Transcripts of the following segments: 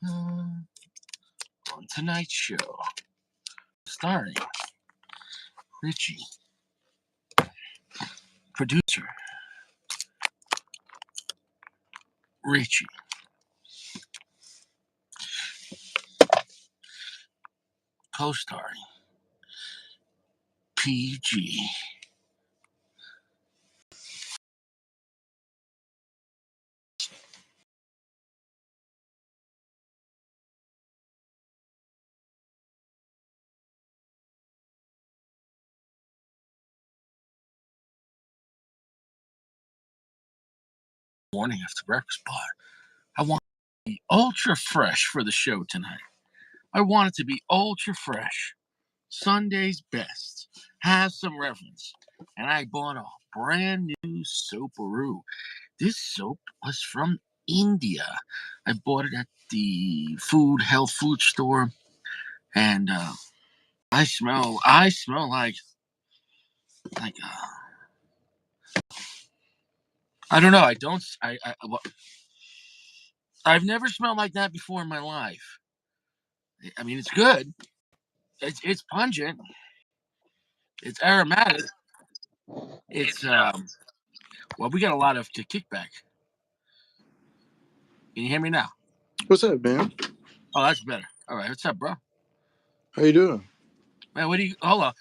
On tonight's show, starring Richie, producer Richie, co-starring PG. Morning after breakfast bar. I want it to be ultra fresh for the show tonight. I want it to be ultra fresh. Sunday's best. Have some reverence. And I bought a brand new soaparoo. This soap was from India. I bought it at the health food store, and I smell like I don't know. I don't. I've never smelled like that before in my life. I mean, it's good. It's pungent. It's aromatic. It's well, we got a lot of kickback. Can you hear me now? What's up, man? Oh, that's better. All right, what's up, bro? How you doing? Man, what do you? Hold on.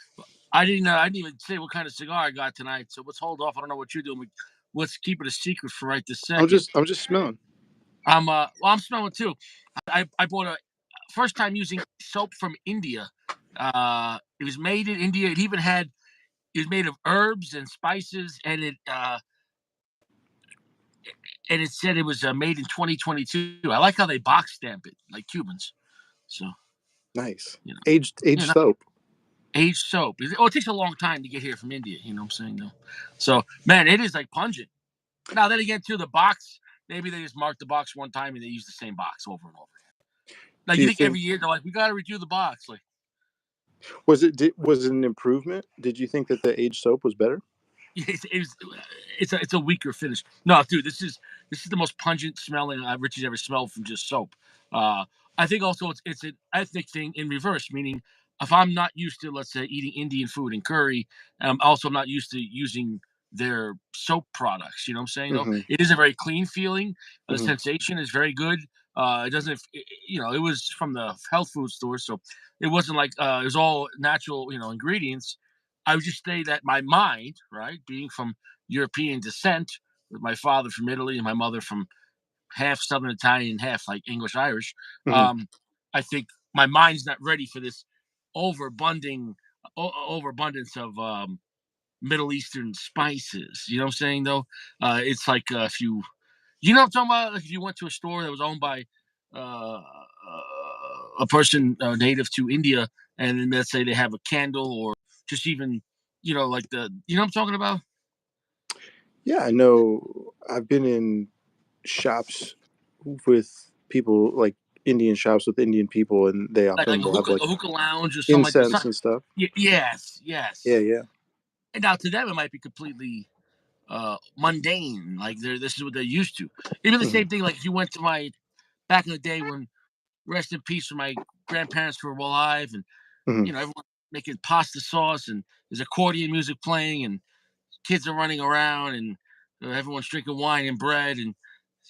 I didn't even say what kind of cigar I got tonight. So let's hold off. I don't know what you're doing. Let's keep it a secret for right this second. I'm just smelling. I'm smelling too. I bought a first time using soap from India. It was made in India. It was made of herbs and spices, and it said it was made in 2022. I like how they box stamp it like Cubans. So nice, you know, aged soap. Aged soap. It takes a long time to get here from India. You know what I'm saying? No. So man, it is like pungent. Now then again, to the box, maybe they just marked the box one time and they use the same box over and over again. Like you think every year they're like, we got to redo the box. Like, was it an improvement? Did you think that the aged soap was better? It's a weaker finish. No, dude, this is the most pungent smelling Richie's ever smelled from just soap. I think also it's an ethnic thing in reverse, meaning if I'm not used to, let's say, eating Indian food and curry, also I'm not used to using their soap products. You know what I'm saying? Mm-hmm. Though it is a very clean feeling. The Mm-hmm. sensation is very good. It doesn't, it was from the health food store, so it wasn't like it was all natural, ingredients. I would just say that my mind, right, being from European descent, with my father from Italy and my mother from half Southern Italian, half like English Irish, Mm-hmm. I think my mind's not ready for this overabundance of Middle Eastern spices. You know what I'm saying? Though it's like if you know what I'm talking about. Like if you went to a store that was owned by uh, a person native to India, and then let's say they have a candle or just even like you know what I'm talking about. Yeah, I know. I've been in shops with people, like Indian shops with Indian people, and they like often a will have hookah, like a hookah lounge or something like incense that. and stuff. Yes, Yeah, yes. yeah. And now to them it might be completely mundane. Like this is what they're used to. Even the Mm-hmm. same thing. Like if you went to my back in the day when rest in peace when my grandparents were alive, and Mm-hmm. everyone making pasta sauce and there's accordion music playing and kids are running around and everyone's drinking wine and bread and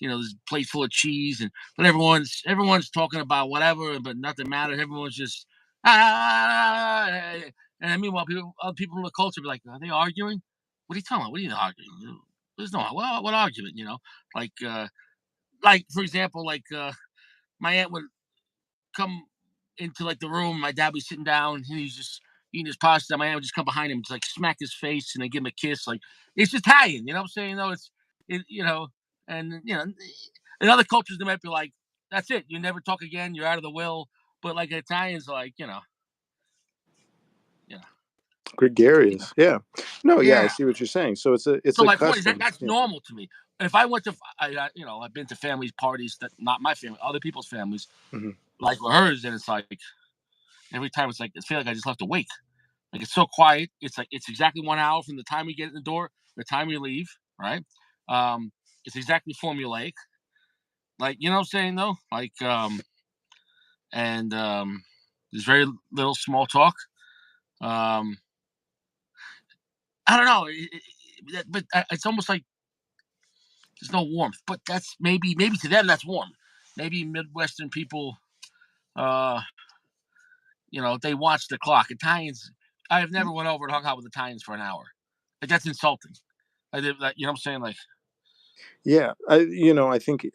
there's a plate full of cheese but everyone's talking about whatever but nothing matters. Everyone's just and meanwhile other people in the culture be like, are they arguing? What are you talking about? What are you arguing? There's no what argument, like for example, my aunt would come into like the room. My dad was sitting down and he's just eating his pasta. My aunt would just come behind him, to like smack his face and then give him a kiss. Like it's Italian, you know what I'm saying? Though and in other cultures they might be like, that's it, you never talk again, you're out of the will. But like Italians, like Gregarious. Yeah. No, yeah, I yeah. see what you're saying. So it's So a my point is that custom. that's Yeah. normal to me. If I went to, I've been to families parties that not my family, other people's families, Mm-hmm. like hers, and it's like every time it's like I feel like I just left awake. Like it's so quiet. It's like it's exactly 1 hour from the time we get in the door, the time we leave, right? It's exactly formulaic. Like you know what I'm saying though? Like and there's very little small talk. Um, I don't know, but it's almost like there's no warmth. But that's maybe to them that's warm. Maybe Midwestern people, uh, they watch the clock. Italians, I have never went over and hung out with Italians for an hour. Like that's insulting. I did, like, what I'm saying. Like Yeah,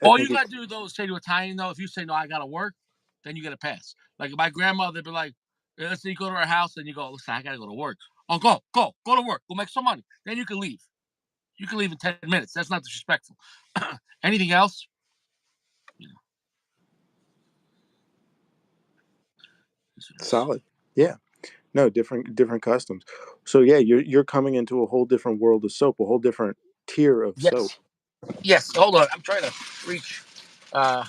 I all think you it. gotta do though is say to Italian though, if you say no, I gotta work, then you get a pass. Like my grandmother be like, let's say you go to her house and you go, listen, I gotta go to work. Oh, go to work, go make some money. Then you can leave. You can leave in 10 minutes. That's not disrespectful. Anything else? You know, is what it is. Solid. Yeah. No, different customs. So yeah, you're coming into a whole different world of soap, a whole different tier of soap. Yes, yes. Hold on, I'm trying to reach.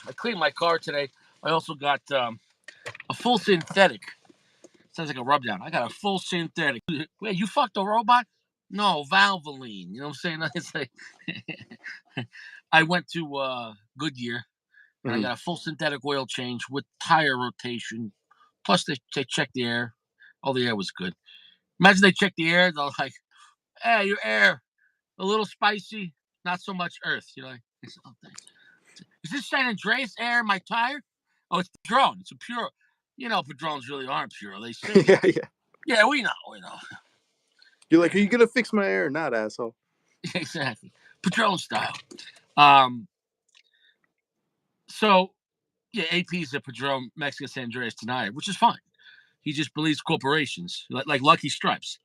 I cleaned my car today. I also got a full synthetic. Sounds like a rub down. I got a full synthetic. Wait, you fucked a robot? No, Valvoline. You know what I'm saying? It's like I went to Goodyear and I Hmm. got a full synthetic oil change with tire rotation. Plus, they checked the air. All the air was good. Imagine they checked the air. They're like, "Hey, your air a little spicy, not so much earth." You're like, "Oh, thanks." Is this San Andreas air in my tire? Oh, it's Padron. It's a pure. Padrons really aren't pure. They say they Yeah, are. yeah. Yeah, we know. We know. You're like, are you gonna fix my air or not, asshole? Exactly. Patron style. Um, so yeah, AP is a Padron Mexican San Andreas denier, which is fine. He just believes corporations like Lucky Stripes.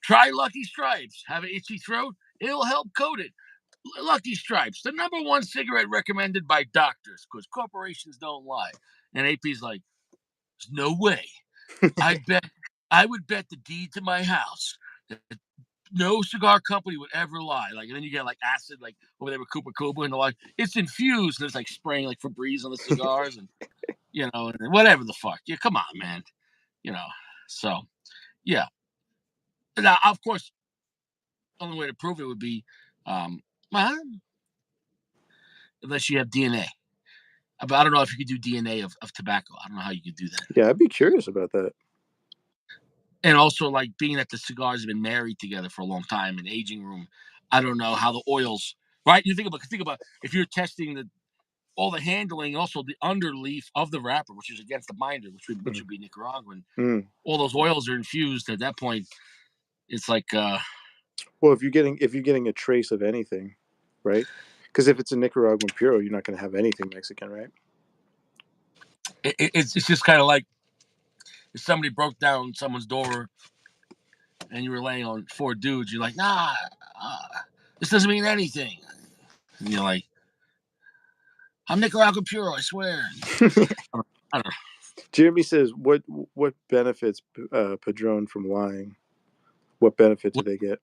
Try Lucky Stripes. Have an itchy throat? It'll help coat it. Lucky Stripes, the number one cigarette recommended by doctors, because corporations don't lie. And AP's like, there's no way. I would bet the deed to my house that no cigar company would ever lie. Like, and then you get like acid, like over there with Cooper Cuba, and they're like, it's infused, and it's like spraying like Febreze on the cigars, and and whatever the fuck. Yeah, come on, man. You know. So yeah. Now, of course, the only way to prove it would be, um, well, unless you have DNA. But I don't know if you could do DNA of tobacco. I don't know how you could do that. Yeah, I'd be curious about that. And also, like being that the cigars have been married together for a long time in aging room, I don't know how the oils. Right? You think about if you're testing all the handling, also the underleaf of the wrapper, which is against the binder, which Mm. would be Nicaraguan. Mm. All those oils are infused. At that point, it's like Well, if you're getting a trace of anything, right? Because if it's a Nicaraguan puro, you're not going to have anything Mexican, right? it's just kind of like if somebody broke down someone's door and you were laying on four dudes. You're like, nah, uh, this doesn't mean anything. And you're like, I'm Nicaraguan puro, I swear. I don't know. Jeremy says, what benefits Padron from lying? What benefit do What they get?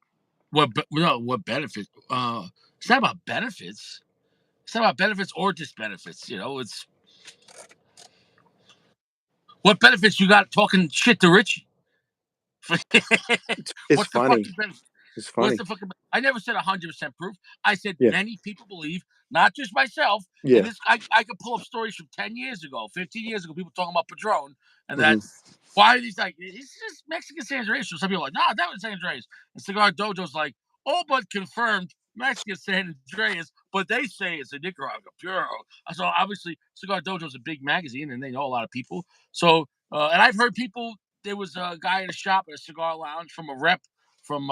what benefits? It's not about benefits. It's not about benefits or disbenefits. It's what benefits you got talking shit to Richie. It's What's the funny. fucking benefit? It's What's funny. the fucking? I never said 100% proof. I said Yeah. many people believe, not just myself. And Yeah. this, I could pull up stories from 10 years ago, 15 years ago, people talking about Padron, and that Hmm. why are these like it's just Mexican San Andreas? Some people are like, nah, that was San Andreas. And Cigar Dojo's like, all but confirmed Mexican San Andreas, but they say it's a Nicaragua Puro. So obviously, Cigar Dojo's a big magazine, and they know a lot of people. So, and I've heard people. There was a guy in a shop at a cigar lounge from a rep from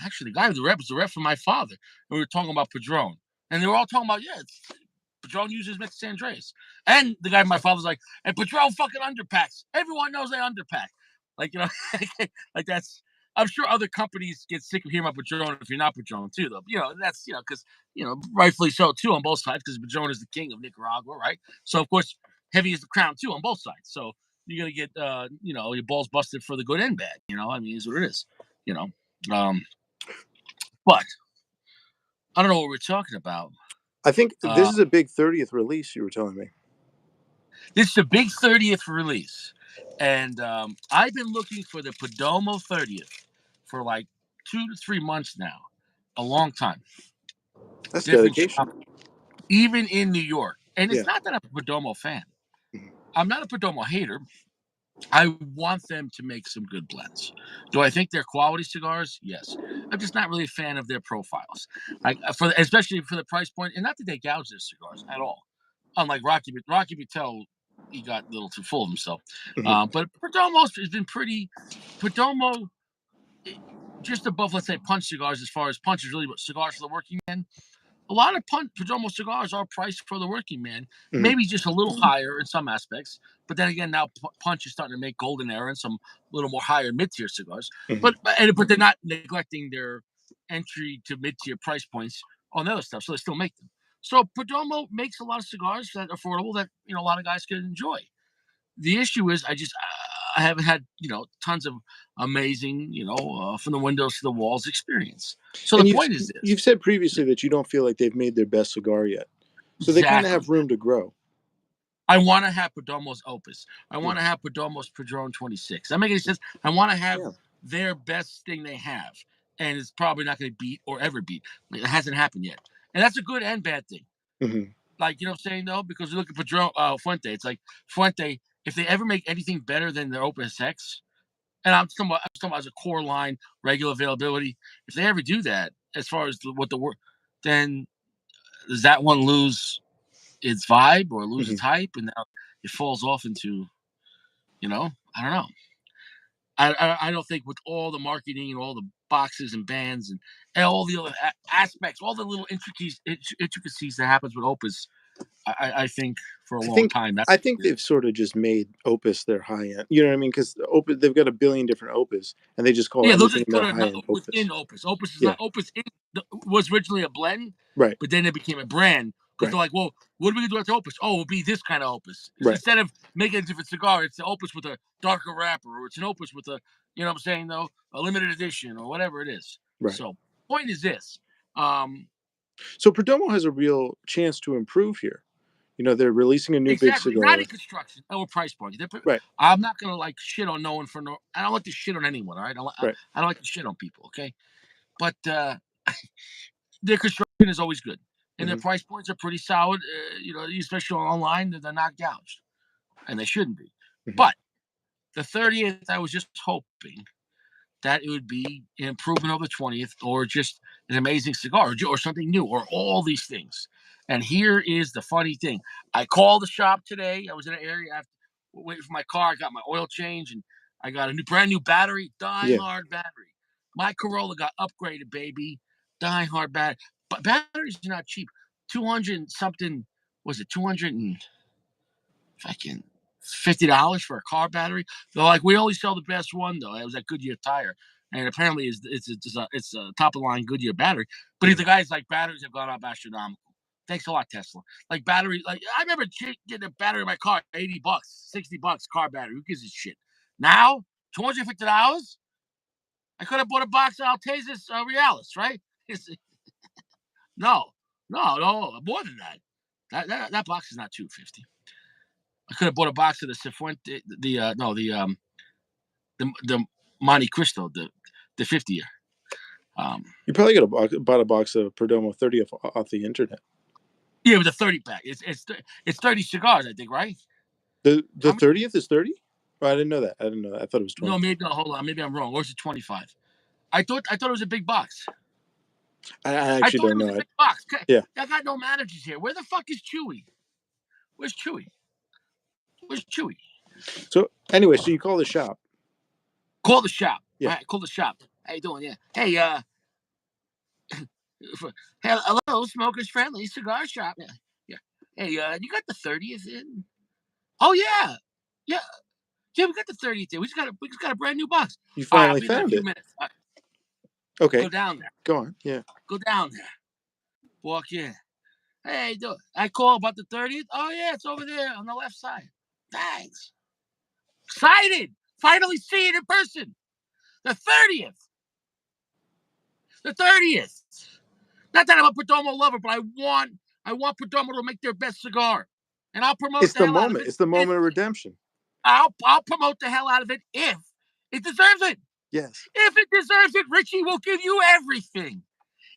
actually the guy who was the rep for my father. And we were talking about Padron. And they were all talking about, yeah, Padron uses Mexican San Andreas. And the guy my father's like, and Padron fucking underpacks. Everyone knows they underpack. Like, like that's I'm sure other companies get sick of hearing about Padron if you're not Padron too, though. That's because rightfully so too on both sides, because Padron is the king of Nicaragua, right? So of course, heavy is the crown too on both sides. So you're gonna get your balls busted for the good and bad. I mean, is what it is. You know. Um, but I don't know what we're talking about. I think this Uh, is a big 30th release. You were telling me. this is a big 30th release, and I've been looking for the Podomo 30th for like 2 to 3 months now, a long time. That's Different dedication. shop, even in New York. And it's Yeah. not that I'm a Podomo fan. I'm not a Perdomo hater. I want them to make some good blends. Do I think they're quality cigars? Yes. I'm just not really a fan of their profiles, like especially for the price point, and not that they gouge their cigars at all. Unlike Rocky Patel, he got a little too full of himself. Hmm. But Perdomo has been pretty. Perdomo, eh, just above, let's say, punch cigars as far as punch is really cigars for the working man. A lot of Perdomo cigars are priced for the working man, Hmm. maybe just a little higher in some aspects. But then again, now Punch is starting to make Golden Era and some little more higher mid-tier cigars. Hmm. But they're not neglecting their entry to mid-tier price points on other stuff, so they still make them. So Perdomo makes a lot of cigars that are affordable that a lot of guys can enjoy. The issue is I haven't had tons of amazing from the windows to the walls experience. So the And point is this. you've said previously that you don't feel like they've made their best cigar yet, so they kind of have Exactly. room to grow. I want to have Perdomo's Opus. I Yeah. want to have Perdomo's Padron 26. That makes any sense? I want to have Yeah. their best thing they have. And it's probably not going to beat or ever beat. Like, it hasn't happened yet. And that's a good and bad thing. Hmm. Like, you know what I'm saying, though? Because you look at Padron Fuente. It's like Fuente, if they ever make anything better than their Opus X, and I'm talking about as a core line, regular availability, if they ever do that, as far as what the work, then does that one lose its vibe or lose its Hmm. hype? And now it falls off into I don't know. I don't think with all the marketing and all the boxes and bands and all the other aspects, all the little intricacies that happens with Opus, I think for a I long think time that's I think they've sort of just made Opus their high end. You know what I mean? Because Opus, they've got a billion different Opus, and they just call yeah. They'll everything just in put their it high end within Opus. Opus. Opus is Yeah. not Opus was originally a blend, Right. but then it became a brand because Right. they're like, well, what are we gonna do after Opus? Oh, it'll be this kind of Opus. Right. Instead of making a different cigar, it's the Opus with a darker wrapper, or it's an Opus with a what I'm saying though, a limited edition or whatever it is. Right. So point is this. Um, So Perdomo has a real chance to improve here. You know, they're releasing a new big Exactly. Not in cigar. construction or price point. Right. I'm not gonna like shit on no one for no. I don't like to shit on anyone. All right. Right. I don't like to shit on people. Okay. But their construction is always good, and their Hmm. price points are pretty solid. Especially online, they're not gouged, and they shouldn't be. Hmm. But the 30th, I was just hoping that it would be an improvement over the 20th or just an amazing cigar or something new or all these things. And here is the funny thing. I called the shop today. I was in an area after waiting for my car. I got my oil change and I got a brand new battery, die Yeah. hard battery. My Corolla got upgraded, baby. Die hard battery. But batteries are not cheap. 200 and something, was it 200 and fucking $50 for a car battery. They're like, we only sell the best one though. It was at Goodyear Tire, and apparently it's a top of the line Goodyear battery. But Hmm. the guy's like, batteries have gone up astronomical. Thanks a lot, Tesla. Like battery, like I remember getting a battery in my car, $80, $60 car battery. Who gives a shit? Now, $250. I could have bought a box of Altesis Realis, right? No, no, more than that. That box is not 250. I could have bought a box of the Cifuente, the no, the Monte Cristo, the 50 year. Um, You probably got bought a box of Perdomo 30 off the internet. yeah, with a 30 pack. It's 30 cigars, I think, right? The How many? 30th is 30. Oh, I didn't know that. I didn't know that. I thought it was No, 20. maybe no. Hold on, maybe I'm wrong. Or is it 25? I thought it was a big box. I I actually thought it don't was a know. big box. Yeah. I got no managers here. Where the fuck is Chewy? Where's Chewy? Where's Chewy? So anyway, so you call the shop. Call the shop. Yeah. Right, call the shop. How you doing? Yeah. Hey, hello, smokers friendly cigar shop. Yeah. Yeah. Hey, you got the 30th in? Oh yeah. Yeah. Yeah, we got the 30th there. We just got a brand new box. You All right, I'll finally be there in a found few it. minutes. All right, go Okay. down there. Go on. Yeah. Go down there. Walk in. Hey, do I call about the 30th? Oh yeah, it's over there on the left side. Thanks. Excited. Finally see it in person. The 30th. The 30th. Not that I'm a Perdomo lover, but I want Perdomo to make their best cigar. And I'll promote It's the the hell out of moment. it It's the if moment of redemption. I'll promote the hell out of it if it deserves it. Yes. If it deserves it, Richie will give you everything.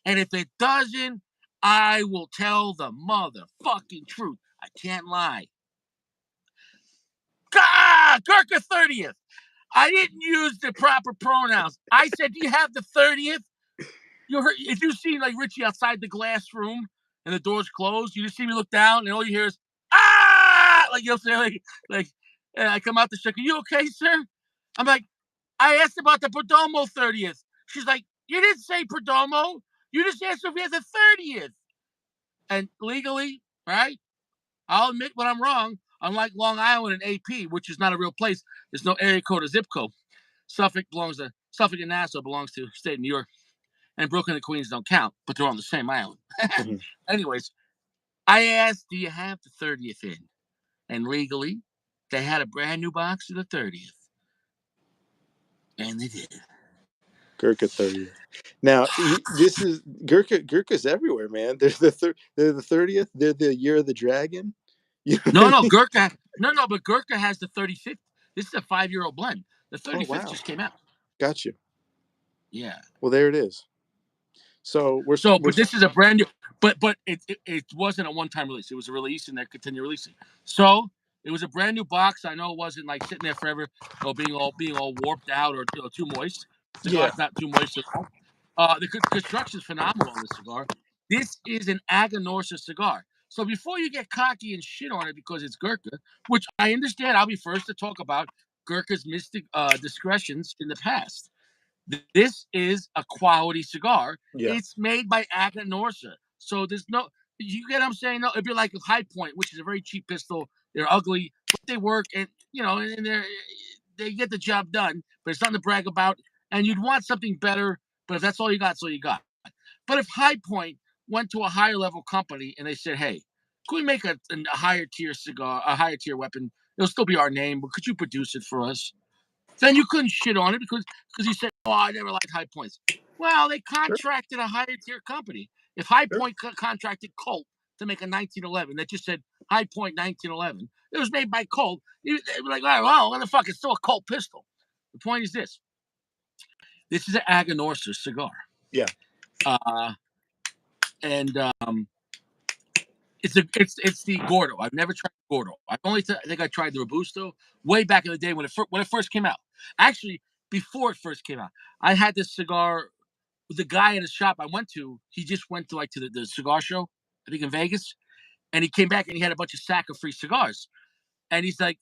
And if it doesn't, I will tell the motherfucking truth. I can't lie. Gurkha 30th. I didn't use the proper pronouns. I said, "Do you have the 30th?" You heard if you see like Richie outside the glass room and the door's closed, you just see me look down and all you hear is ah, like you'll say like, and I come out the check. Are you okay, sir? I'm like, I asked about the Perdomo 30th. She's like, you didn't say Perdomo. You just asked if we had the 30th. And legally, right? I'll admit when I'm wrong. Unlike Long Island and AP, which is not a real place, there's no area code or zip code. Suffolk and Nassau belongs to state of New York, and Brooklyn and Queens don't count, but they're on the same island. Mhm. Anyways, I asked, "Do you have the 30th in?" And legally, they had a brand new box of the 30th, and they did. Gurkha 30th. Now, this is Gurkha's everywhere, man. They're the 30th. They're the year of the dragon. You know what No, I no, mean? Gurkha. No, but Gurkha has the 35th. This is a 5-year-old blend. The Oh 35th wow, just came out. got you. Yeah. Well, there it is. So So, we're but this is a brand new, but it wasn't a one time release. It was a release, and they continue releasing. So it was a brand new box. I know it wasn't like sitting there forever or being all warped out or too moist. yeah, Cigar's not too moist at all. The construction is phenomenal on this cigar. This is an Aganorsa cigar. So before you get cocky and shit on it because it's Gurkha, which I understand, I'll be first to talk about Gurkha's mystic discretions in the past. This is a quality cigar. yeah, It's made by Aganorsa. So there's no, you get what I'm saying? No, it'd be like a High Point, which is a very cheap pistol. They're ugly, but they work, and and they get the job done. But it's nothing to brag about. And you'd want something better, but if that's all you got, that's all you got. But if High Point went to a higher level company and they said, "Hey, could we make a higher tier cigar, a higher tier weapon? It'll still be our name, but could you produce it for us?" Then you couldn't shit on it because you said, "Oh, I never liked High Points." Well, they sure, contracted a higher tier company. If High sure, Point contracted Colt to make a 1911 that just said High Point 1911, it was made by Colt. They'd be like, "All right, well, what the fuck? It's still a Colt pistol." The point is this: this is an Aganorsa cigar, yeah, uh, and it's the Gordo. I've never tried Gordo. I think I tried the Robusto way back in the day when it first came out. Actually, before it first came out, I had this cigar. The guy in the shop I went to, he just went to the cigar show, I think in Vegas, and he came back and he had a bunch of sack of free cigars, and he's like,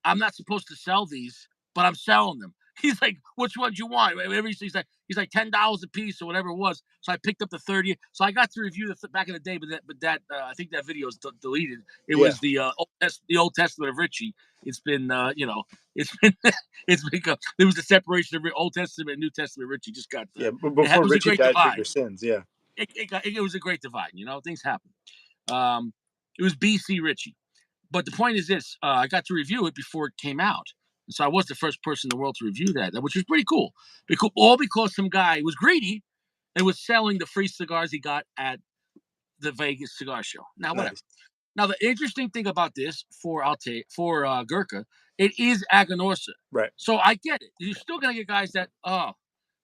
I'm not supposed to sell these, but I'm selling them. He's like, which ones you want? Whatever he's like $10 a piece or whatever it was. So I picked up the 30. So I got to review back in the day, but that I think that video is deleted. It yeah, was the Old Testament of Richie. It's been it's been it's become there was a separation of Old Testament and New Testament. Richie just got yeah. But it before was a Richie great died for divide. your sins, yeah, It was a great divide. Things happen. It was BC Richie. But the point is this: I got to review it before it came out, and so I was the first person in the world to review that, which was pretty cool. All because some guy was greedy and was selling the free cigars he got at the Vegas cigar show. Now, whatever. nice, Now, the interesting thing about this for Gurkha, it is Aganorsa, right. so I get it. You're still gonna get guys that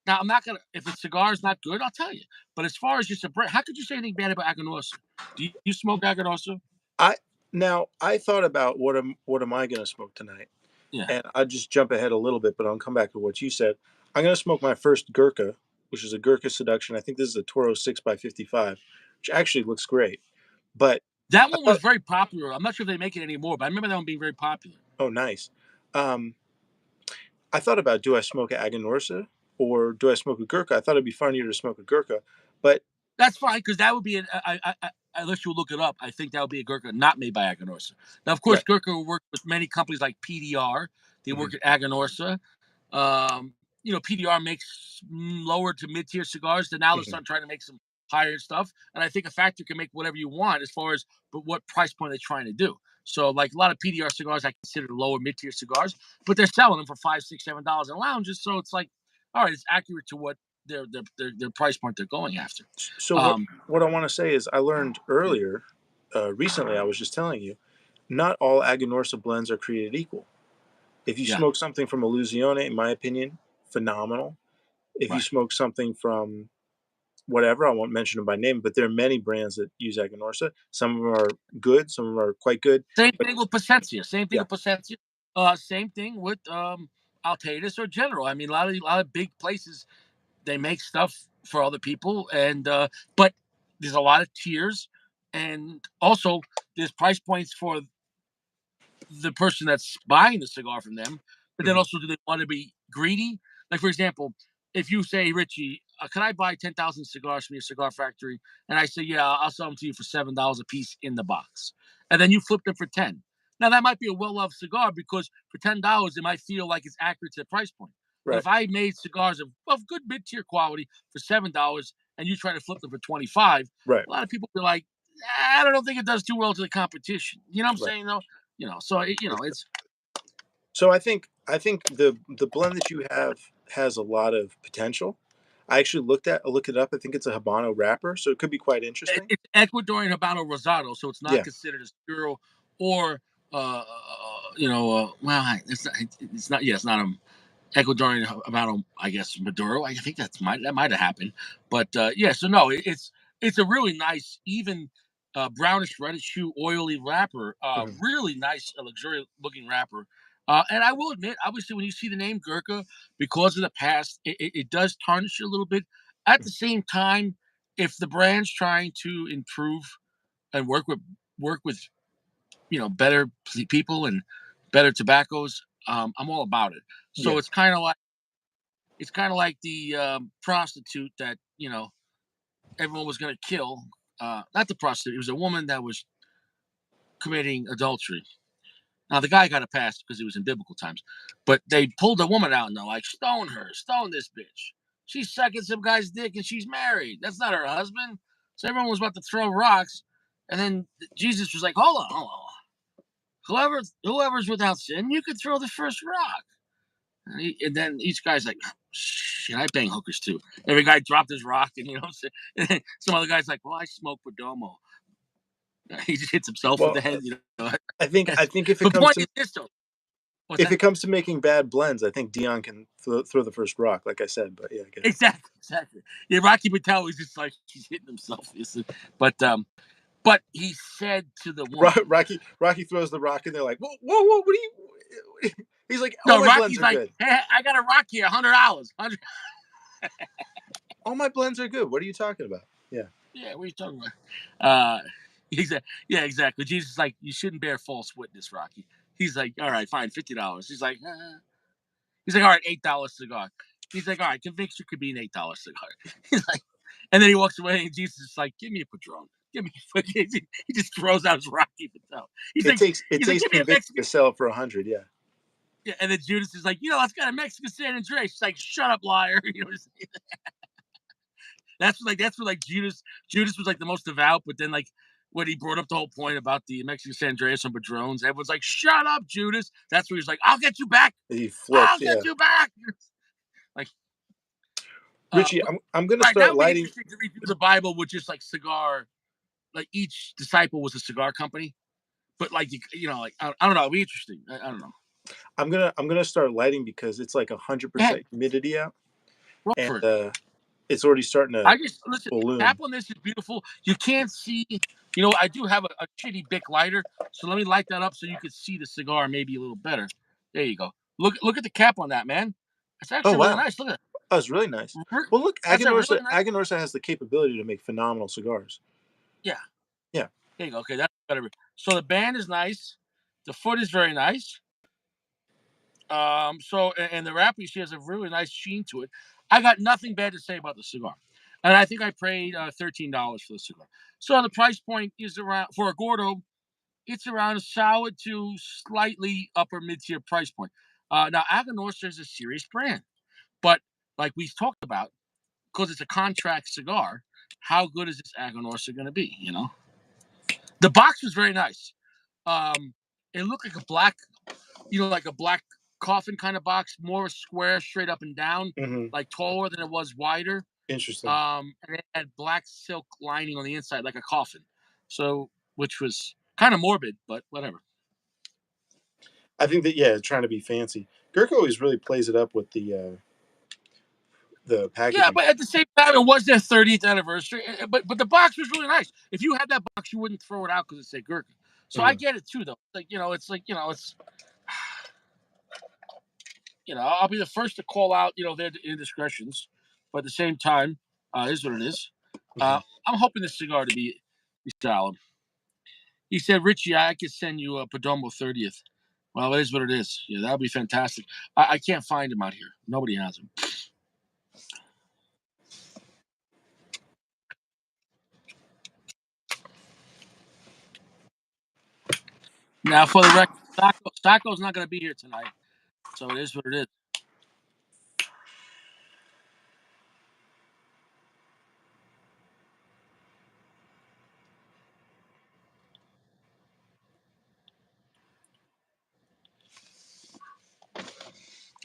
now I'm not gonna if a cigar is not good, I'll tell you. But as far as just a brand, how could you say anything bad about Aganorsa? Do you smoke Aganorsa? I Now I thought about what am I going to smoke tonight, Yeah. and I just jump ahead a little bit, but I'll come back to what you said. I'm going to smoke my first Gurkha, which is a Gurkha Seduction. I think this is a Toro 6x55, which actually looks great. But That I one was thought, very popular. I'm not sure if they make it anymore, but I remember that one being very popular. oh, nice. Um, I thought about, do I smoke a Aganorsa or do I smoke a Gurkha? I thought it'd be funnier to smoke a Gurkha, but That's fine because that would be unless you look it up. I think that would be a Gurkha not made by Aganorsa. Now, of course, right. Gurkha will work with many companies like PDR. They Hmm. work at Aganorsa. Um, PDR makes lower to mid tier cigars. Then now they're Hmm. starting trying to make some higher stuff. And I think a factory can make whatever you want as far as but what price point they're trying to do. So, like a lot of PDR cigars, I consider lower mid tier cigars, but they're selling them for $5, $6, $7 in lounges. So it's like, all right, it's accurate to what their price point they're going after. So Um, what I want to say is I learned yeah, earlier, recently. I was just telling you, not all Aganorsa blends are created equal. If you yeah, smoke something from Illusione, in my opinion, phenomenal. If you right. smoke something from whatever, I won't mention them by name, but there are many brands that use Aganorsa. Some of them are good, some of them are quite good. Same But thing with Placencia. Same thing yeah, with Placencia. Same thing with Altatus or General. I mean, a lot of big places they make stuff for other people, and but there's a lot of tiers, and also there's price points for the person that's buying the cigar from them, but then Mhm. also do they want to be greedy? Like for example, if you say, Richie, can I buy 10,000 cigars from your cigar factory? And I say, yeah, I'll sell them to you for $7 a piece in the box, and then you flip them for 10. Now that might be a well-loved cigar because for $10 it might feel like it's accurate to the price point. But Right. if I made cigars of good mid-tier quality for $7 and you try to flip them for 25, Right. a lot of people be like, I don't think it does too well to the competition. You know what I'm Right. saying though? So For sure. it's So I think the blend that you have has a lot of potential. I actually looked it up. I think it's a Habano wrapper, so it could be quite interesting. it's Ecuadorian Habano Rosado, so it's not Yeah. considered a Puro or it's not. Yeah, it's not a Ecuadorian Habano. I guess Maduro. I think that might have happened, but yeah. So no, it's a really nice, even brownish reddish hue, oily wrapper. Mhm. Really nice, luxurious looking wrapper. And I will admit, obviously, when you see the name Gurkha, because of the past, it does tarnish it a little bit. At the same time, if the brand's trying to improve and work with better people and better tobaccos, I'm all about it. So Yeah. it's kind of like the prostitute that everyone was going to kill. Not the prostitute; it was a woman that was committing adultery. Now the guy got a pass because he was in biblical times, but they pulled the woman out and they're like, "Stone her, stone this bitch. She's sucking some guy's dick and she's married. That's not her husband." So everyone was about to throw rocks, and then Jesus was like, "Hold on, hold on. Whoever's without sin, you could throw the first rock." And then each guy's like, "Shit, I bang hookers too." Every guy dropped his rock, and and then some other guy's like, "Well, I smoke Perdomo." He just hits himself with Well, the head. I think if it The comes point to is this, though. What's if that? it comes to making bad blends, I think Dion can throw the first rock, like I said. But yeah, go ahead. Exactly, exactly. Yeah, Rocky Patel is just like he's hitting himself. But he said to the woman, Rocky throws the rock, and they're like, "Whoa, whoa, whoa! What are you?" He's like, "All "No, my blends Rocky's are like, good. hey, I got a rock here, $100, 100." All my blends are good. What are you talking about?" Yeah. Yeah, what are you talking about? Uh, yeah, exactly. Jesus is like, you shouldn't bear false witness, Rocky. He's like, all right, fine, $50. He's like, all right, $8 cigar. He's like, all right, conviction could be an $8 cigar. He's like, and then he walks away, and Jesus is like, give me a Padron. Give me. He just throws out his Rocky Patel. He's It like, takes it he's like, takes give me a conviction Mexican. to sell it for 100. Yeah. Yeah, and then Judas is like, that's got a Mexican San Andreas. She's like, shut up, liar. That's what Judas was like the most devout, but then like when he brought up the whole point about the Mexican San Andreas and Padrones, everyone's like, shut up, Judas. That's where he's like, I'll get you back. He I'll flipped. get Yeah. you back. Like, Richie, but I'm gonna right, that start would be lighting. interesting to read through the Bible with just like cigar, like each disciple was a cigar company. But like like I don't know, it'd be interesting. I don't know. I'm gonna start lighting because it's like 100% Go ahead, humidity out, roll and for it. it's already starting to I just listen. The cap balloon. on this is beautiful. You can't see. I do have a shitty Bic lighter, so let me light that up so you can see the cigar maybe a little better. There you go. Look at the cap on that, man. It's Oh actually really wow, nice. Look at oh, it's really nice. that. Well, look, That's a really Aganorsa nice. Aganorsa has the capability to make phenomenal cigars. Yeah. Yeah. There you go. Okay, that's better. So the band is nice. The foot is very nice. And the wrap she has a really nice sheen to it. I got nothing bad to say about the cigar, and I think I paid $13 for the cigar. So the price point is around for a Gordo. It's around a solid to slightly upper mid tier price point. Now Aganorsa is a serious brand, but like we talked about, because it's a contract cigar, how good is this Aganorsa going to be? The box was very nice. It looked like a black like a black coffin kind of box, more square, straight up and down, Hmm. like taller than it was wider. Interesting. And it had black silk lining on the inside, like a coffin. So, which was kind of morbid, but whatever. I think that yeah, trying to be fancy. Gurkha always really plays it up with the Yeah, packaging. but at the same time, it was their 30th anniversary. But the box was really nice. If you had that box, you wouldn't throw it out because it said Gurkha. So I Mhm. get it too, though. Like it's like it's I'll be the first to call out, their indiscretions, but at the same time, it is what it is. Mhm. I'm hoping this cigar to be solid. He said, Richie, I could send you a Perdomo 30th. Well, it is what it is. Yeah, that would be fantastic. I can't find him out here. Nobody has him. Now, for the record, Sacco's not going to be here tonight, so it is what it is.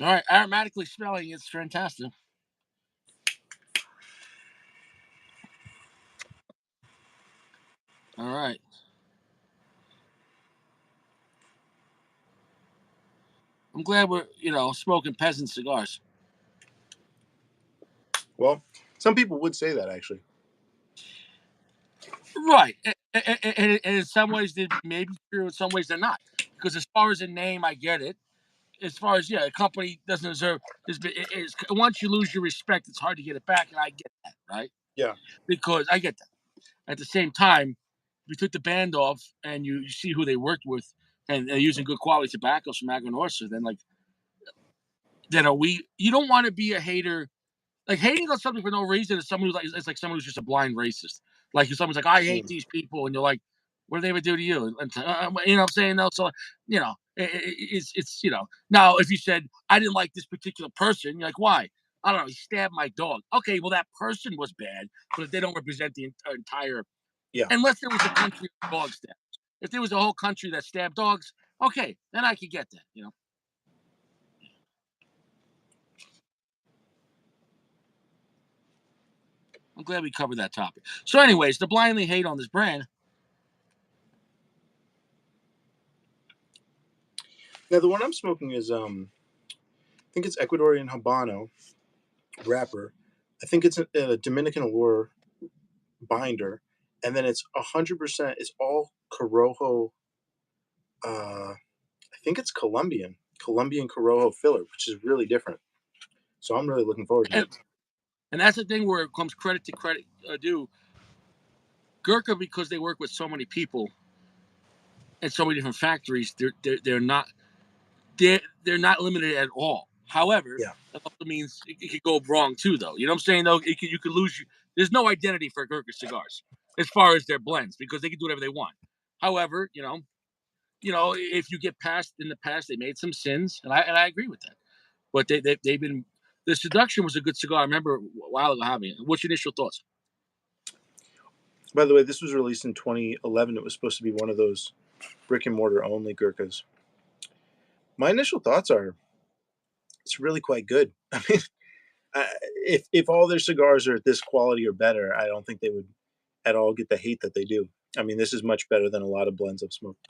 All right, aromatically smelling, it's fantastic. All right. I'm glad we're, smoking peasant cigars. Well, some people would say that actually. Right. And in some ways, they may be true. In some ways, they're not. Because as far as a name, I get it. As far as, yeah, a company doesn't deserve this. Once you lose your respect, it's hard to get it back. And I get that, right? Yeah. Because I get that. At the same time, if you took the band off and you see who they worked with and they're using good quality tobaccos from Aganorsa, then are we, you don't want to be a hater. Like hating on something for no reason is someone who's like it's like someone who's just a blind racist. Like if someone's like, I hate Mm. these people, and you're like, what do they ever do to you? You know what I'm saying? No, so it's. Now if you said I didn't like this particular person, you're like, why? I don't know. He stabbed my dog. Okay, well that person was bad, but if they don't represent the entire, Yeah. unless there was a country of dog stabbers. If there was a whole country that stabbed dogs, okay, then I could get that. I'm glad we covered that topic. So, anyways, to blindly hate on this brand. Now the one I'm smoking is I think it's Ecuadorian Habano wrapper. I think it's a Dominican Allure binder, and then it's 100%. It's all Corojo. I think it's Colombian Corojo filler, which is really different. So I'm really looking forward to And it. And that's the thing where it comes credit to credit due. Gurkha, because they work with so many people and so many different factories, they're not limited at all. However, Yeah. that also means it could go wrong too, though. You know what I'm saying? Though you could lose. There's no identity for Gurkha cigars as far as their blends because they can do whatever they want. However, if you get past in the past, they made some sins, and I agree with that. But they've been. The Seduction was a good cigar. I remember a while ago having it. What's your initial thoughts? By the way, this was released in 2011. It was supposed to be one of those brick and mortar only Gurkhas. My initial thoughts are it's really quite good. I mean, if all their cigars are at this quality or better, I don't think they would at all get the hate that they do. I mean, this is much better than a lot of blends I've smoked.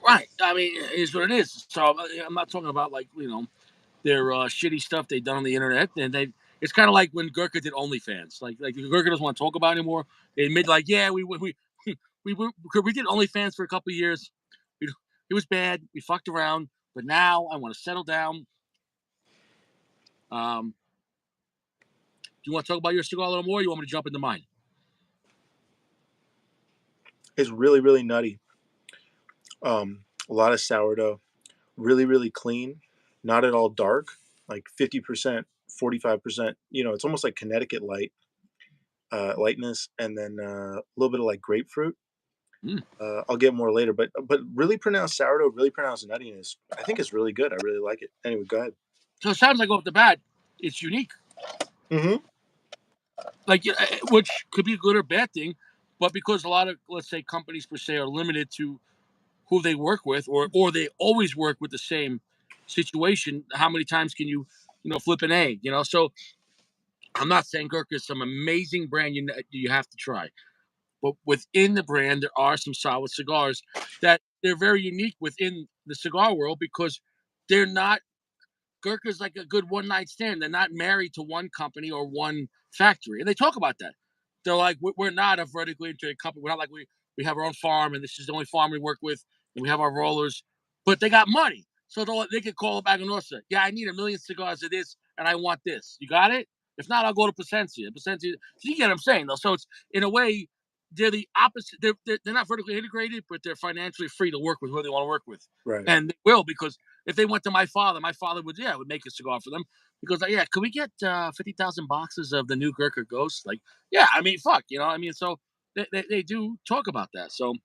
Right. I mean, it is what it is. So I'm not talking about like their shitty stuff they done on the internet, and they. It's kind of like when Gurkha did OnlyFans. Like Gurkha doesn't want to talk about it anymore. They admit like, yeah, we did OnlyFans for a couple of years. We, it was bad. We fucked around, but now I want to settle down. Do you want to talk about your cigar a little more? Or you want me to jump into mine? It's really, really nutty. A lot of sourdough, really, really clean, not at all dark, like 50%, 45%. It's almost like Connecticut lightness, and then a little bit of like grapefruit. Mm. I'll get more later, but really pronounced sourdough, really pronounced nuttiness. I think it's really good. I really like it. Anyway, go ahead. So it sounds like off the bat, it's unique. Hmm. Like which could be a good or bad thing, but because a lot of let's say companies per se are limited to who they work with, or they always work with the same situation. How many times can you flip an egg? So I'm not saying Gurkha is some amazing brand you have to try, but within the brand there are some solid cigars that they're very unique within the cigar world because they're not. Gurkha's like a good one night stand. They're not married to one company or one factory, and they talk about that. They're like, we're not a vertically integrated company. We're not like we have our own farm, and this is the only farm we work with, and we have our rollers. But they got money, So they could call up Aganorsa. Yeah, I need 1,000,000 cigars of this, and I want this. You got it? If not, I'll go to Placencia. Placencia. You get what I'm saying, though. So it's in a way they're the opposite. They're not vertically integrated, but they're financially free to work with who they want to work with, Right. and they will because if they went to my father would make a cigar for them because yeah, could we get 50,000 boxes of the new Gurkha Ghost? Like, yeah, I mean, fuck, I mean, so they do talk about that. So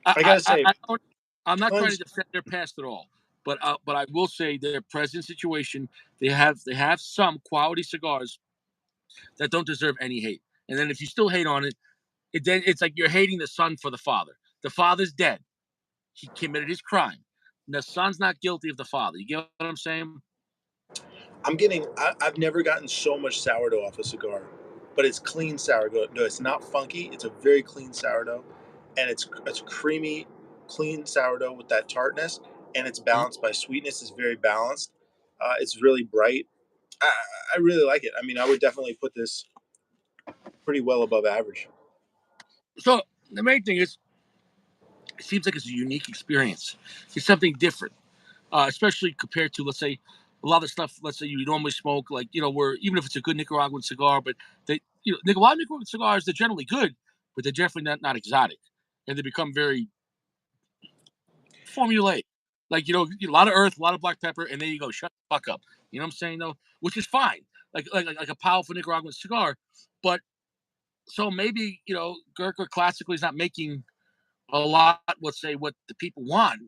I gotta say, I don't, I'm not trying to tons. defend their past at all, but I will say their present situation, they have some quality cigars that don't deserve any hate. And then if you still hate on it, then it's like you're hating the son for the father. The father's dead. He committed his crime. The son's not guilty of the father. You get what I'm saying? I'm getting. I've never gotten so much sourdough off a cigar, but it's clean sourdough. No, it's not funky. It's a very clean sourdough, and it's creamy, clean sourdough with that tartness, and it's Mhm. balanced by sweetness. Is very balanced. It's really bright. I, I really like it. I mean, I would definitely put this pretty well above average. So the main thing is, it seems like it's a unique experience. It's something different, especially compared to, let's say, a lot of stuff. Let's say you normally smoke, like where even if it's a good Nicaraguan cigar, but Nicaraguan cigars they're generally good, but they're definitely not exotic, and they become very formulaic. Like a lot of earth, a lot of black pepper, and then you go shut the fuck up. You know what I'm saying though, which is fine. Like a powerful Nicaraguan cigar, but so maybe Gurkha classically is not making a lot. Let's say what the people want,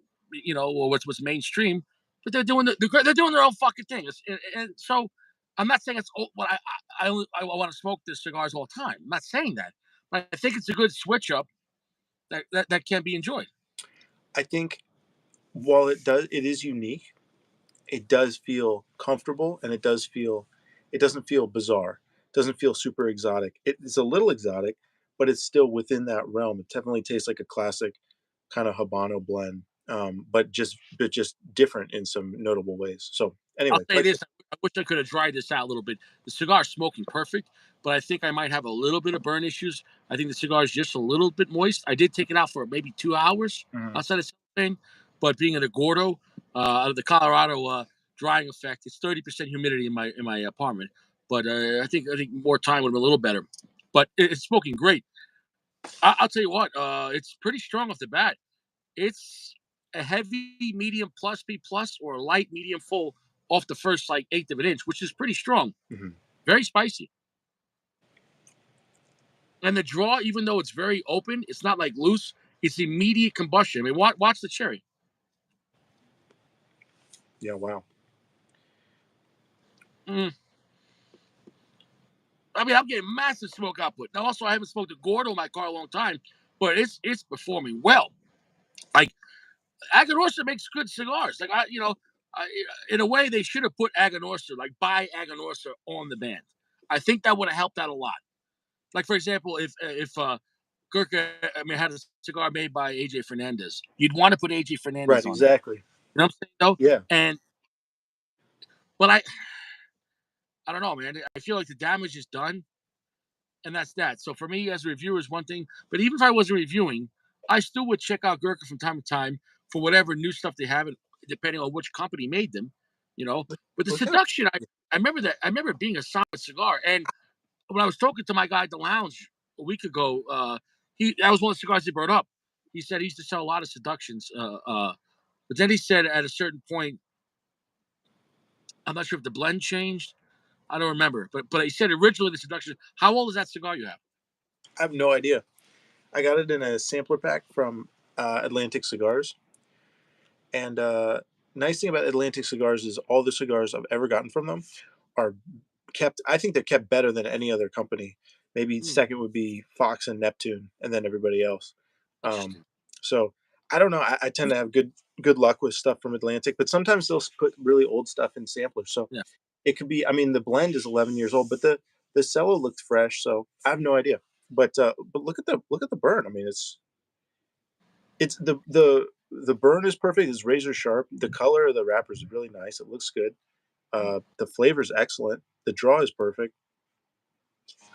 or what's mainstream, but they're doing they're doing their own fucking thing. And so I'm not saying it's what I want to smoke the cigars all the time. I'm not saying that, but I think it's a good switch up that can be enjoyed. I think while it is unique, it does feel comfortable, and it doesn't feel bizarre. It doesn't feel super exotic. It's a little exotic, but it's still within that realm. It definitely tastes like a classic kind of Habano blend, but just different in some notable ways. So I'll anyway, say quite this: I wish I could have dried this out a little bit. The cigar is smoking perfect, but I think I might have a little bit of burn issues. I think the cigar is just a little bit moist. I did take it out for maybe 2 hours Mhm. outside of Spain, but being in a Gordo, out of the Colorado drying effect, it's 30% humidity in my apartment. But I think more time would have been a little better. But it's smoking great. I'll tell you what, it's pretty strong off the bat. It's a heavy medium plus B plus or a light medium full off the first like eighth of an inch, which is pretty strong. Mhm. Very spicy. And the draw, even though it's very open, it's not like loose. It's immediate combustion. I mean, watch the cherry. Yeah, wow. Mm. I mean, I'm getting massive smoke output. Now, also, I haven't smoked a Gordo in my car a long time, but it's performing well. Like Aganorsa makes good cigars. Like I, in a way, they should have put Aganorsa, like buy Aganorsa on the band. I think that would have helped out a lot. Like for example, if Gurkha, I mean, had a cigar made by AJ Fernandez, you'd want to put AJ Right, Fernandez on there. exactly. You know what I'm saying? Though, Yeah. and but I don't know, man. I feel like the damage is done, and that's that. So for me, as a reviewer, is one thing. But even if I wasn't reviewing, I still would check out Gurkha from time to time for whatever new stuff they have, depending on which company made them. You know, but the Look at seduction, I remember that. I remember it being a solid cigar, and when I was talking to my guy at the lounge a week ago, that was one of the cigars he brought up. He said he used to sell a lot of seductions, but then he said at a certain point, I'm not sure if the blend changed. I don't remember, but he said originally the seduction. How old is that cigar you have? I have no idea. I got it in a sampler pack from Atlantic Cigars, and nice thing about Atlantic Cigars is all the cigars I've ever gotten from them are kept. I think they're kept better than any other company. Maybe Hmm, second would be Fox and Neptune, and then everybody else. Um, interesting. so I don't know. I tend to have good luck with stuff from Atlantic, but sometimes they'll put really old stuff in samplers. So Yeah. it could be. I mean, the blend is 11 years old, but the cello looked fresh. So I have no idea. But look at the burn. I mean, it's the burn is perfect. It's razor sharp. The color of the wrapper is really nice. It looks good. The flavor is excellent. The draw is perfect.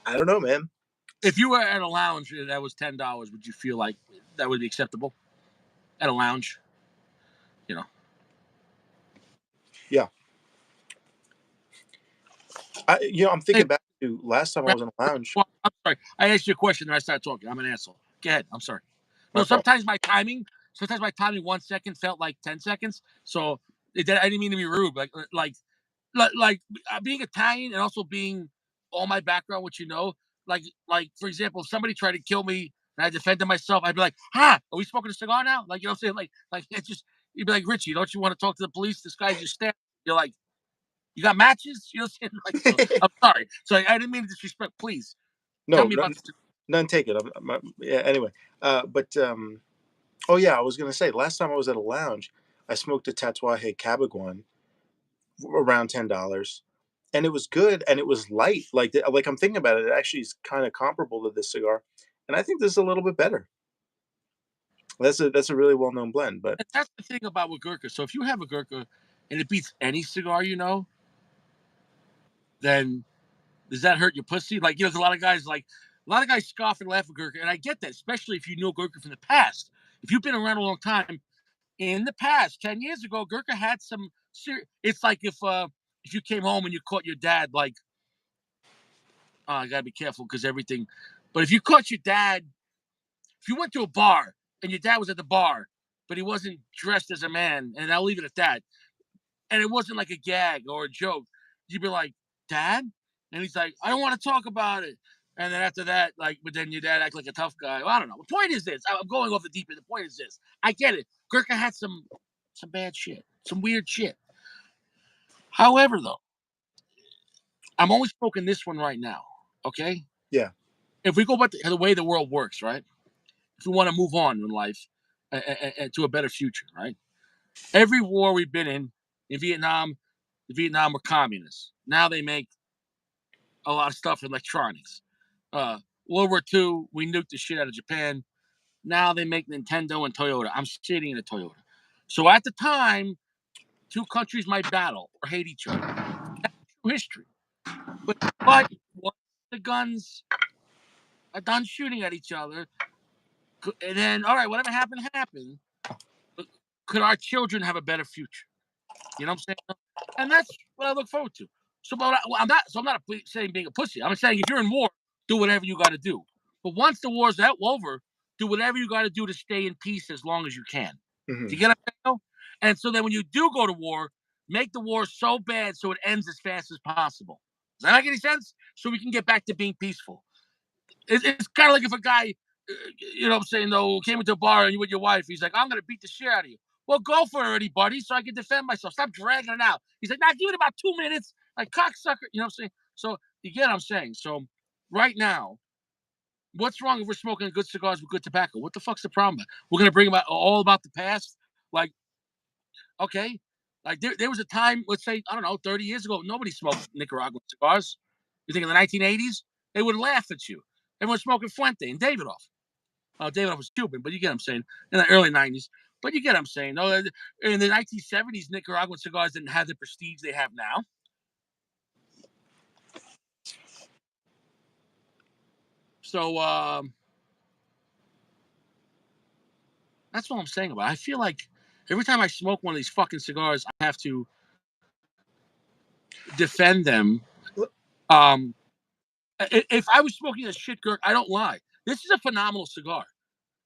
I don't know, man. If you were at a lounge and that was $10, would you feel like that would be acceptable at a lounge? You know. Yeah. I'm Hey, thinking back to last time I was in a lounge. well, I'm sorry. I asked you a question and I started talking. I'm an asshole. Go ahead. I'm sorry. My No, fault. sometimes my timing 1 second felt like 10 seconds. So I didn't mean to be rude. Being Italian and also being all my background, which for example, if somebody tried to kill me and I defended myself, I'd be like, "Ha, are we smoking a cigar now?" Like, you know what I'm saying? Like it's just you'd be like, "Richie, don't you want to talk to the police? This guy just stabbed." You're like, "You got matches?" You know what I'm saying? Like, so I'm sorry. So I didn't mean to disrespect. Please tell No, me about the cigar. none taken. Yeah. Anyway, but oh yeah, I was gonna say last time I was at a lounge, I smoked a Tatuaje Cabaguan around $10, and it was good and it was light. Like I'm thinking about it, it actually is kind of comparable to this cigar, and I think this is a little bit better. That's a really well known blend, but And that's the thing about with Gurkha. So if you have a Gurkha and it beats any cigar, then does that hurt your pussy? Like, 'cause a lot of guys scoff and laugh at Gurkha, and I get that, especially if you know Gurkha from the past. If you've been around a long time, in the past, 10 years ago, Gurkha had some. It's like if you came home and you caught your dad, like, oh, I gotta be careful because everything. But if you caught your dad, if you went to a bar and your dad was at the bar, but he wasn't dressed as a man, and I'll leave it at that, and it wasn't like a gag or a joke, you'd be like, "Dad," and he's like, "I don't want to talk about it." And then after that, like, but then your dad act like a tough guy. Well, I don't know. The point is this: I'm going off the deep end. The point is this: I get it. Gurkha had some bad shit, some weird shit. However, though, I'm only smoking this one right now. Okay, yeah. if we go back to the way the world works, right? If we want to move on in life and to a better future, right? Every war we've been in Vietnam, the Vietnam were communists. Now they make a lot of stuff in electronics. Uh, World War II, we nuked the shit out of Japan. Now they make Nintendo and Toyota. I'm sitting in a Toyota. So at the time, two countries might battle or hate each other. That's true history. But once the guns are done shooting at each other, and then all right, whatever happened happened. But could our children have a better future? You know what I'm saying? And that's what I look forward to. I'm not. So I'm not saying being a pussy. I'm saying if you're in war, do whatever you got to do. But once the war's over, do whatever you got to do to stay in peace as long as you can. Do Hmm. you get what I'm saying? And so then when you do go to war, make the war so bad so it ends as fast as possible. Does that make any sense? So we can get back to being peaceful. It's kind of like if a guy, you know what I'm saying, though, came into a bar and you with your wife, he's like, I'm going to beat the shit out of you. Well, go for it already, buddy, so I can defend myself. Stop dragging it out. He's like, nah, give it about 2 minutes, like cocksucker. You know what I'm saying? So you get what I'm saying. So right now, what's wrong if we're smoking good cigars with good tobacco? What the fuck's the problem? We're going to bring about all about the past? Like, okay. Like there was a time, let's say, I don't know, 30 years ago, nobody smoked Nicaraguan cigars. You think in the 1980s? They would laugh at you. Everyone's smoking Fuente and Davidoff. Davidoff was Cuban, but you get what I'm saying. In the early 90s. But you get what I'm saying. No, in the 1970s, Nicaraguan cigars didn't have the prestige they have now. So that's what I'm saying about it. I feel like every time I smoke one of these fucking cigars, I have to defend them. Um, if I was smoking a shit Gurk, I don't lie. This is a phenomenal cigar.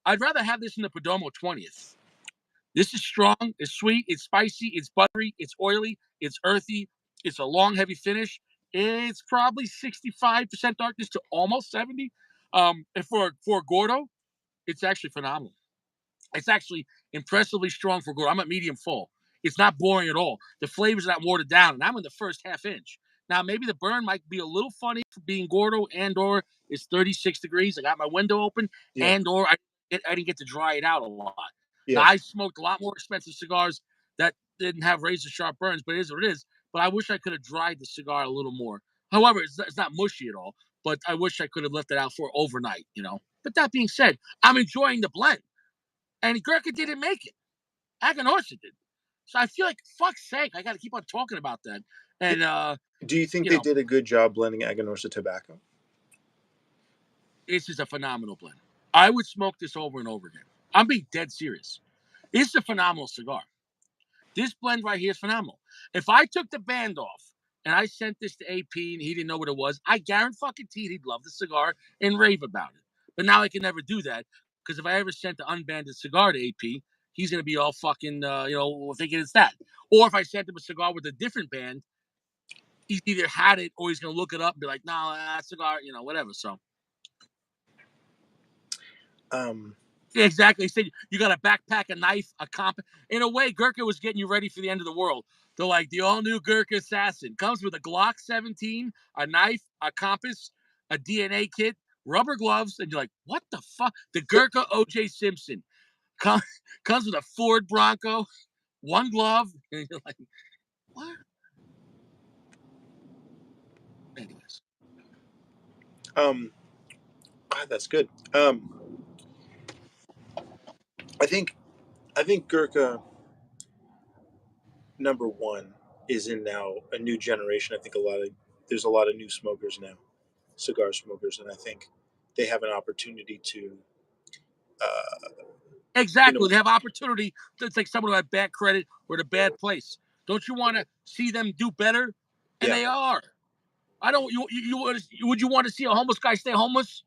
I'd rather have this in the Perdomo 20th. This is strong, it's sweet, it's spicy, it's buttery, it's oily, it's earthy, it's a long, heavy finish. It's probably 65% darkness to almost 70. And for Gordo, it's actually phenomenal. It's actually impressively strong for Gordo. I'm at medium full. It's not boring at all. The flavor's not watered down, and I'm in the first half inch. Now, maybe the burn might be a little funny for being Gordo and/or it's 36 degrees. I got my window open, Yeah. and/or I didn't get to dry it out a lot. Now, Yeah. I smoked a lot more expensive cigars that didn't have razor sharp burns, but it is what it is. But I wish I could have dried the cigar a little more. However, it's not mushy at all. But I wish I could have left it out for overnight. But that being said, I'm enjoying the blend. And Gurkha didn't make it. Aganorsa did. So I feel like, fuck's sake, I got to keep on talking about that. And, Do you think you they know, did a good job blending Aganorsa tobacco? it's just a phenomenal blend. I would smoke this over and over again. I'm being dead serious. It's a phenomenal cigar. This blend right here is phenomenal. If I took the band off and I sent this to AP and he didn't know what it was, I guarantee he'd love the cigar and rave about it. But now I can never do that because if I ever sent the unbanded cigar to AP, he's gonna be all fucking thinking it's that. Or if I sent him a cigar with a different band, he's either had it or he's gonna look it up and be like, "No, nah, that cigar, whatever." So Um, yeah, exactly. He said you got a backpack, a knife, a comp. In a way, Gurkha was getting you ready for the end of the world. They're like the all-new Gurkha Assassin comes with a Glock 17, a knife, a compass, a DNA kit, rubber gloves, and you're like, what the fuck? The so, Gurkha OJ Simpson comes comes with a Ford Bronco, one glove, and you're like, what? Anyways, um, that's good. I think I think Gurkha number one is in now a new generation. I think there's a lot of new smokers now, cigar smokers, and I think they have an opportunity to, uh, you know, exactly. They have opportunity to take someone who had bad credit or in a bad place. Don't you want to see them do better? And yeah, they are. I don't. Would you want to see a homeless guy stay homeless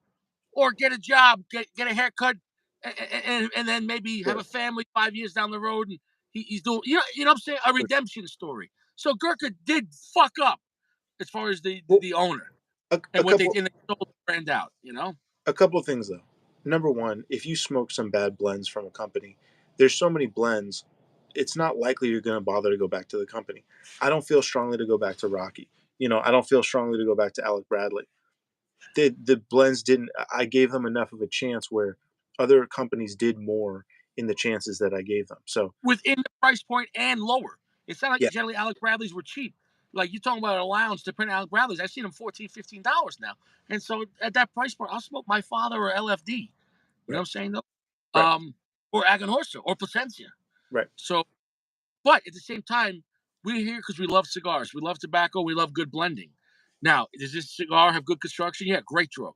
or get a job, get a haircut, and then maybe have sure, a family 5 years down the road and he's doing what I'm saying, a for sure. redemption story. So Gurkha did fuck up as far as Well, the owner a and what they couple and they sold the brand out. You know, a couple of things though. Number one, if you smoke some bad blends from a company, there's so many blends, it's not likely you're going to bother to go back to the company. I don't feel strongly to go back to Rocky. I don't feel strongly to go back to Alec Bradley. The blends didn't. I gave them enough of a chance where other companies did more in the chances that I gave them. So within the price point and lower. It's not like yeah, generally Alec Bradley's were cheap. Like you talking about a lounge to print Alec Bradley's. I've seen them $14, $15 now. And so at that price point, I'll smoke my father or LFD. You know what right, I'm saying though? right, Or Aganorsa or Placencia. right. So, but at the same time, we're here because we love cigars. We love tobacco. We love good blending. Now, does this cigar have good construction? Yeah, great draw.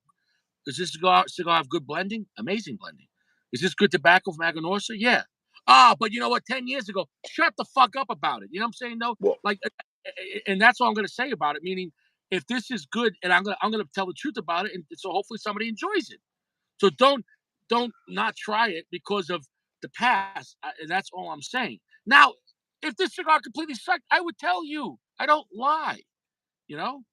Does this cigar have good blending? Amazing blending. Is this good tobacco from Aganorsa? Yeah. Ah, but you know what? 10 years ago, shut the fuck up about it. You know what I'm saying? Though, Well, like, and that's all I'm going to say about it. Meaning, if this is good, and I'm gonna tell the truth about it, and so hopefully somebody enjoys it. So don't not try it because of the past. And that's all I'm saying. Now, if this cigar completely sucked, I would tell you. I don't lie. You know.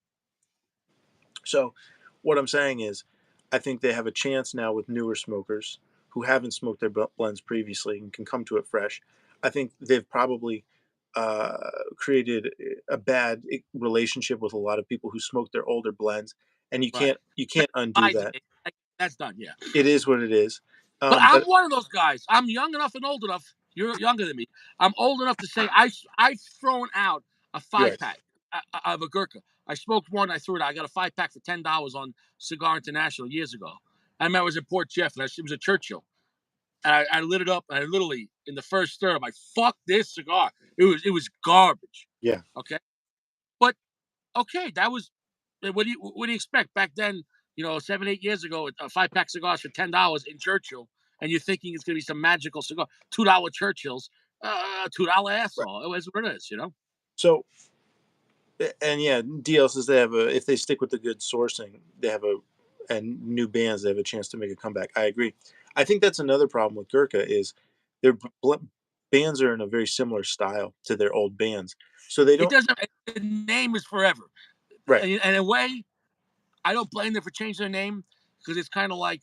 so what I'm saying is, I think they have a chance now with newer smokers who haven't smoked their blends previously and can come to it fresh. I think they've probably uh, created a bad relationship with a lot of people who smoke their older blends, and Right. you can't undo Eyes that. that's done. Yeah. It is what it is. But I'm But one of those guys. I'm young enough and old enough. You're younger than me. I'm old enough to say I've thrown out a you're five right. pack of a Gurkha. I smoked one. I threw it out. I got a 5 pack for $10 on Cigar International years ago. I remember I was in Port Jeff and it was a Churchill. And I lit it up. And I literally in the first stir, I'm like, "Fuck this cigar." It was garbage. Yeah. Okay, but okay, that was what do you expect back then? 7 8 years ago, a 5 pack cigars for $10 in Churchill, and you're thinking it's gonna be some magical cigar. $2 Churchills, $2 Right. asshole. It is what it is. So and yeah, DL says they have a if they stick with the good sourcing, they have a and new bands, they have a chance to make a comeback. I agree. I think that's another problem with Gurkha is their bands are in a very similar style to their old bands, so they It don't. doesn't. The name is forever, Right. and in a way, I don't blame them for changing their name because it's kind of like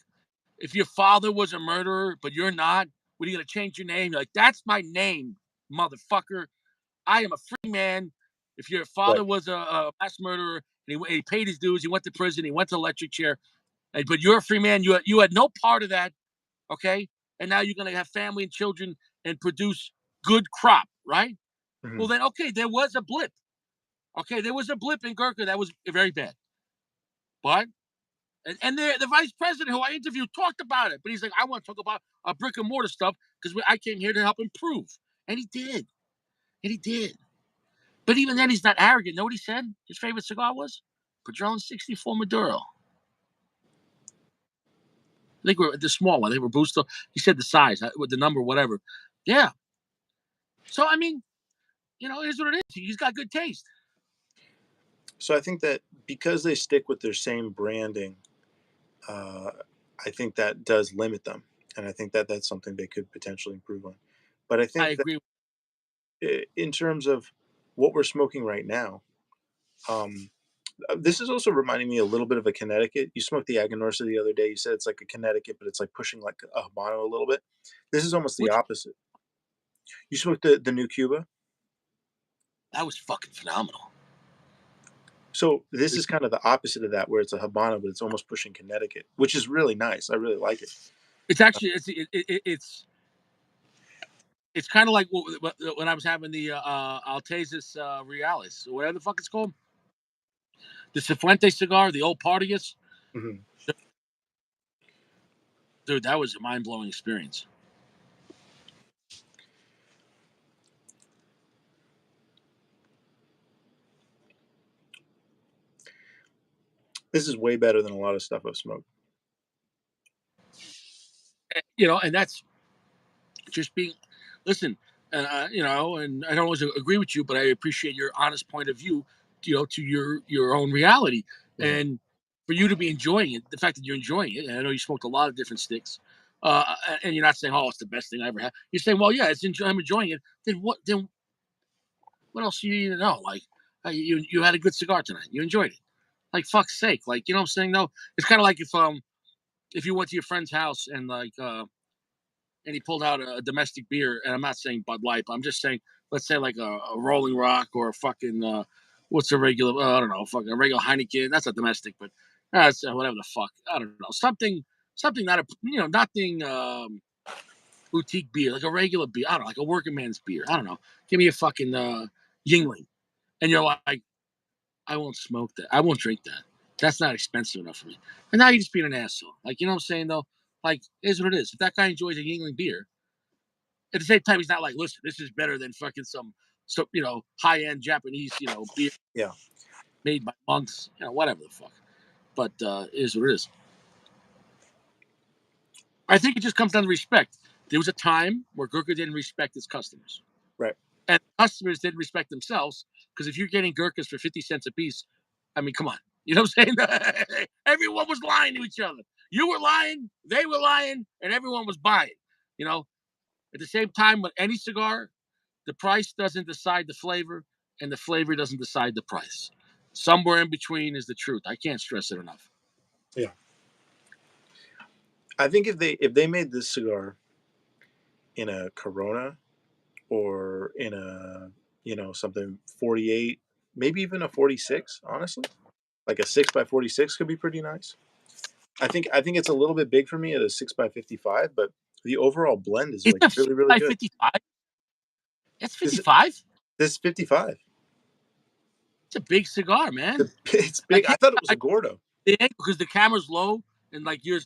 if your father was a murderer but you're not, what are you gonna change your name? You're like, that's my name, motherfucker. I am a free man. If your Right. father was a mass murderer and he paid his dues, he went to prison, he went to electric chair, but you're a free man. You had no part of that, okay? And now you're gonna have family and children and produce good crop, right? Well, Mhm. then okay, there was a blip. Okay, there was a blip in Gurkha that was very bad, but and the vice president who I interviewed talked about it, but he's like, I want to talk about brick and mortar stuff because I came here to help improve, and he did, and he did. But even then, he's not arrogant. Know what he said? His favorite cigar was Padron 64 Maduro. I think we're the small one. They were Busto. He said the size, with the number, whatever. Yeah. So I mean, Here's what it is. He's got good taste. So I think that because they stick with their same branding, uh, I think that does limit them, and I think that that's something they could potentially improve on. But I I think that agree. in terms of what we're smoking right now, um, this is also reminding me a little bit of a Connecticut. You smoked the Aganorsa the other day. You said it's like a Connecticut, but it's like pushing like a Habano a little bit. This is almost the Which opposite. You smoked the new Cuba. that was fucking phenomenal. So this It's, is kind of the opposite of that, where it's a Habano, but it's almost pushing Connecticut, which is really nice. I really like it. it's actually it's kind of like when I was having the Altesis Realis, or whatever the fuck it's called, the Cifuente cigar, the old Partius. Mhm. Dude, that was a mind blowing experience. This is way better than a lot of stuff I've smoked. And that's just being. Listen, and I don't always agree with you, but I appreciate your honest point of view. To your own reality, Mhm. and for you to be enjoying it, the fact that you're enjoying it, and I know you smoked a lot of different sticks, and you're not saying, "Oh, it's the best thing I ever had." You're saying, "Well, yeah, I'm enjoying it." Then what? Then what else do you need to know? Like, you had a good cigar tonight. You enjoyed it. Like, fuck's sake. Like, you know what I'm saying? No, it's kind of like if you went to your friend's house and he pulled out a domestic beer, and I'm not saying Bud Light, but I'm just saying, let's say like a Rolling Rock or a fucking what's a regular? I don't know, fucking a regular Heineken. That's a domestic, but it's whatever the fuck. I don't know, something not nothing boutique beer, like a regular beer. I don't know, like a working man's beer. I don't know. Give me a fucking Yingling, and you're like, I won't smoke that. I won't drink that. That's not expensive enough for me. And now you're just being an asshole. Like, you know what I'm saying though? Like, here's what it is. If that guy enjoys a Yingling beer, at the same time, he's not like, listen, this is better than fucking some high end Japanese beer Yeah, made by monks, whatever the fuck. But it is what it is. I think it just comes down to respect. There was a time where Gurkha didn't respect its customers, right. and customers didn't respect themselves because if you're getting Gurkhas for 50 cents a piece, I mean, come on, you know what I'm saying? Everyone was lying to each other. You were lying, they were lying, and everyone was buying. You know, at the same time, with any cigar, the price doesn't decide the flavor, and the flavor doesn't decide the price. Somewhere in between is the truth. I can't stress it enough. Yeah, I think if they made this cigar in a Corona or in a something 48, maybe even a 46, honestly, like a 6 by 46 could be pretty nice. I think it's a little bit big for me at a 6 by 55, but the overall blend is It's like a really really by good. 55. It's This 55. this 55. It's a big cigar, man. It's I big. I can't. thought it was a Gordo. The angle because the camera's low and like you're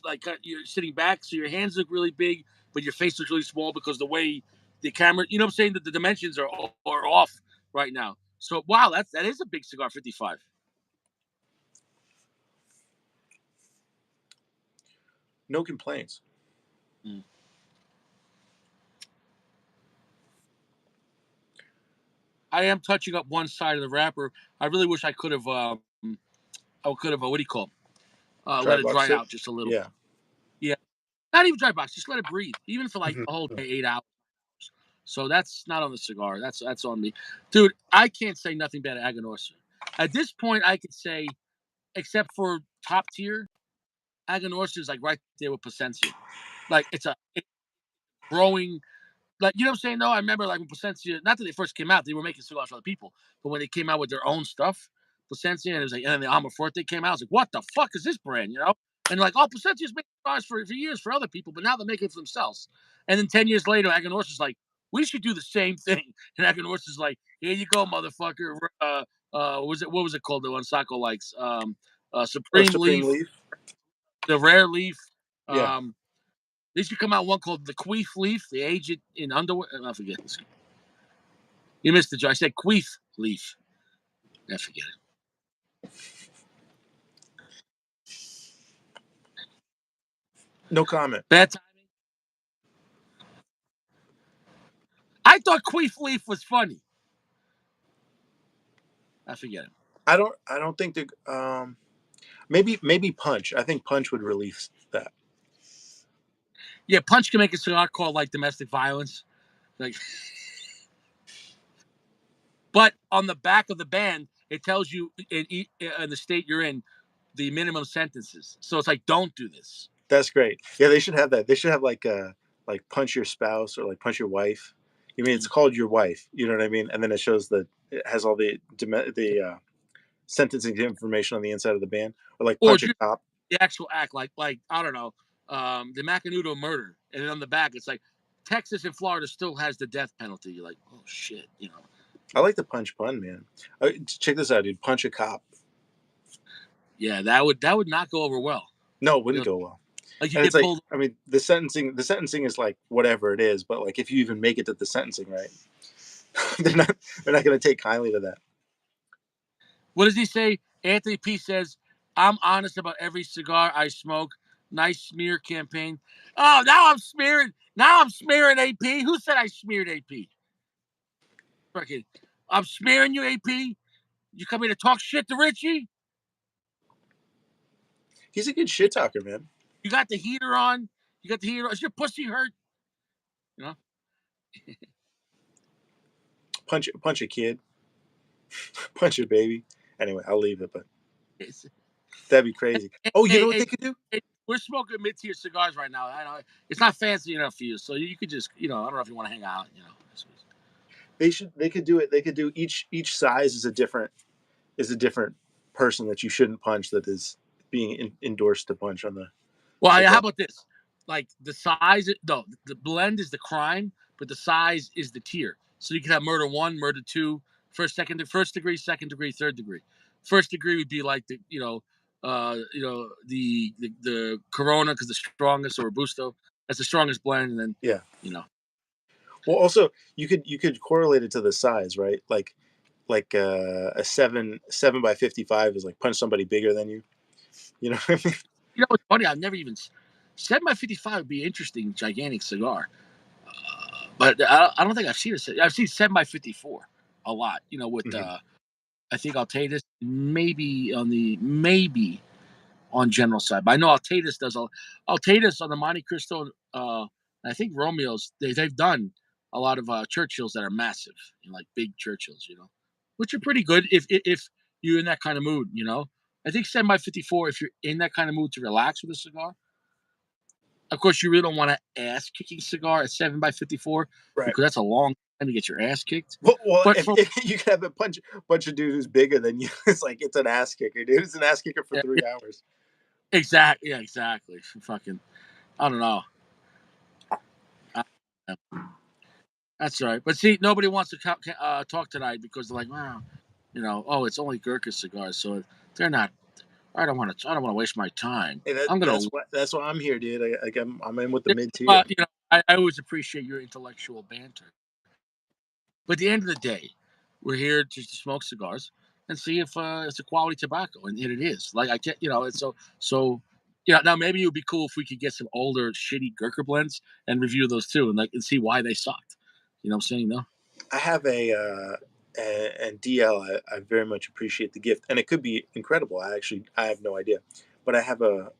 sitting back, so your hands look really big, but your face looks really small because the way the camera, you know what I'm saying, that the dimensions are off right now. So wow, that is a big cigar, 55. No complaints. Mm. I am touching up one side of the wrapper. I really wish I could have what do you call Dry let it box dry sit. out just a little. Yeah. Yeah, not even dry box, just let it breathe, even for like Mhm. the whole day, 8 hours. So that's not on the cigar. That's on me, dude. I can't say nothing bad at Aganorsa. At this point, I could say, except for top tier, Aganorsa is like right there with Placencia. Like it's growing. Like you know what I'm saying? Though I remember like when Placencia, not that they first came out, they were making cigars for other people, but when they came out with their own stuff, Placencia and it was like, and then the Almaforte came out. I was like, what the fuck is this brand? And like, oh, Placencia's making cigars for years for other people, but now they're making it for themselves. And then 10 years later, Aganorsa's like, we should do the same thing. And Aganorsa's like, here you go, motherfucker. What was it called? The one Sacco likes, A Supreme Supreme Leaf, Leaf. the Rare Leaf. Yeah. They should come out one called the Queef Leaf. They age it in underwear. I forget. You missed the joke. I said Queef Leaf. I forget it. No comment. Bad timing. I thought Queef Leaf was funny. I forget it. I don't think the maybe punch. I think punch would release that. Yeah, Punch can make a cigar called like domestic violence. Like, but on the back of the band, it tells you in the state you're in the minimum sentences. So it's like, don't do this. That's great. Yeah, they should have that. They should have like punch your spouse or like punch your wife. You mean it's called your wife? You know what I mean? And then it shows that it has all the sentencing information on the inside of the band, or like Or punch a do cop. the actual act, like I don't know, the Macanudo murder, and then on the back it's like Texas and Florida still has the death penalty. You're like, oh shit, you know? I like the punch pun, man. Check this out, dude. Punch a cop. Yeah, that would not go over well. No, it You wouldn't know, go well. like you And it's get like, pulled. I mean, the sentencing is like whatever it is, but like if you even make it to the sentencing, right? They're not going to take kindly to that. What does he say? Anthony P says, "I'm honest about every cigar I smoke. Nice smear campaign." Oh, now I'm smearing. Now I'm smearing AP. Who said I smeared AP? Fucking, I'm smearing you, AP. You come here to talk shit to Richie? He's a good shit talker, man. You got the heater on. You got the heater on. Is your pussy hurt? You know? Punch a kid, punch a baby. Anyway, I'll leave it, but It's, that'd be crazy. Oh, you know hey, what hey, they could do? hey, we're smoking mid-tier cigars right now. I know it's not fancy enough for you, so you could just, I don't know if you want to hang out. They could do it. They could do each size is a different person that you shouldn't punch that is being endorsed to punch on the Well, how cigar. about this? Like the size, no, the blend is the crime, but the size is the tier. So you could have murder one, murder two, first degree, second degree, third degree. First degree would be like the Corona because the strongest, or Robusto, that's the strongest blend, and then Yeah. you know. Well, also you could correlate it to the size, right? A 7 by 55 is like punch somebody bigger than you. You know what I mean? It's funny. I've never even 7 by 55 would be an interesting, gigantic cigar, but I don't think I've seen it. I've seen 7 by 54 a lot. With Hmm. I think Altatus maybe on general side, but I know Altatus does Altatus on the Monte Cristo. I think Romeo's they've done a lot of Churchills that are massive, like big Churchills, which are pretty good if you're in that kind of mood. I think 7 by 54 if you're in that kind of mood to relax with a cigar. Of course, you really don't want an ass kicking cigar at 7 by 54 Right. because that's a long time to get your ass kicked. Well, But if you can have a bunch of dude who's bigger than you, it's like it's an ass kicker, dude. It's an ass kicker for yeah, 3 hours. exactly, yeah, exactly. Fucking, I don't know. Uh, That's all right. But see, nobody wants to talk tonight because they're like, wow, oh, it's only Gurkha cigars, so they're not. I don't want to. I don't want to waste my time. Hey, I'm gonna. that's why I'm here, dude. I'm in with the mid tier. I always appreciate your intellectual banter. But at the end of the day, we're here to smoke cigars and see if it's a quality tobacco, and it is. Like I get, it's so. Now maybe it would be cool if we could get some older shitty Gurkha blends and review those too, and see why they sucked. You know what I'm saying? No. I have and DL. I very much appreciate the gift, and it could be incredible. I have no idea, but I have a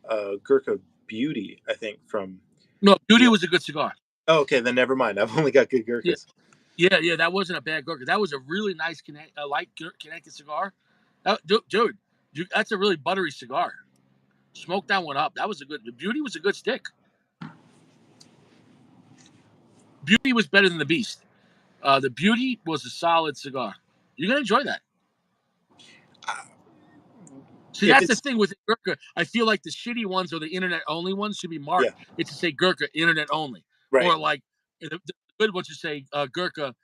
Gurkha Beauty. I think from No, Beauty DL. was a good cigar. Oh, okay, then never mind. I've only got good Yeah, Gurkhas. yeah. That wasn't a bad Gurkha. That was a really nice light Connecticut cigar. Dude, that's a really buttery cigar. Smoke that one up. That was a good. The Beauty was a good stick. Beauty was better than the Beast. The Beauty was a solid cigar. You're gonna enjoy that. Uh, See, if that's the it's thing with Gurkha. I feel like the shitty ones or the internet only ones should be Yeah, marked. It's to say Gurkha internet only, right. or like the good ones should say Gurkha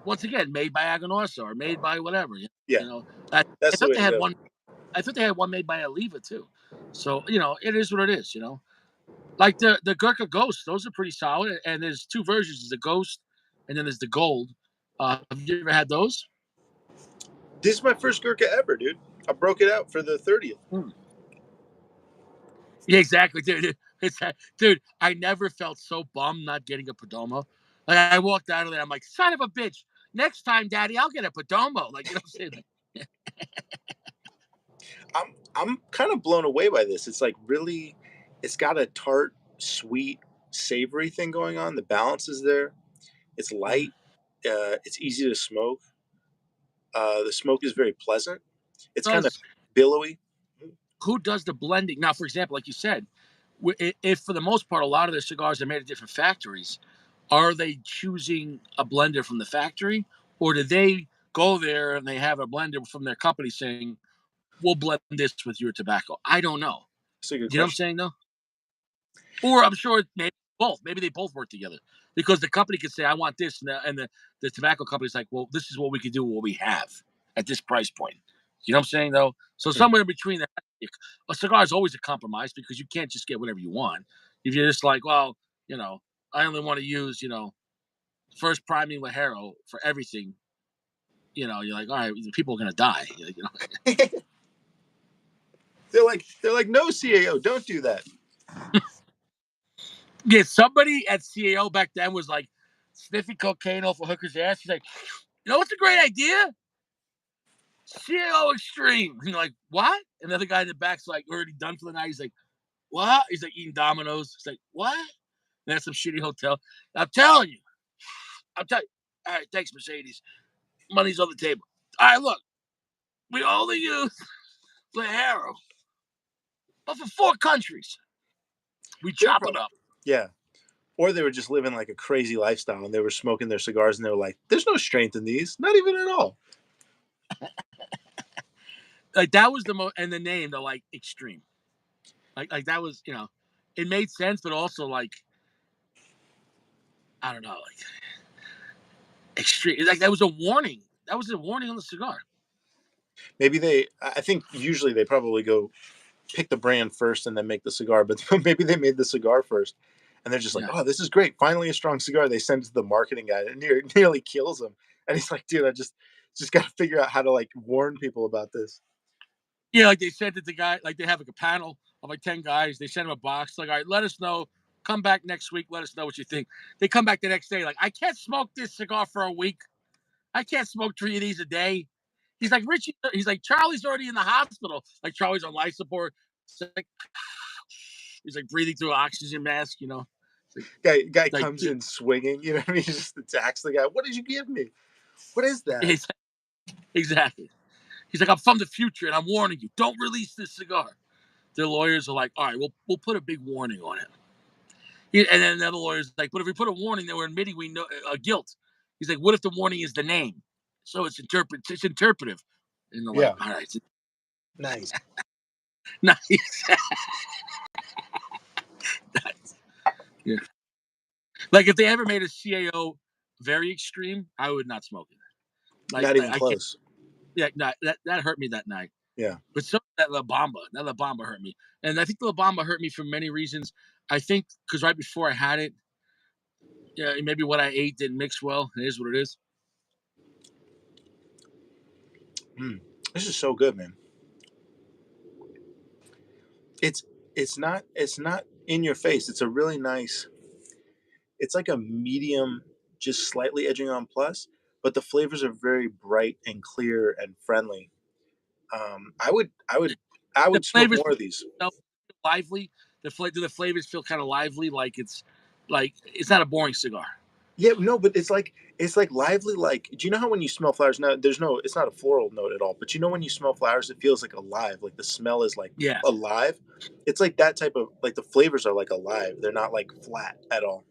once again made by Aganorsa or made by whatever. Yeah, You know, I, I that's the thought way they to had go. one. I thought they had one made by Aliva too. So it is what it is. Like the Gurkha Ghost, those are pretty solid. And there's two versions: there's the Ghost, and then there's the Gold. Have you ever had those? This is my first Gurkha ever, dude. I broke it out for the 30th. Hmm. Yeah, exactly, dude. Dude. I never felt so bummed not getting a Perdomo. Like I walked out of there, I'm like, son of a bitch. Next time, Daddy, I'll get a Perdomo. Like what I'm saying. I'm kind of blown away by this. It's like really, it's got a tart, sweet, savory thing going on. The balance is there. It's Mhm. light. It's easy to smoke. The smoke is very pleasant. It's kind of Does billowy. Who does the blending now? For example, like you said, if for the most part a lot of their cigars are made at different factories, are they choosing a blender from the factory, or do they go there and they have a blender from their company saying, "We'll blend this with your tobacco"? I don't know. It's a good You know what I'm question. saying, though? Or I'm sure maybe both. Maybe they both work together because the company could say, "I want this," and the tobacco company's like, "Well, this is what we can do. What we have at this price point." You know what I'm saying, though? So Hmm. somewhere in between that, a cigar is always a compromise because you can't just get whatever you want. If you're just like, well, you know, I only want to use, first priming Lajero for everything. You're like, all right, people are gonna die. They're like, no, CAO, don't do that. Yeah, somebody at CAO back then was like sniffing cocaine off a hooker's ass. He's like, what's a great idea? CAO Extreme. And you're like, what? And the other guy in the back's like already done for the night. He's like, what? He's like eating Dominoes. He's like, what? And that's some shitty hotel. I'm telling you. I'm telling you. All right, thanks, Mercedes. Money's on the table. All right, look, we only use Lajero, but for 4 countries. We They were chop it probably, up. yeah. Or they were just living like a crazy lifestyle and they were smoking their cigars and they were like, there's no strength in these, not even at all. Like that was the most, and the name, the like extreme. Like that was, it made sense, but also like I don't know, like extreme. Like that was a warning. That was a warning on the cigar. Maybe I think usually they probably go pick the brand first and then make the cigar, but maybe they made the cigar first. And they're just like, Yeah. oh, this is great. Finally, a strong cigar. They send it to the marketing guy and nearly kills him. And he's like, dude, I just got to figure out how to like warn people about this. Yeah, like they sent it to guy, like they have like a panel of like 10 guys. They send them a box, like, all right, let us know. Come back next week. Let us know what you think. They come back the next day, like, I can't smoke this cigar for a week. I can't smoke 3 of these a day. He's like, Richie, he's like, Charlie's already in the hospital. Like Charlie's on life support. He's like breathing through an oxygen mask, It's Guy like comes dude, in swinging. You know what I mean? He just attacks the guy. What did you give me? What is that? it's, exactly. He's like, I'm from the future and I'm warning you, don't release this cigar. Their lawyers are like, all right, we'll put a big warning on it. And then the other lawyer's like, but if we put a warning, then we're admitting we know guilt. He's like, what if the warning is the name? So it's interpretive. And they're like, Yeah, all right, nice. nice. Yeah. Like if they ever made a CAO very extreme, I would not smoke it. Like Not even I can't. close. Yeah, no, that hurt me that night. Yeah. But so that La Bamba hurt me, and I think the La Bamba hurt me for many reasons. I think because right before I had it, yeah, maybe what I ate didn't mix well. It is what it is. Mm. This is so good, man. It's it's not in your face. It's a really nice. It's like a medium, just slightly edging on plus, but the flavors are very bright and clear and friendly. I The would smoke flavors more of these. feel lively. Do the flavors feel kind of lively? Like it's not a boring cigar. Yeah, no, but it's like lively. Like, do you know how when you smell flowers? Now, there's no, it's not a floral note at all. But you know when you smell flowers, it feels like alive. Like the smell is like Yeah. alive. It's like that type of like the flavors are like alive. They're not like flat at all.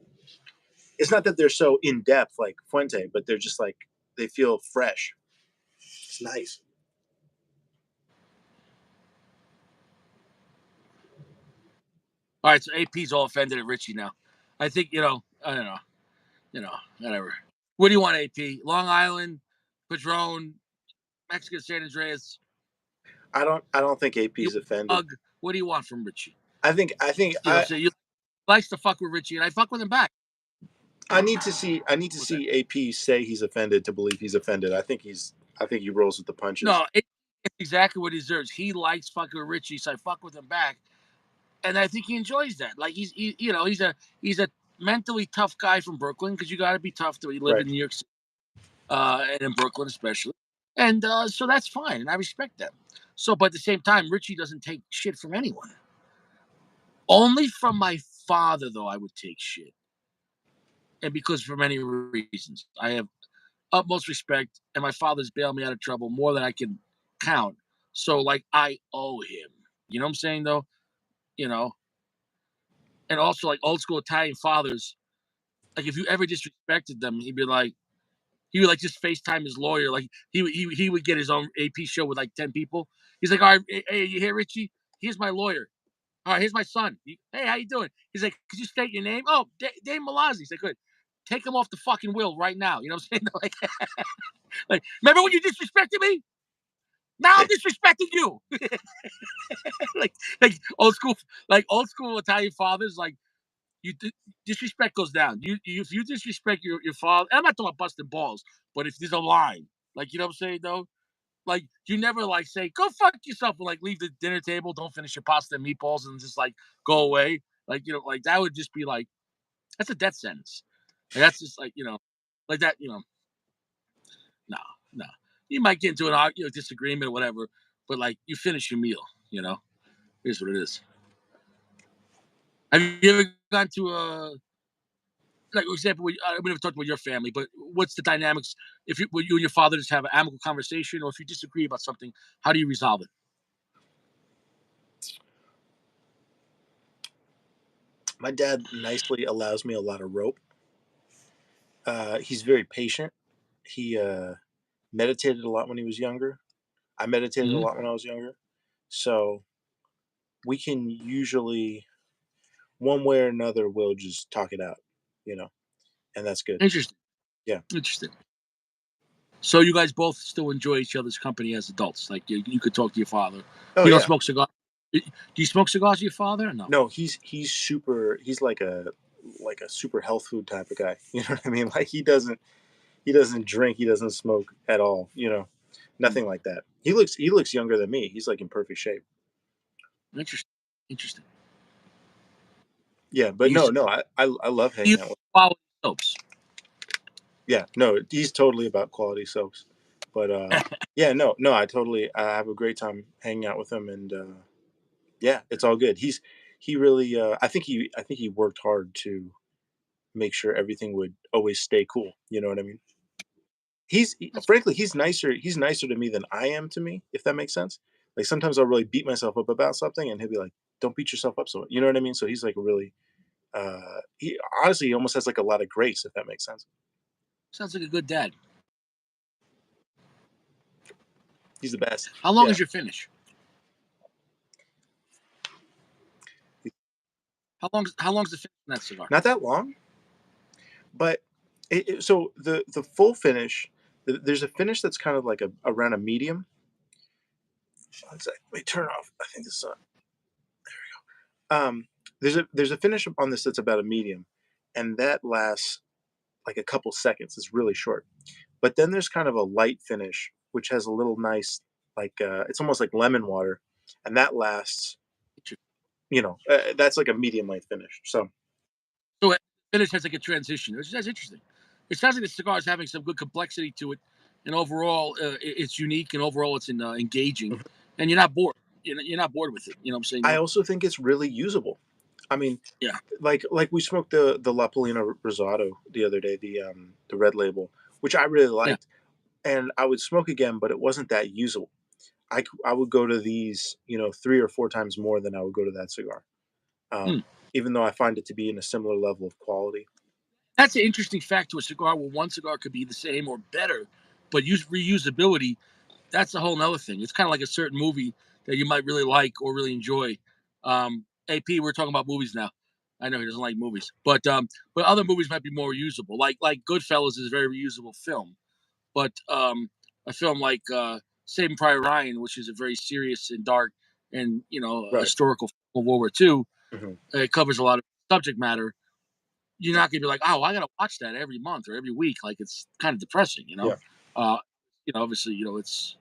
It's not that they're so in depth like Fuente, but they're just like they feel fresh. It's nice. All right. So AP's all offended at Richie now. I think I don't know. Whatever. What do you want, AP? Long Island, Padron, Mexican San Andreas. I don't think You AP's offended. hug. What do you want from Richie? I think So you likes to fuck with Richie, and I fuck with him back. I need to What's that? see AP say he's offended to believe he's offended. I think he rolls with the punches. No, it's exactly what he deserves. He likes fucking with Richie, so I fuck with him back, and I think he enjoys that. Like he's a mentally tough guy from Brooklyn because you got to be tough to live Right. in New York City, and in Brooklyn especially. and so that's fine, and I respect that. So, but at the same time, Richie doesn't take shit from anyone. Only from my father, though, I would take shit, and because for many reasons, I have utmost respect, and my father's bailed me out of trouble more than I can count. So, like, I owe him. You know what I'm saying, though? You know, and also like old school Italian fathers. Like, if you ever disrespected them, he would like just FaceTime his lawyer. Like he would get his own AP show with like 10 people. He's like, all right, hey, you hear Richie? Here's my lawyer. All right, here's my son. Hey, how you doing? He's like, could you state your name? Oh, Dave Malazzi. He's like, good. Take him off the fucking will right now. You know what I'm saying? Like, remember when you disrespected me? Now I'm disrespecting you. like, like old school Italian fathers. Like, you disrespect goes down. If you disrespect your father, I'm not talking about busting balls, but if there's a line, like you know what I'm saying though, like you never like say go fuck yourself and like leave the dinner table, don't finish your pasta and meatballs and just like go away. Like like that would just be like that's a death sentence. Like, that's just like like that. No, no. You might get into an disagreement or whatever, but like you finish your meal. Here's what it is. Have you ever gone to a like for example, we never talked about your family, but what's the dynamics if you and your father just have an amicable conversation, or if you disagree about something, how do you resolve it? My dad nicely allows me a lot of rope. He's very patient. He meditated a lot when he was younger. I meditated a Hmm. lot when I was younger. So we can usually, one way or another, we'll just talk it out, you know, and that's good. Interesting. Yeah. Interesting. So you guys both still enjoy each other's company as adults. Like you could talk to your father. Oh You don't yeah. smoke cigars. Do you smoke cigars with your father? Or no. No, he's super. He's like a super health food type of guy. You know what I mean? Like he doesn't drink. He doesn't smoke at all. Mm. Nothing like that. He looks younger than me. He's like in perfect shape. Interesting. Interesting. Yeah, but You no, s- no, I love you hanging out with. quality soaps. Yeah, no, he's totally about quality soaps. But yeah, no, no, I have a great time hanging out with him, and yeah, it's all good. He really I think he worked hard to make sure everything would always stay cool. You know what I mean? That's Frankly, he's nicer to me than I am to me, if that makes sense. Like sometimes I'll really beat myself up about something, and he'll be like, "Don't beat yourself up so much." You know what I mean? So he's like really, he honestly he almost has like a lot of grace, if that makes sense. sounds like a good dad. He's the best. How long Yeah, is your finish? How long's the finish in that cigar? not that long, but so the full finish, there's a finish that's kind of like around a medium. One sec, let me turn off. I think this is um there's a finish on this that's about a medium, and that lasts like a couple seconds. It's really short. But then there's kind of a light finish, which has a little nice, like it's almost like lemon water, and that lasts. That's like a medium light finish. So So finish has like a transition. That's interesting. It sounds like the cigar is having some good complexity to it, and overall, it's unique, and overall, it's engaging, mhm. and you're not bored. You're not bored with it. You know what I'm saying? I Though. also think it's really usable. I mean, Yeah. like we smoked the La Polina Rosado the other day, the red label, which I really Yeah. liked, and I would smoke again, but it wasn't that usable. I would go to these, 3 or 4 times more than I would go to that cigar. Hmm. Even though I find it to be in a similar level of quality. That's an interesting fact to a cigar where one cigar could be the same or better, but use reusability. That's a whole nother thing. It's kind of like a certain movie that you might really like or really enjoy. AP, we're talking about movies now. I know he doesn't like movies, but other movies might be more usable. Like Goodfellas is a very reusable film, but a film like Saving Private Ryan, which is a very serious and dark and Right. historical film of World War II, Mhm. it covers a lot of subject matter. You're not gonna be like, oh, I gotta watch that every month or every week. Like it's kind of depressing. Yeah. Uh, obviously, it's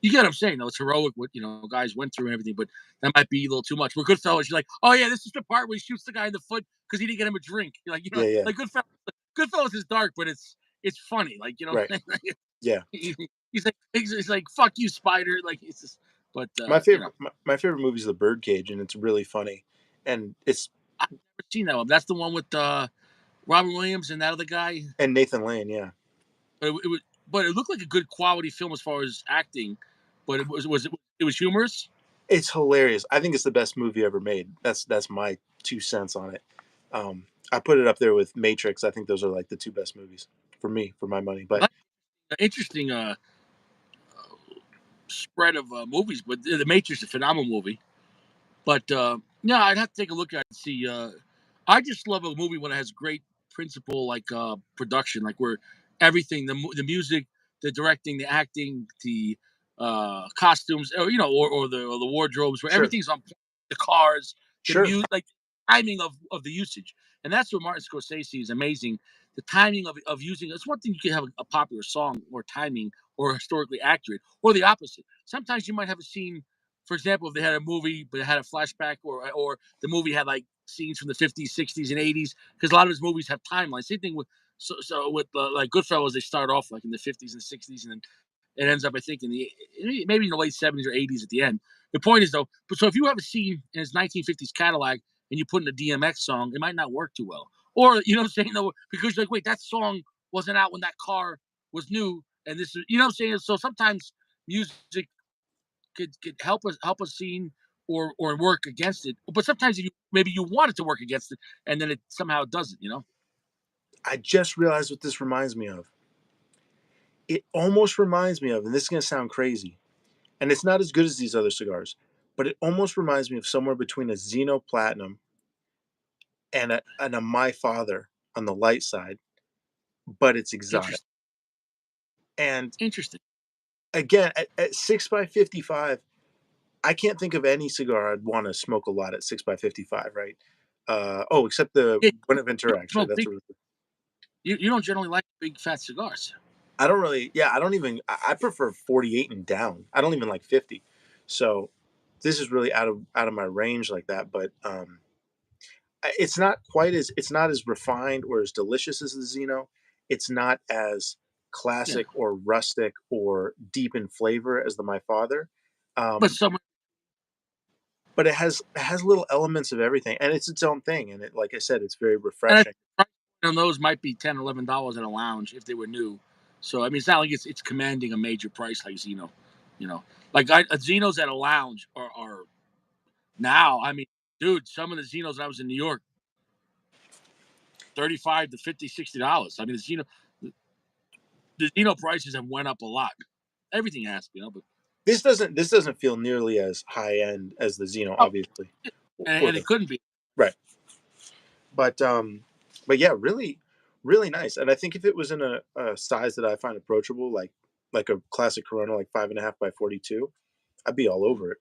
you get what I'm saying, though. It's heroic what guys went through and everything, but that might be a little too much. We're Goodfellas. You're like, oh yeah, this is the part where he shoots the guy in the foot because he didn't get him a drink. You're like, Yeah, yeah. like Goodfellas. Goodfellas is dark, but it's funny. Like Right. Yeah. he's like fuck you, Spider. Like it's just, but My favorite movie is The Birdcage, and it's really funny, and it's I've never seen that one. That's the one with Robin Williams and that other guy. and Nathan Lane, yeah. But it looked like a good quality film as far as acting. But it was humorous. It's hilarious. I think it's the best movie ever made. That's my 2 cents on it. I put it up there with Matrix. I think those are like the 2 best movies for me, for my money. But That's an interesting spread of movies. But The Matrix is a phenomenal movie. But yeah, I'd have to take a look at it and see. I just love a movie when it has great principle, like production, like where everything, the music, the directing, the acting, the costumes, or or the wardrobes, where sure, everything's on point. The cars, the sure. music, like timing of the usage, and that's where Martin Scorsese is amazing. The timing of using it's one thing you can have a popular song or timing or historically accurate, or the opposite. Sometimes you might have a scene, for example, if they had a movie but it had a flashback, or the movie had like scenes from the 50s, 60s, and 80s, because a lot of his movies have timelines. Same thing with with like Goodfellas, they start off like in the 50s and 60s, and then it ends up, I think, in the maybe in the late 70s or 80s at the end. The point is though, but so if you have a scene in his 1950s Cadillac and you put in a DMX song, it might not work too well. Or you know what I'm saying? No, because you're like, wait, that song wasn't out when that car was new, and this is, you know what I'm saying? So sometimes music could help a scene or work against it. But sometimes maybe you want it to work against it, and then it somehow doesn't. I just realized what this reminds me of. It almost reminds me of, and this is gonna sound crazy, and it's not as good as these other cigars, but it almost reminds me of somewhere between a Zeno Platinum and a My Father on the light side, but it's exotic. Interesting. And Interesting. again, at 6 by 55, I can't think of any cigar I'd want to smoke a lot at 6 by 55, right? Oh, except the Yeah, you Buenaventura, don't actually. smoke That's big. a really, You don't generally like big fat cigars. I don't really, yeah, I don't even, I prefer 48 and down. I don't even like 50. So this is really out of my range like that. But it's not quite as, it's not as refined or as delicious as the Zeno. It's not as Yeah, classic or rustic or deep in flavor as the My Father. but Um, some but it has little elements of everything, and it's its own thing. And it, like I said, it's very and I think refreshing. the price on those might be $10, $11 at a lounge if they were new. So I mean, it's not like it's commanding a major price like Zeno. You know, like Zenos at a lounge are now. I mean, dude, some of the Zenos when I was in New York, 35 to 50, $60. I mean, the Zeno prices have went up a lot. Everything has, but This doesn't feel nearly as high end as the Xeno, oh, obviously, or and the it couldn't be. right. But but yeah, really, really nice. And I think if it was in a size that I find approachable, like a classic Corona, like 5.5 by 42, I'd be all over it.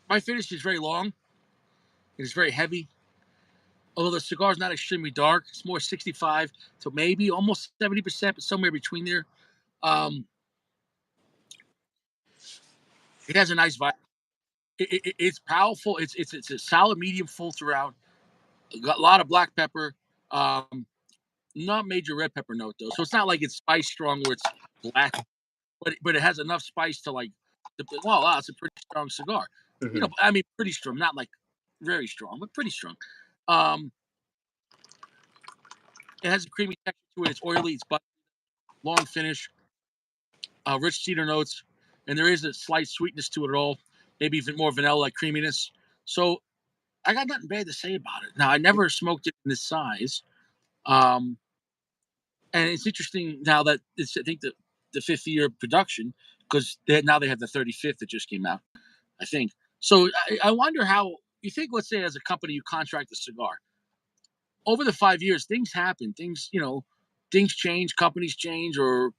My finish is very long. It is very heavy. Although the cigar is not extremely dark, it's more 65 to maybe almost 70%, but somewhere between there. Um, it has a nice vibe. It's powerful. It's a solid medium full throughout. Got a lot of black pepper. Um, Not major red pepper note though, so it's not like it's spice strong where it's black, but it has enough spice to like. Well, wow, it's a pretty strong cigar. Hmm. I mean, pretty strong, not like very strong, but pretty strong. Um, it has a creamy texture to it. It's oily. It's long finish, rich cedar notes, and there is a slight sweetness to it at all. Maybe even more vanilla like creaminess. So I got nothing bad to say about it. Now I never smoked it in this size, um, and it's interesting now that it's I think the 50th year production because now they have the 35th that just came out. I think so. I wonder how you think. Let's say as a company you contract a cigar over the 5 years, things happen. Things change. Companies change, or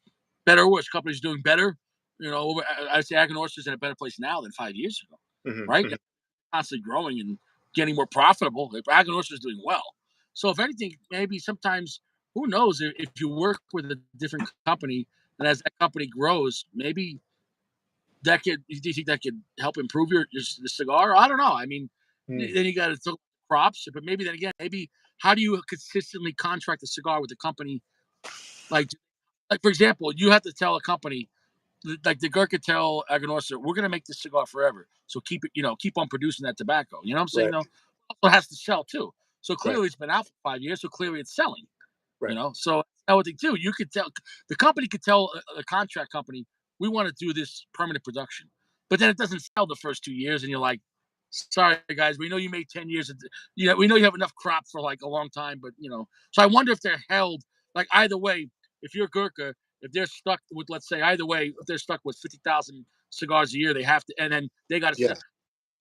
better or worse, companies doing better. I'd say Aganorsa is in a better place now than 5 years ago, Hmm. right? Hmm. Constantly growing and getting more profitable. If Aganorsa is doing well, so if anything, maybe sometimes who knows if you work with a different company and as that company grows, maybe do you think that could help improve your the cigar? I don't know. I mean, then you got to crops, but maybe then again, maybe how do you consistently contract a cigar with a company like for example, you have to tell a company like the Gurkha tell Aganorsa, we're gonna make this cigar forever. So keep it, keep on producing that tobacco. You know what I'm saying Right. though? Also has to sell too. So Right. clearly it's been out for 5 years, so clearly it's selling. Right. So that's what they do. You could tell the company could tell a contract company, we want to do this permanent production, but then it doesn't sell the first 2 years, and you're like, sorry guys, we know you made 10 years. We know you have enough crop for like a long time, but So I wonder if they're held like either way. If you're Gurkha, if they're stuck with, let's say, either way, if they're stuck with 50,000 cigars a year, they have to, and then they got to sell. Yes.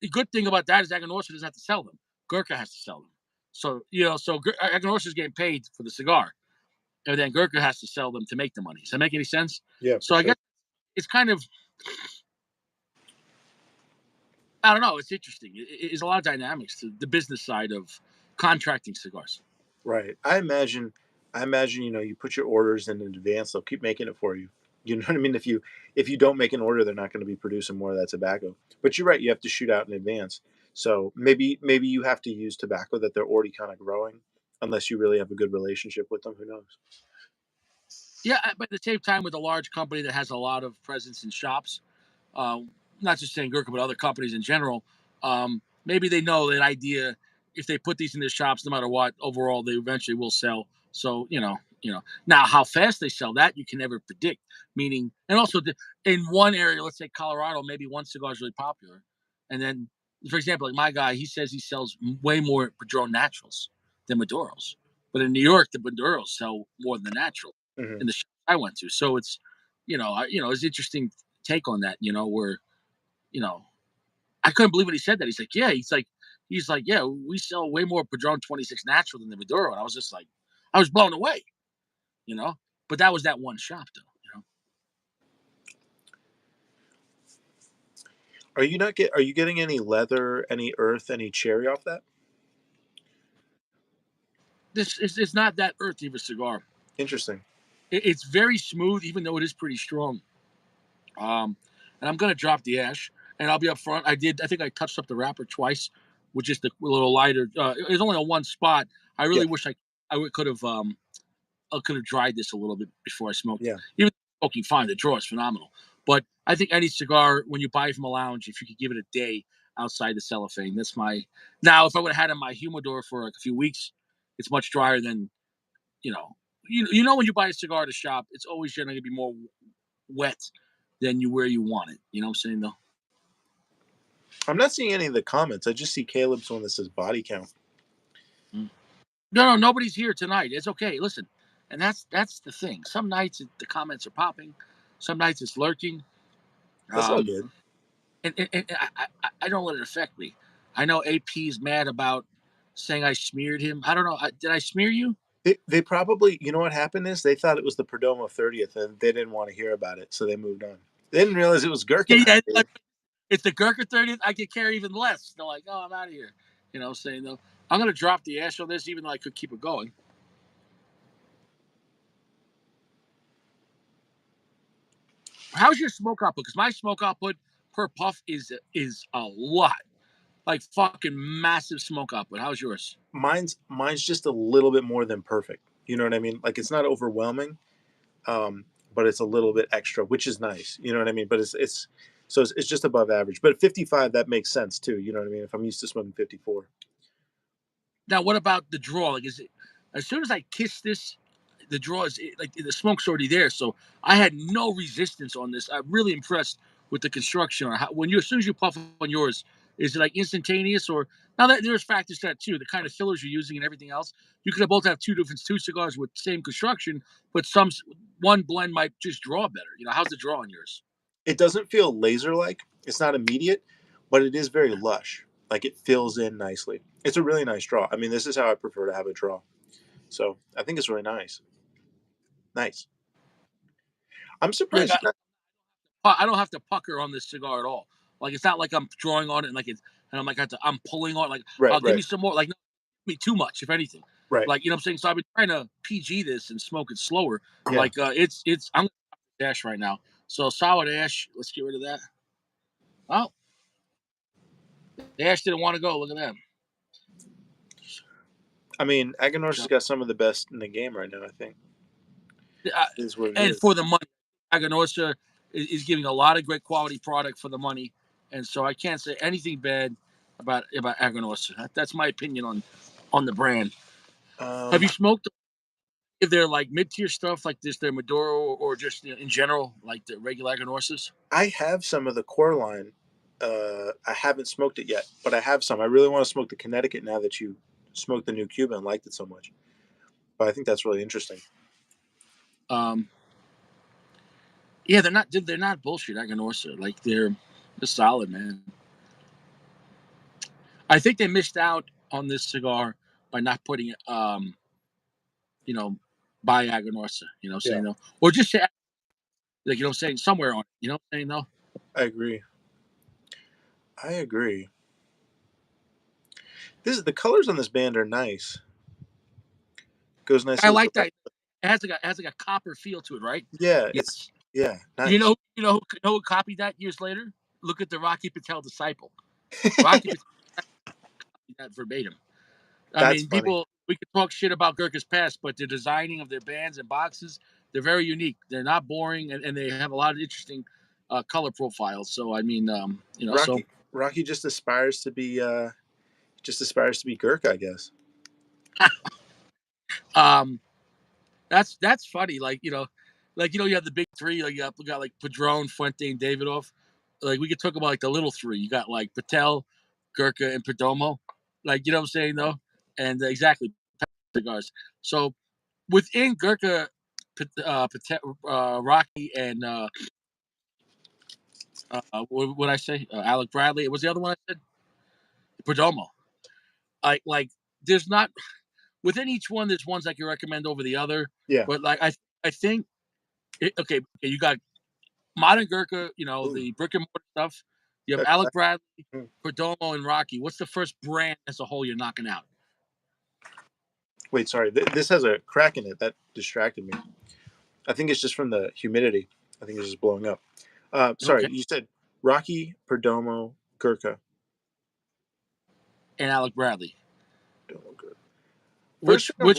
The good thing about that is Aganorsa doesn't have to sell them. Gurkha has to sell them. So Aganorsa is getting paid for the cigar, and then Gurkha has to sell them to make the money. Does that make any sense? Yeah, for So I sure. guess it's kind of, I don't know. It's interesting. It's a lot of dynamics to the business side of contracting cigars. Right. I imagine, you put your orders in advance, they'll keep making it for you. You know what I mean? If you don't make an order, they're not going to be producing more of that tobacco. But you're right, you have to shoot out in advance. So maybe you have to use tobacco that they're already kind of growing, unless you really have a good relationship with them. Who knows? Yeah, but at the same time, with a large company that has a lot of presence in shops, um, not just saying Gurkha, but other companies in general, maybe they know that idea. If they put these in their shops, no matter what, overall they eventually will sell. So now how fast they sell that you can never predict. Meaning, and also in one area, let's say Colorado, maybe one cigar is really popular, and then, for example, like my guy, he says he sells way more Padron Naturals than Maduros, but in New York, the Maduros sell more than the natural Hmm. in the shop I went to. So it's, it's interesting take on that. Where you know, I couldn't believe when he said that. He's like, yeah, we sell way more Padron 26 natural than the Maduro. And I was just like, I was blown away, you know. But that was that one shop, though. Are you getting any leather, any earth, any cherry off that? This is it's not that earthy of a cigar. Interesting. It's very smooth, even though it is pretty strong. And I'm gonna drop the ash, and I'll be up front. I think I touched up the wrapper twice with just a little lighter. It was only on one spot. I Yeah. really wish I could have I could have dried this a little bit before I smoked it. Yeah. Even smoking fine, the draw is phenomenal. But I think any cigar, when you buy it from a lounge, if you could give it a day outside the cellophane, that's my. Now, if I would have had it in my humidor for like a few weeks, it's much drier than you know. When you buy a cigar at a shop, it's always generally going to be more wet than where you want it. You know what I'm saying though? I'm not seeing any of the comments. I just see Caleb's one that says body count. Mm. No, nobody's here tonight. It's okay. Listen, and that's the thing. Some nights the comments are popping, some nights it's lurking. That's all Um, good. and I don't let it affect me. I know AP's mad about saying I smeared him. I don't know. Did I smear you? They probably, you know what happened is they thought it was the Perdomo 30th and they didn't want to hear about it, so they moved on. They didn't realize it was Gherkin Yeah, night, yeah. dude. It's the Gurkha 30th. I could care even less. They're like, oh, I'm out of here. Saying though, I'm gonna drop the ash on this, even though I could keep it going. How's your smoke output? Because my smoke output per puff is a lot, like fucking massive smoke output. How's yours? Mine's just a little bit more than perfect. You know what I mean? Like it's not overwhelming, um, but it's a little bit extra, which is nice. You know what I mean? But it's just above average. But at 55, that makes sense too. You know what I mean? If I'm used to smoking 54. Now, what about the draw? Like, is it as soon as I kiss this, the draw is like the smoke's already there. So I had no resistance on this. I'm really impressed with the construction. Or when as soon as you puff on yours, is it like instantaneous or now that there's factors to that too, the kind of fillers you're using and everything else. You could have both have two cigars with same construction, but one blend might just draw better. How's the draw on yours? It doesn't feel laser like. It's not immediate, but it is very lush. Like it fills in nicely. It's a really nice draw. I mean, this is how I prefer to have a draw. So I think it's really nice. Nice. I'm Like surprised you're not. I don't have to pucker on this cigar at all. Like it's not like I'm drawing on it and I'm like I'm pulling on it, like Right, give right, me some more, like no, give me too much if anything. right. Like what I'm saying. So I've been trying to PG this and smoke it slower. Yeah. Like it's I'm ash right now. So solid ash. Let's get rid of that. Oh, the ash didn't want to go. Look at that. I mean, Aganorsa's So, got some of the best in the game right now, I think. uh, It is what it and is. for the money, Aganorsa is giving a lot of great quality product for the money, and so I can't say anything bad about Aganorsa. That's my opinion on the brand. Have Um, you smoked if they're like mid tier stuff like this, their Maduro, or just in general like the regular Aganorsas? I have some of the core line. I haven't smoked it yet, but I have some. I really want to smoke the Connecticut now that you smoked the new Cuba and liked it so much. But I think that's really interesting. Um, yeah, they're not bullshit Aganorsa. Like they're solid, man. I think they missed out on this cigar by not putting it, you know, by Aganorsa. Yeah, Saying though, or just say like saying somewhere on it. Saying though. I agree. I agree. This is the colors on this band are nice. Goes I nicely with the like rest. that. It has like a copper feel to it, right? Yeah, it's Yes. yeah, You nice. know, who copied that years later? Look at the Rocky Patel disciple. Rocky Patel copied that verbatim. I That's mean, funny. people we could talk shit about Gurkha's past, but the designing of their bands and boxes, they're very unique. They're not boring, and they have a lot of interesting color profiles. So I mean, so Rocky just aspires to be Gurkha, I guess. um, that's funny. You have the big three. Like you got like Padron, Fuente, and Davidoff. Like we could talk about like the little three. You got like Patel, Gurkha, and Perdomo. Like what I'm saying though, and exactly cigars. So within Gurkha, Patel, Rocky, and what would I say? Alec Bradley. It was the other one I said. Perdomo. Like there's not within each one. There's ones I can recommend over the other. Yeah. But like I think okay, you got Modern Gurkha, Ooh, the brick and mortar stuff. You have got Alec class. Bradley, Mm. Perdomo, and Rocky. What's the first brand as a whole you're knocking out? Wait, sorry. This has a crack in it that distracted me. I think it's just from the humidity. I think it's just blowing up. Sorry, Okay. you said Rocky, Perdomo, Gurkha. And Alec Bradley. Perdomo, Gurkha. First Which thing I'm which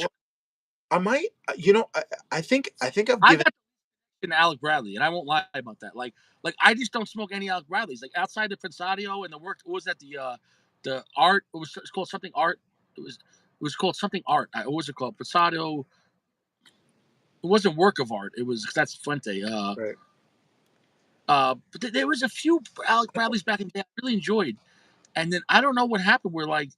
I might, I think I've I given. got in Alec Bradley, and I won't lie about that. Like I just don't smoke any Alec Bradleys. Like outside the Pensadio and the work, what was that the art? It's called something art. It was called something art. What was it called? Pensadio. It wasn't work of art. It was that's Fuente. Right. But there was a few Alec Bradleys back in the day I really enjoyed, and then I don't know what happened. Where like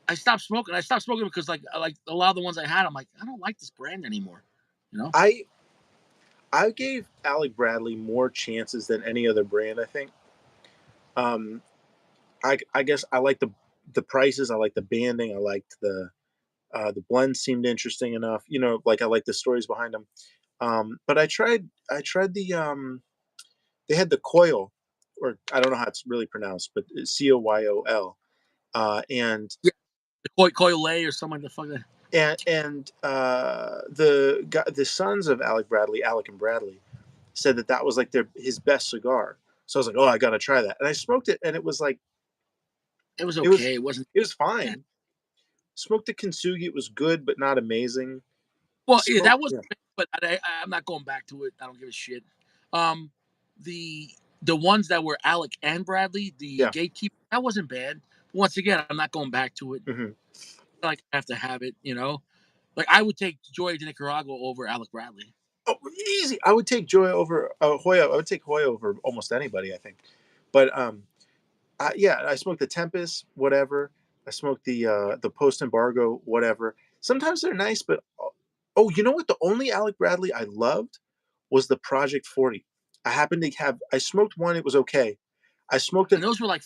I stopped smoking. I stopped smoking because like a lot of the ones I had, I'm like I don't like this brand anymore. You know. I I gave Alec Bradley more chances than any other brand. I think. Um, I guess I like the prices. I like the banding. I liked the blend seemed interesting enough. Like I like the stories behind them. But I tried they had the coil, or I don't know how it's really pronounced, but Coyol. And Yeah, the Coil or something like the fuck that. the sons of Alec Bradley, Alec and Bradley, said that was like his best cigar. So I was like, oh, I gotta try that, and I smoked it, and it was like It was it was okay. It wasn't. it was Yeah. fine. Smoked the Kintsugi, it was good but not amazing. Well, yeah, Smoked, that was, yeah, but I'm not going back to it. I don't give a shit. Um, the the ones that were Alec and Bradley, the yeah. gatekeeper, that wasn't bad. Once again, I'm not going back to it. Hmm. Like I have to have it. Like I would take Joy de Nicaragua over Alec Bradley. Oh, easy. I would take Joy over Hoya. I would take Hoya over almost anybody, I think. But yeah, I smoked the Tempest, whatever. I smoked the post embargo, whatever. Sometimes they're nice, but oh, you know what? The only Alec Bradley I loved was the Project 40. I happened to have. I smoked one. It was okay. I smoked And it. those were like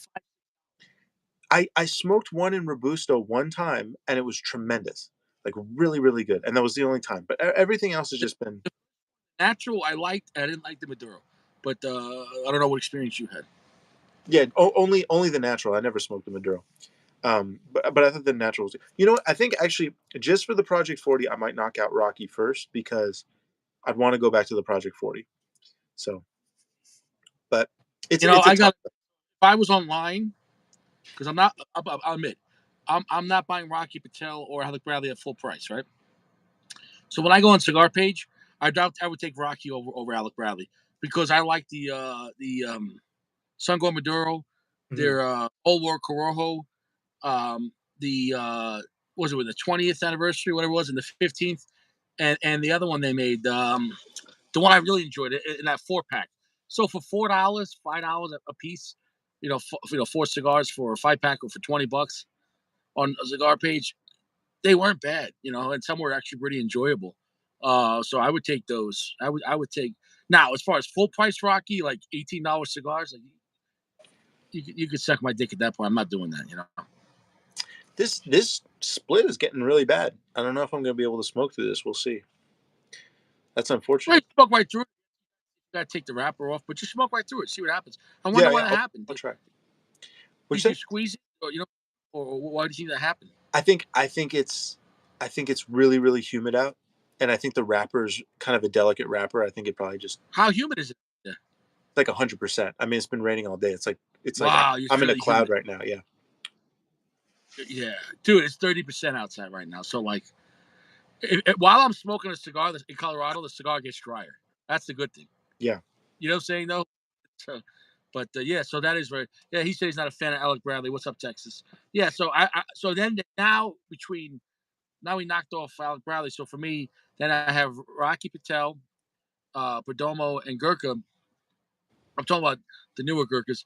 I smoked one in Robusto one time, and it was tremendous, like really, really good. And that was the only time. But everything else has just been natural. I liked. I didn't like the Maduro, but I don't know what experience you had. yeah. Only the natural. I never smoked the Maduro. But I thought the natural was. You know what? I think actually just for the Project 40, I might knock out Rocky first because I'd want to go back to the Project 40. So, but it's a I tough. got. If I was online, because I'm not. I'll admit, I'm not buying Rocky Patel or Alec Bradley at full price, right? So when I go on Cigar Page, I would take Rocky over Alec Bradley because I like the Sungo Maduro, Mhm. their Old War Corojo, the was it with the 20th anniversary, whatever it was, and the 15th, and the other one they made, the one I really enjoyed it in that 4 pack. So for $4, $5 a piece, four cigars for a 5 pack or for $20 on a Cigar Page, they weren't bad, and some were actually pretty enjoyable. So I would take those. I would take now as far as full price Rocky, like $18 cigars, like you could suck my dick at that point. I'm not doing that. This split is getting really bad. I don't know if I'm going to be able to smoke through this. We'll see. That's Well, you unfortunate. smoke right through it. You gotta take the wrapper off, but just smoke right through it. See what happens. I wonder Yeah, why yeah. that happened. I'll Did, try. What'd did you you say? squeeze it, or why did you think that happened? I think it's really really humid out, and I think the wrapper's kind of a delicate wrapper. I think it probably just How humid is it? Yeah. like 100%. I mean, it's been raining all day. It's like Wow, it's I'm in a really cloud humid. right now. Yeah, Yeah, dude, it's 30% outside right now. So like, while I'm smoking a cigar in Colorado, the cigar gets drier. That's the good thing. yeah. You know what I'm saying though? So, but yeah, so that is very. Yeah, he said he's not a fan of Alec Bradley. What's up, Texas? Yeah, so so then now we knocked off Alec Bradley. So for me, then I have Rocky Patel, Perdomo, and Gurkha. I'm talking about the newer Gurkhas.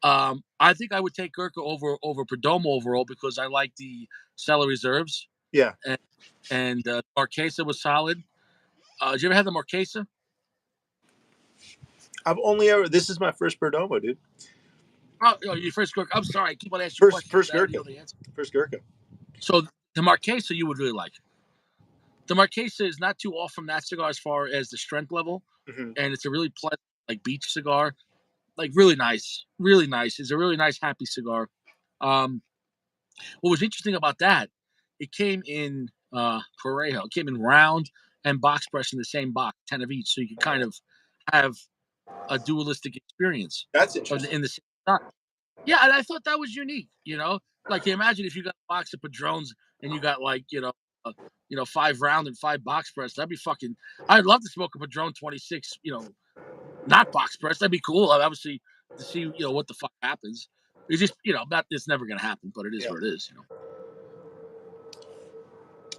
I think I would take Gurkha over Perdomo overall because I like the cellar reserves, Yeah, and, and Marquesa was solid. Did you ever have the Marquesa? I've only ever. This is my first Perdomo, dude. Oh, your first Gurkha. I'm sorry, I keep on asking you First, questions. first I already Gurkha, know the answer. first Gurkha. So the Marquesa you would really like. The Marquesa is not too off from that cigar as far as the strength level, Hmm. and it's a really pleasant like beach cigar, like really nice, really nice. It's a really nice happy cigar. Um, what was interesting about that, it came in Parejo. It came in round and box press in the same box, 10 of each, so you could kind of have a dualistic experience That's in interesting. in the same size. Yeah, and I thought that was unique. Like imagine if you got a box of Padrones and you got like 5 round and 5 box press. That'd be fucking. I'd love to smoke a Padron 26. Not box press. That'd be cool. Obviously, to see what the fuck happens. It's just not. It's never gonna happen, but it is Yeah, what it is.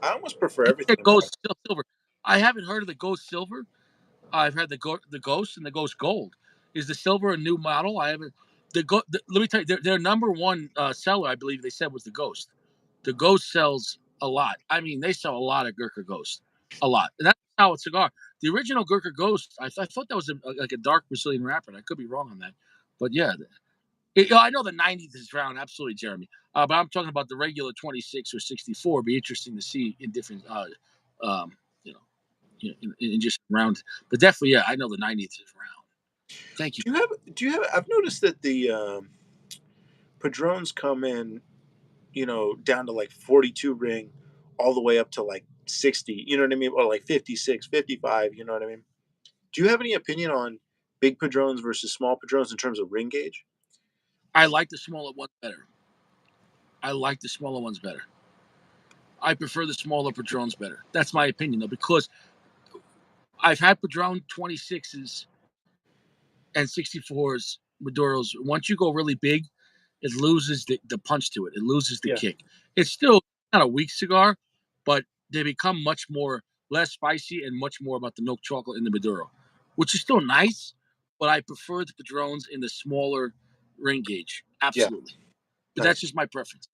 I almost prefer Can you everything get in black. Ghost Silver? I haven't heard of the Ghost Silver. I've had the Ghost and the Ghost Gold. Is the Silver a new model? I haven't. Let me tell you, their number one seller, I believe they said, was the Ghost. The Ghost sells a lot. I mean, they sell a lot of Gurkha Ghost, a lot. And that's how it's cigar. The original Gurkha Ghost, I thought that was like a dark Brazilian wrapper. I could be wrong on that, but yeah, I know the 90th is round, absolutely, Jeremy. But I'm talking about the regular 26 or 64. Be interesting to see in different, um, you know, in just round. But definitely, yeah, I know the 90th is round. Thank you. Do you have? I've noticed that the Padrones come in, down to like 42 ring, all the way up to like 60. You know what I mean? Or like 56, 55. You know what I mean? Do you have any opinion on big Padrones versus small Padrones in terms of ring gauge? I like the smaller ones better. I like the smaller ones better. I prefer the smaller Padrones better. That's my opinion, though, because I've had Padron 26s and 64s, Maduros. Once you go really big, it loses the punch to it. It loses the Yeah, kick. It's still not a weak cigar, but they become much more less spicy and much more about the milk chocolate in the Maduro, which is still nice. But I prefer the Padrones in the smaller ring gauge, yeah. absolutely. But that's Nice. just my preference.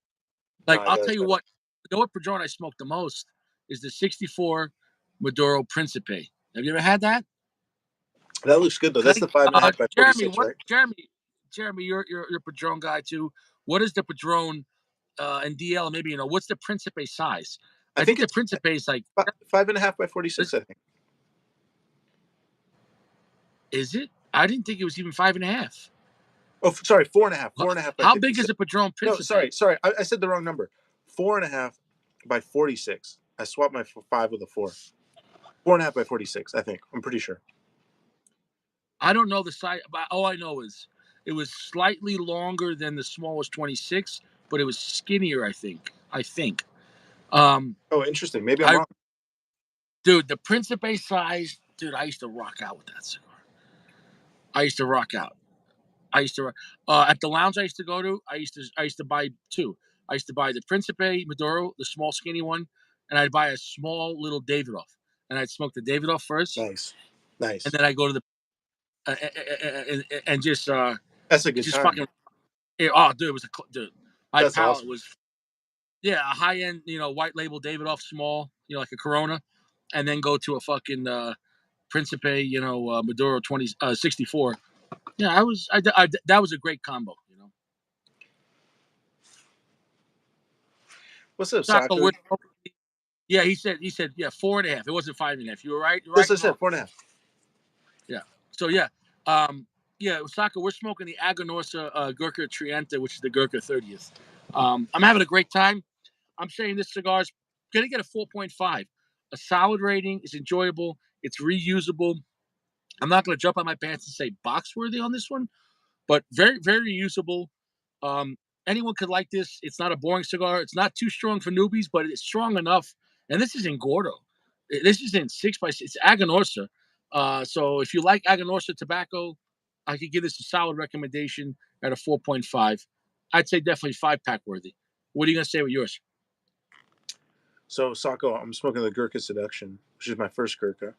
No, Like I I'll got tell it. you what, what Padron I smoke the most is the 64 Maduro Principe. Have you ever had that? That looks good though. That's Can the five and a I, half by Jeremy, 46, what right? Jeremy, you're a Padron guy too. What is the Padron and DL? Maybe what's the Principe size? I I think think the it's Principe is like, five and a half by 46. is, I think. is it? I didn't think it was even 5.5. Oh, sorry, four and a half. Four and a half by How big is 56. a Padron No, Principe? sorry. I said the wrong number. Four and a half by 46. I swapped my five with a four. Four and a half by 46. I think. I'm pretty sure. I don't know the size, but all I know is it was slightly longer than the smallest 26, but it was skinnier. I think. Um, Oh, interesting. Maybe I'm I wrong. dude, the Principe size, dude. I used to rock out with that cigar. I used to rock out. I used to at the lounge I used to go to. I used to buy two. I used to buy the Principe Maduro, the small skinny one, and I'd buy a small little Davidoff, and I'd smoke the Davidoff first, Nice, and nice. then I go to the and That's a good just time. fucking oh dude, it was dude. My That's palate awesome. was yeah, a high end, white label Davidoff small, like a Corona, and then go to a fucking Principe, Maduro 64. Yeah, that was a great combo. What's up, Sacco, Sako? yeah, he said, yeah, 4.5. It wasn't 5.5. You were right. You're That's right what I and said. wrong. 4.5. Yeah. So yeah, um, yeah, Osaka, we're smoking the Aganorsa Gurkha Trienta, which is the Gurkha 30th. I'm having a great time. I'm saying this cigar's gonna get a 4.5. A solid rating. It's enjoyable. It's reusable. I'm not gonna jump on my pants and say box worthy on this one, but very, very usable. Um, Anyone could like this. It's not a boring cigar. It's not too strong for newbies, but it's strong enough. And this is in Gordo. This is in 6x6. It's Aganorsa. So if you like Aganorsa tobacco, I could give this a solid recommendation at a 4.5. I'd say definitely 5 pack worthy. What are you gonna say with yours? So, Sako, I'm smoking the Gurkha Seduction, which is my first Gurkha,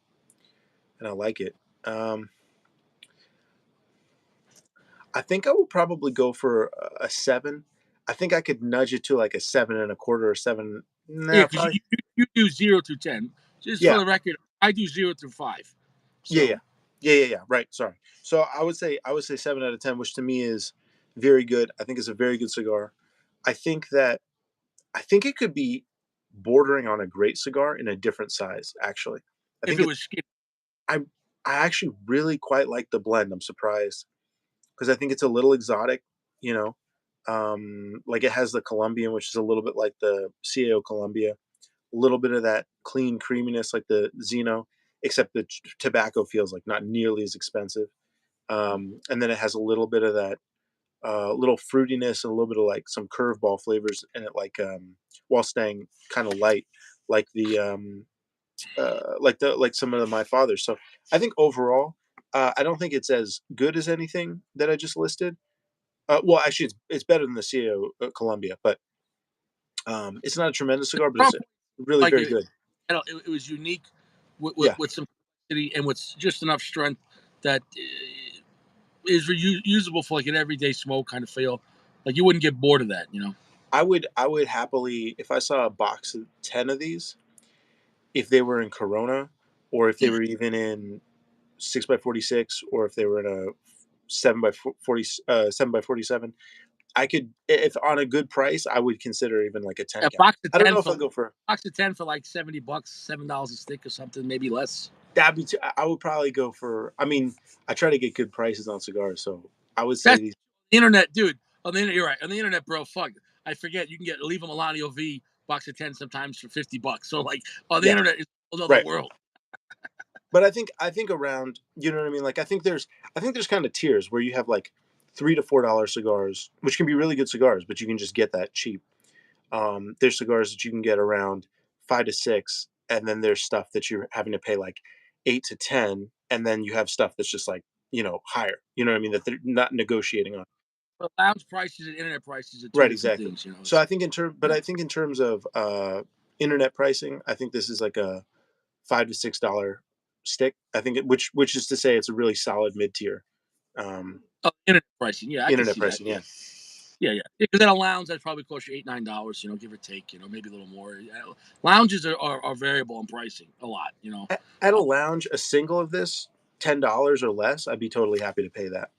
and I like it. Um, I think I will probably go for a 7. I think I could nudge it to like a 7.25 or 7. Yeah, Nah, because you, probably. you you do 0 through 10. Just for Yeah, the record, I do 0 through 5. yeah, yeah, So yeah. Right. Sorry. So I would say 7 out of 10, which to me is very good. I think it's a very good cigar. I think that I think it could be bordering on a great cigar in a different size. Actually, I if think it it's. was skinny, I actually really quite like the blend. I'm surprised because I think it's a little exotic. You know, like it has the Colombian, which is a little bit like the CAO Colombia, a little bit of that clean creaminess like the Zeno, except the tobacco feels like not nearly as expensive. And then it has a little bit of that little fruitiness and a little bit of like some curveball flavors in it, like while staying kind of light, like like some of my father's. So I think overall, I don't think it's as good as anything that I just listed. Well, actually, it's better than the CEO Columbia, but it's not a tremendous cigar, but it's really like very good. it was unique Yeah, with some complexity and with just enough strength that is usable for like an everyday smoke kind of feel. Like you wouldn't get bored of that. I would happily if I saw a box of 10 of these, if they were in Corona, or if they Yeah. were even in 6x46, or if they were in a 7x40 7x47. I could, if on a good price, I would consider even like a 10 A count. box of I don't 10 know if for I'll go for like $70, $7 a stick or something, maybe less. that'd be too, I would probably go for, I mean, I try to get good prices on cigars, so I would say That's these. the internet, dude. On the internet, you're right. On the internet, bro, fuck. I forget you can get Leave a Milano V box of 10 sometimes for $50. So like on the Yeah, internet, it's another right. world. But I think around, you know what I mean? Like I think there's kind of tiers where you have like $3 to $4 cigars, which can be really good cigars, but you can just get that cheap. There's cigars that you can get around 5 to 6, and then there's stuff that you're having to pay like 8 to 10, and then you have stuff that's just like higher. You know what I mean? That they're not negotiating on. But lounge prices and internet prices are two Right, different exactly. things. So I think in term, but Yeah. I think in terms of internet pricing, I think this is like a $5 to $6 stick. I think which is to say it's a really solid mid tier um, Oh, internet pricing. Yeah, I can internet see that. pricing. Yeah. Yeah, Yeah. Because at a lounge, that'd probably cost you $8, $9, give or take, maybe a little more. Yeah. Lounges are variable in pricing a lot. at a Uh, lounge, a single of this, $10 or less, I'd be totally happy to pay that.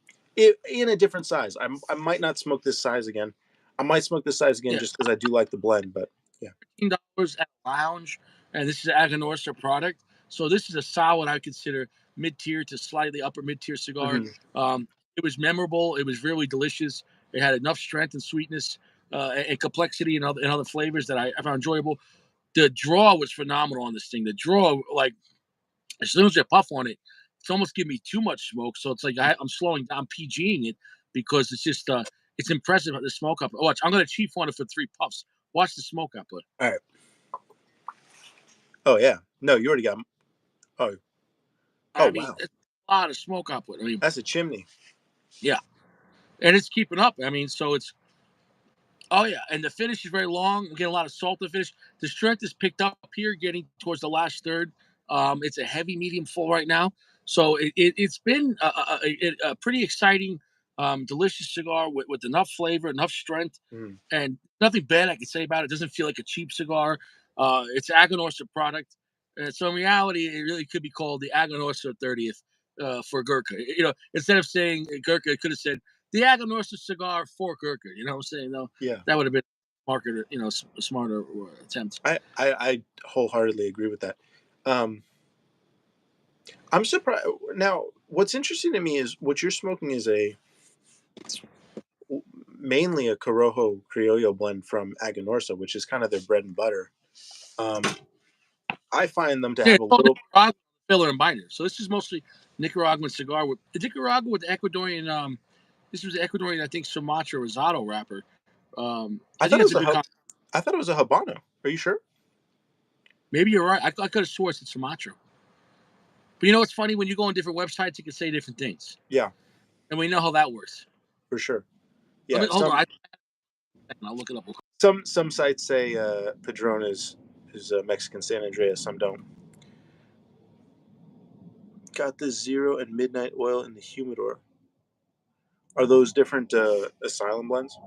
In a different size, I might not smoke this size again. I might smoke this size again yeah. just because I do like the blend. But yeah, $15 at a lounge, and this is an Aganorsa product. So this is a solid, I consider mid-tier to slightly upper mid-tier cigar. hmm It was memorable. It was really delicious. It had enough strength and sweetness and complexity and other flavors that I found enjoyable. The draw was phenomenal on this thing. The draw, like as soon as you puff on it, it's almost giving me too much smoke. So it's like I'm slowing down, PGing it because it's just It's impressive the smoke output. Watch, I'm gonna chief one it for 3 puffs. Watch the smoke output. All right. Oh yeah. No, you already got. Oh. Oh I mean, wow. it's a lot of smoke output. I mean, That's a chimney. yeah, and it's keeping up. I mean, so it's oh yeah, and the finish is very long. We get a lot of salt to finish. The strength is picked up here, getting towards the last third. It's a heavy medium full right now, so has been a pretty exciting, delicious cigar with enough flavor, enough strength, Mm. and nothing bad I can say about it. It doesn't feel like a cheap cigar. It's Aganorsa product, so in reality, it really could be called the Aganorsa 30th for Gurkha. Instead of saying Gurkha, it could have said the Aganorsa cigar for Gurkha. You know what I'm saying? Though Yeah. that would have been marketer, a smarter attempt. I wholeheartedly agree with that. Um, I'm surprised. Now, what's interesting to me is what you're smoking is a mainly a Corojo Criollo blend from Aganorsa, which is kind of their bread and butter. Um, I find them to Yeah, have it's a all little. Nicaraguan filler and binder. So this is mostly Nicaraguan cigar with the Nicaragua with the Ecuadorian. This was the Ecuadorian, I think, Sumatra Rosado wrapper. I I thought think it it's was a a. good. I thought it was a Habano. Are you sure? Maybe you're right. I could have swore it's Sumatra. But you know what's funny? When you go on different websites, you can say different things, Yeah, and we know how that works. for sure. Let Yeah, me hold on. I'll look it up. some sites say Padron is Mexican San Andreas. Some don't. Got the zero and midnight oil in the humidor. Are those different asylum blends?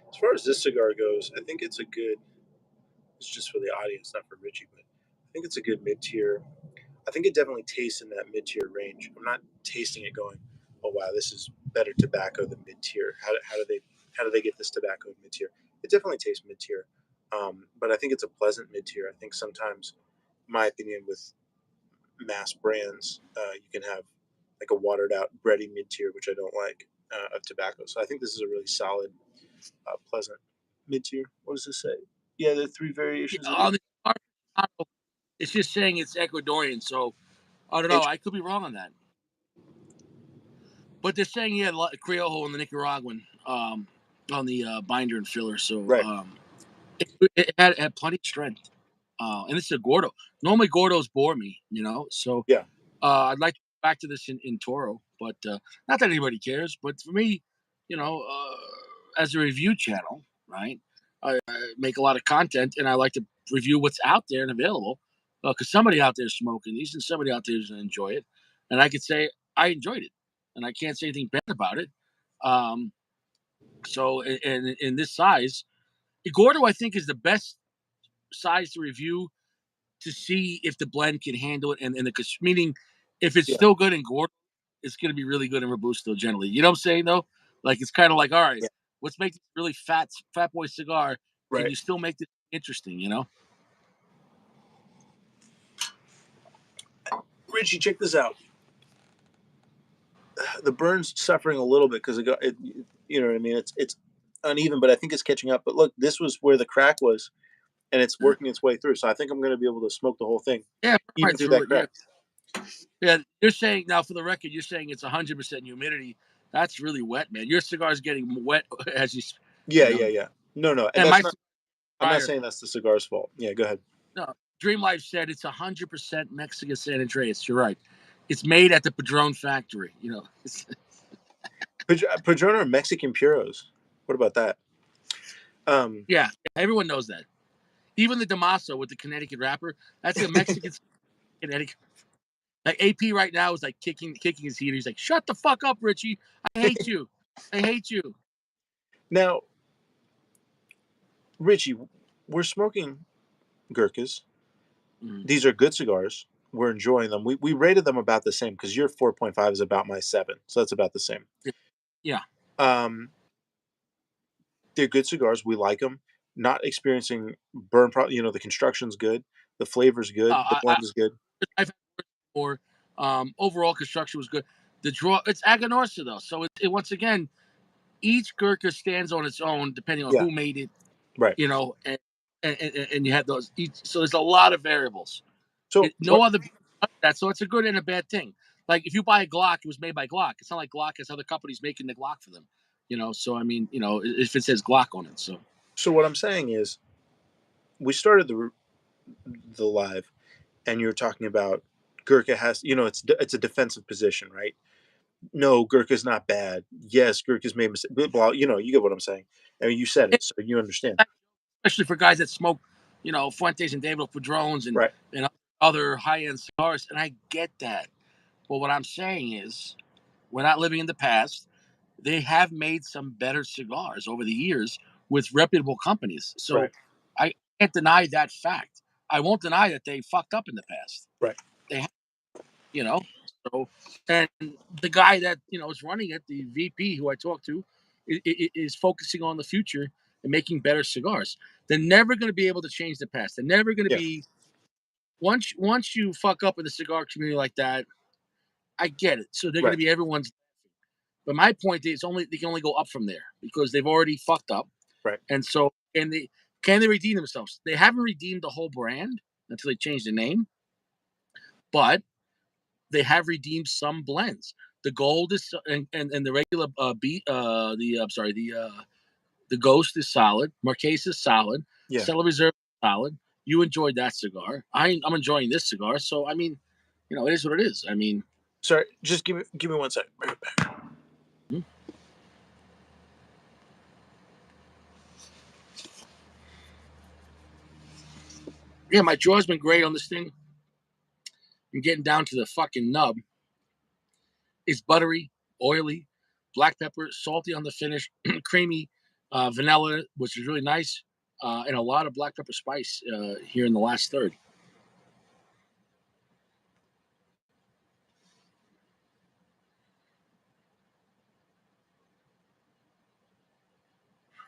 As far as this cigar goes, I think it's a good. It's just for the audience, not for Richie, but I think it's a good mid tier. I think it definitely tastes in that mid tier range. I'm not tasting it going, oh wow, this is better tobacco than mid tier. How do they get this tobacco in mid tier? It definitely tastes mid tier, but I think it's a pleasant mid tier. I think sometimes, in my opinion, with mass brands, you can have like a watered out bready mid tier, which I don't like of tobacco. So I think this is a really solid, pleasant mid tier. What does this say? Yeah, the three Yeah, variations of on the it's just saying it's Ecuadorian. So I don't know. H. I could be wrong on that. But they're saying yeah, Criollo and the Nicaraguan on the binder and filler. So Right. it had plenty of strength. And this is a Gordo. Normally Gordos bore me, So Yeah. I'd like to go back to this in Toro, but not that anybody cares. But for me, as a review channel, right? I make a lot of content, and I like to review what's out there and available because somebody out there is smoking these, and somebody out there is going to enjoy it, and I could say I enjoyed it, and I can't say anything bad about it. Um, so, in this size, Gordo, I think, is the best size to review to see if the blend can handle it, and meaning if it's Yeah. still good in Gordo, it's going to be really good in Robusto generally. You know what I'm saying though? Like it's kind of like, all right, Yeah. let's make this really fat boy cigar. Can Right. you still make this interesting? Richie, check this out. The burn's suffering a little bit because you know what I mean. It's uneven, but I think it's catching up. But look, this was where the crack was, and it's working its way through. So I think I'm going to be able to smoke the whole thing, Yeah, even right through through that it. Yeah, crack. yeah. You're saying now for the record, you're saying it's 100% humidity. That's really wet, man. Your cigar is getting wet as you Yeah, know. yeah, yeah. No, no, and And my that's not. I'm not cigar, saying that's the cigar's fault. Yeah, go ahead. no, Dream Life said it's 100% Mexican San Andreas. You're right. It's made at the Padron factory. Padron are Mexican puros. What about that? Um, Yeah, everyone knows that. Even the Damaso with the Connecticut wrapper, that's a Mexican Connecticut. Like AP right now is like kicking his heat. He's like, "Shut the fuck up, Richie. I hate you. I hate you." now, Richie, we're smoking Gurkhas. Mm. These are good cigars. We're enjoying them. We rated them about the same because your 4.5 is about my 7, so that's about the same. Yeah. Um, they're good cigars. We like them. Not experiencing burn. The construction's good. The flavor's good. The I blend is good. I've had more. Overall construction was good. The draw, it's Aganorsa though, so once again, each Gurkha stands on its own depending on Yeah. who made it, Right. and you have those each. So there's a lot of variables. So No what? other that, so it's a good and a bad thing. Like if you buy a Glock, it was made by Glock. It's not like Glock has other companies making the Glock for them. So I mean, if it says Glock on it, so So what I'm saying is, we started the live, and you're talking about Gurkha has. It's a defensive position, right? No, Gurkha's not bad. Yes, Gurkha's made mistakes. Blah, blah. You get what I'm saying. I mean, you said it, so you understand. especially for guys that smoke, Fuentes and David Padrones Right. and other high end cigars, and I get that. But what I'm saying is, we're not living in the past. They have made some better cigars over the years with reputable companies. So Right. I can't deny that fact. I won't deny that they fucked up in the past. Right. They have, you know. So, and the guy that is running it, the VP who I talked to, is focusing on the future and making better cigars. They're never going to be able to change the past. They're never going to Yeah. be once you fuck up in the cigar community like that. I get it. So they're going to Right. be everyone's. But my point is, they can only go up from there because they've already fucked up. Right. And so, can they redeem themselves? They haven't redeemed the whole brand until they change the name, but they have redeemed some blends. The gold is and the regular beat the I'm sorry the ghost is solid. Marquesa is solid. Yeah. Cellar Reserve is solid. You enjoyed that cigar. I'm enjoying this cigar. So I mean, it is what it is. I mean, Sorry. Just give me 1 second. Right back. hmm, yeah, my jaw's been great on this thing. I'm getting down to the fucking nub. It's buttery, oily, black pepper, salty on the finish, creamy, vanilla, which is really nice, and a lot of black pepper spice here in the last third.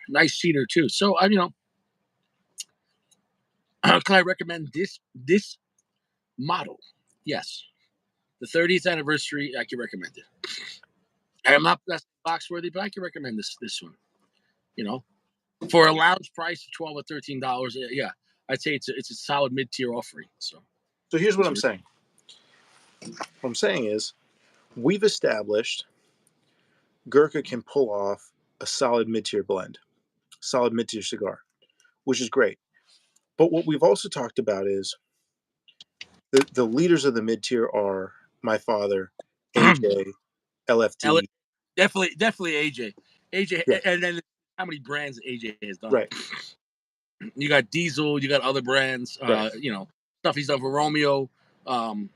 Nice cedar too. So can I recommend this model? Yes, the 30th anniversary. I can recommend it. I'm not that's box worthy, but I can recommend this one. You know, for a lounge price of $12 or $13. Yeah, I'd say it's a solid mid tier offering. So So here's what it's I'm saying. What I'm saying is, we've established Gurkha can pull off a solid mid-tier blend, solid mid-tier cigar, which is great. But what we've also talked about is the leaders of the mid-tier are my father, AJ, LFT. definitely AJ, Yeah. and then how many brands AJ has done? Right. You got Diesel, you got other brands, Right. stuff he's done for Romeo, um,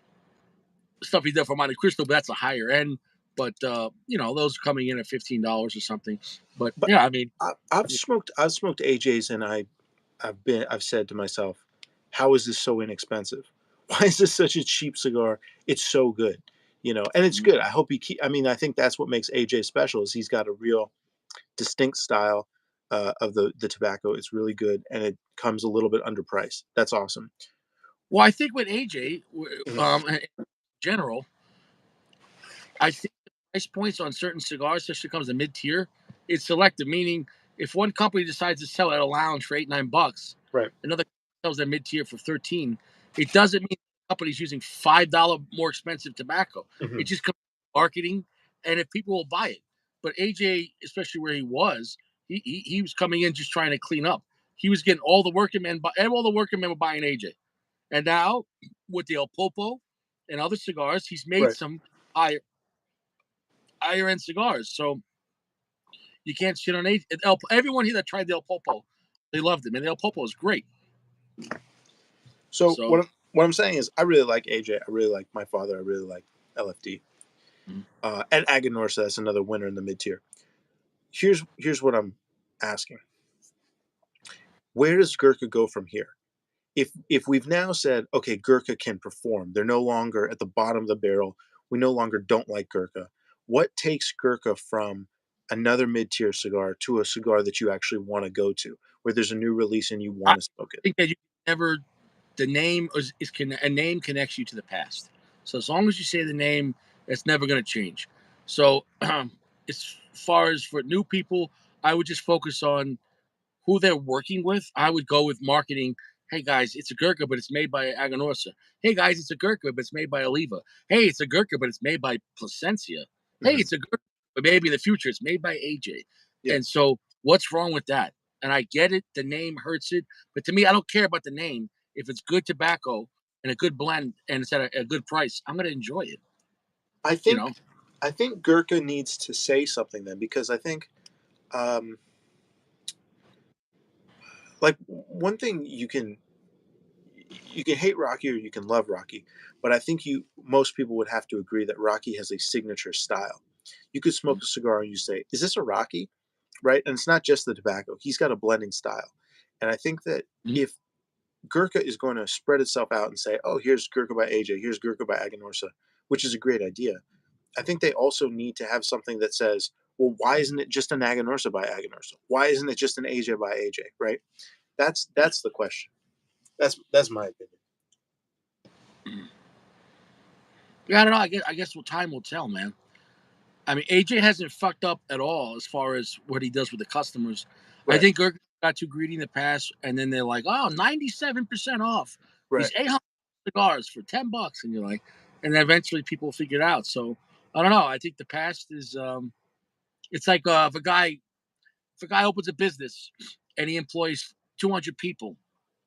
stuff he's done for Monte Cristo, but that's a higher end. But those coming in at $15 or something. But But yeah, I mean, I've smoked AJ's, and I've said to myself, how is this so inexpensive? Why is this such a cheap cigar? It's so good, and it's good. I hope he keep. I mean, I think that's what makes AJ special is he's got a real distinct style of the tobacco. It's really good, and it comes a little bit underpriced. That's awesome. well, I think with AJ, Mhm. in general, I think the price points on certain cigars, especially comes to mid tier, it's selective. Meaning, if one company decides to sell at a lounge for 8 9 bucks, Right. another sells their mid tier for 13. It doesn't mean the company's using $5 more expensive tobacco. It Hmm. just comes to marketing, and if people will buy it. But AJ, especially where he was, he was coming in just trying to clean up. He was getting all the working men, and all the working men were buying AJ. And now with the El Popo and other cigars, he's made Right. some higher end cigars. So you can't shit on everyone here that tried the El Popo. They loved it, man. The El Popo is great. So So what I'm saying is, I really like AJ. I really like my father. I really like LFD. mm, And Aganorsa, that's another winner in the mid tier. Here's what I'm asking: where does Gurkha go from here? If we've now said, okay, Gurkha can perform, they're no longer at the bottom of the barrel. We no longer don't like Gurkha. What takes Gurkha from another mid-tier cigar to a cigar that you actually wanna go to, where there's a new release and you I wanna smoke it. think that you never the name a name connects you to the past. So as long as you say the name, it's never going to change. So as far as for new people, I would just focus on who they're working with. I would go with marketing. Hey guys, it's a Gurkha, but it's made by Aganorsa. Hey guys, it's a Gurkha, but it's made by Oliva. Hey, it's a Gurkha, but it's made by Placencia. Hey, Mhm. it's a Gurkha, but maybe in the future it's made by AJ. Yeah. And so, what's wrong with that? And I get it, the name hurts it, but to me, I don't care about the name. If it's good tobacco and a good blend and it's at a good price, I'm going to enjoy it. I You think know, I think Gurkha needs to say something then because I think, um, like, one thing you can hate Rocky or you can love Rocky, but I think you most people would have to agree that Rocky has a signature style. You could smoke a cigar and you say, "Is this a Rocky?" Right? And it's not just the tobacco. He's got a blending style. And I think that Mhm. if Gurkha is going to spread itself out and say, "Oh, here's Gurkha by AJ, here's Gurkha by Aganorsa," which is a great idea. I think they also need to have something that says, "Well, why isn't it just an Aganorsa by Aganorsa? Why isn't it just an AJ by AJ?" Right? That's the question. That's my opinion. Yeah, I don't know. I guess what time will tell, man. I mean, AJ hasn't fucked up at all as far as what he does with the customers. I Right. think Gurkha got too greedy in the past, and then they're like, "Oh, 97% off Right. these 800 cigars for $10," and you're like, and then eventually people figure it out. So I don't know. I think the past is, it's like if a guy opens a business and he employs 200 people,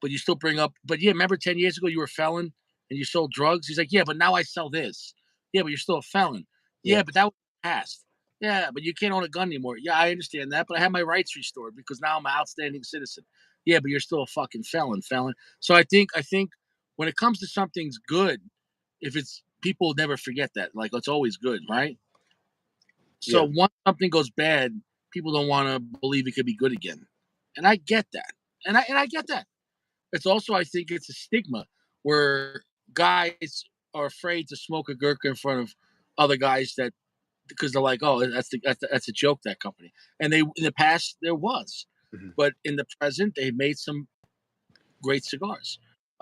but you still bring up, but yeah, remember 10 years ago you were a felon and you sold drugs? He's like, yeah, but now I sell this. Yeah, but you're still a felon. Yeah. Yeah, but that was past. Yeah, but you can't own a gun anymore. Yeah, I understand that, but I have my rights restored because now I'm an outstanding citizen. Yeah, but you're still a fucking felon. So I think when it comes to something's good, if it's people never forget that. Like it's always good, right? So Yeah. once something goes bad, people don't want to believe it could be good again. And I get that. And I get that. It's also I think it's a stigma where guys are afraid to smoke a Gurkha in front of other guys that because they're like, oh, that's a joke that company. And they in the past there was, Mhm. but in the present they made some great cigars.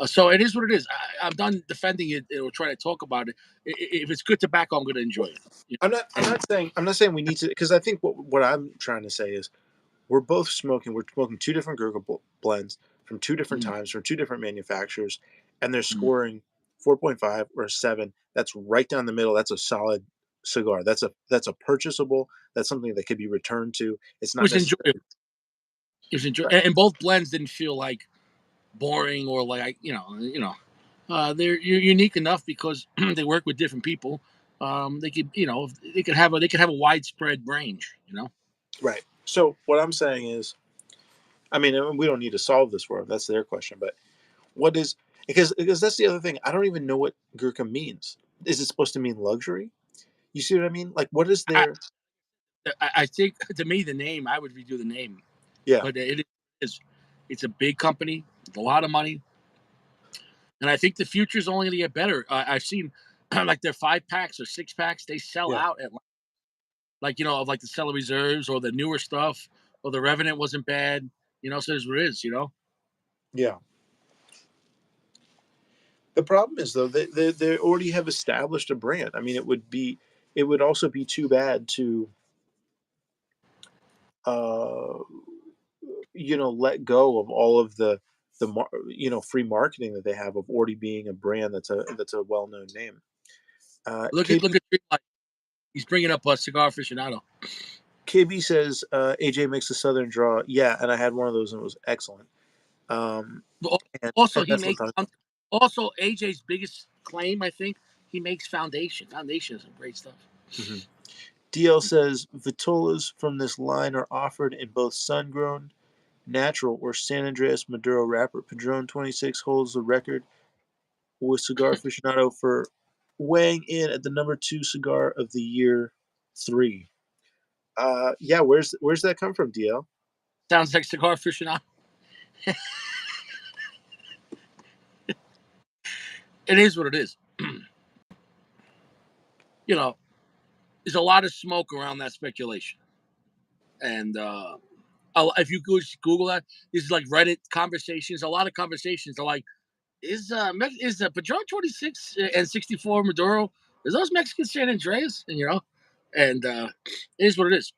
So it is what it is. I'm done defending it or trying to talk about it. If it's good tobacco, I'm going to enjoy it. I'm And not saying we need to because I think what I'm trying to say is we're smoking two different Gurkha blends from two different mm, times from two different manufacturers, and they're mm. scoring 4.5 or a 7. That's right down the middle. That's a solid cigar. That's a purchasable. That's something that could be returned to. It's It not was enjoyable. necessarily right. And both blends didn't feel like boring or like they're unique enough because they work with different people. They could they could have a widespread range. Right. So what I'm saying is, I mean, we don't need to solve this for them. That's their question. But what is because that's the other thing. I don't even know what Gurkha means. Is it supposed to mean luxury? You see what I mean? Like, what is I, their I think to me the name I would redo the name, yeah, but it is it's a big company with a lot of money, and I think the future is only going to get better. I've seen like their 5 packs or 6 packs they sell yeah, out at like of like the Cellar Reserves or the newer stuff or the Revenant wasn't bad. So there's what it is. yeah. The problem is though they already have established a brand. I mean, it would also be too bad to uh, let go of all of free marketing that they have of already being a brand that's a well known name. Look KB at Tree. He's bringing up a cigar aficionado. KB says AJ makes a Southern draw. Yeah, and I had one of those and it was excellent. Um, But and also, he that's what makes I'm talking. also AJ's biggest claim. I think he makes foundation. Foundation is some great stuff. Mhm. DL says Vitolas from this line are offered in both sun grown, natural, or San Andreas Maduro wrapper. Padron 26 holds the record with Cigar Aficionado for weighing in at the number 2 cigar of the year 3. Yeah, where's that come from, DL? Sounds like cigar aficionado. It is what it is. you know, there's a lot of smoke around that speculation. And if you Google that, this is like Reddit conversations. A lot of conversations are like, is Padron 26 and 64 Maduro? Is those Mexican San Andreas? And and it is what it is.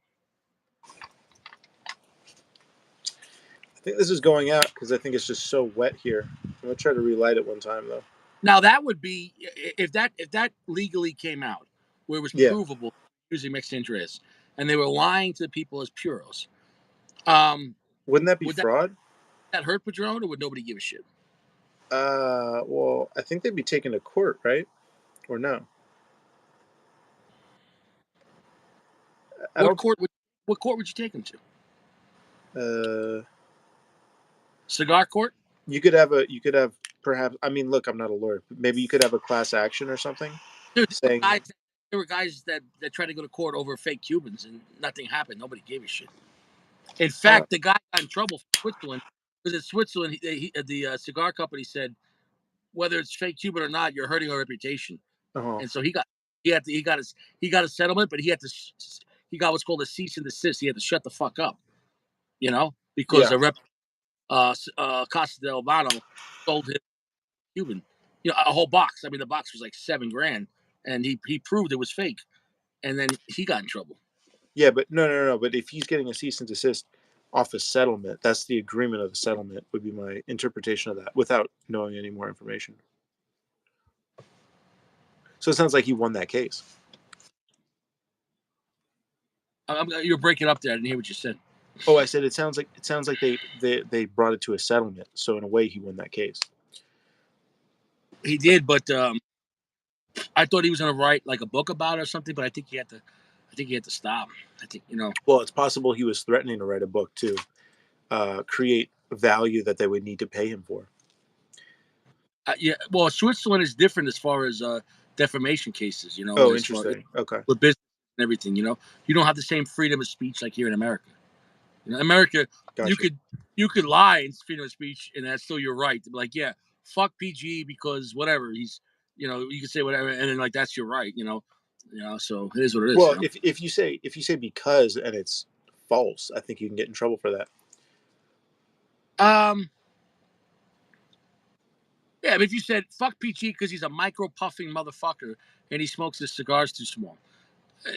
I think this is going out because I think it's just so wet here. I'm gonna try to relight it one time though. Now that would be if that legally came out, where it was Yeah, provable using Mexican Andreas, and they were lying to the people as puros. Um, wouldn't that be would that fraud? that hurt Padron, or would nobody give a shit? Well, I think they'd be taken to court, right? Or no? I What don't. court would what court would you take him to? Uh, Cigar court? you could have a. You could have perhaps. I mean, look, I'm not a lawyer. But maybe you could have a class action or something, Dude, saying, there were guys that tried to go to court over fake Cubans, and nothing happened. Nobody gave a shit. In uh, fact, the guy got in trouble for Switzerland because in Switzerland, the cigar company said whether it's fake Cuban or not, you're hurting our reputation. oh, And so he got a settlement, but he got what's called a cease and desist. He had to shut the fuck up, because yeah, the rep Casa del Vano sold him Cuban, a whole box. I mean, the box was like $7,000, and he proved it was fake, and then he got in trouble. yeah, but no. But if he's getting a cease and desist off a settlement, that's the agreement of the settlement. Would be my interpretation of that, without knowing any more information. So it sounds like he won that case. You're breaking up there. I didn't hear what you said. Oh, I said it sounds like they brought it to a settlement. So in a way, he won that case. He did, but I thought he was going to write like a book about it or something. But I think he had to. I think he had to stop. I think. Well, it's possible he was threatening to write a book to create value that they would need to pay him for. Yeah. Well, Switzerland is different as far as defamation cases. Oh, As far interesting. Okay, with business and everything. You don't have the same freedom of speech like here in America. America, you gotcha. could lie in freedom of speech, and that's still your right to be like, yeah, fuck PG because whatever you can say whatever, and then like that's your right. So it is what it is. Well, if you say because and it's false, I think you can get in trouble for that. Um, yeah, but if you said fuck PG because he's a micro puffing motherfucker and he smokes his cigars too small,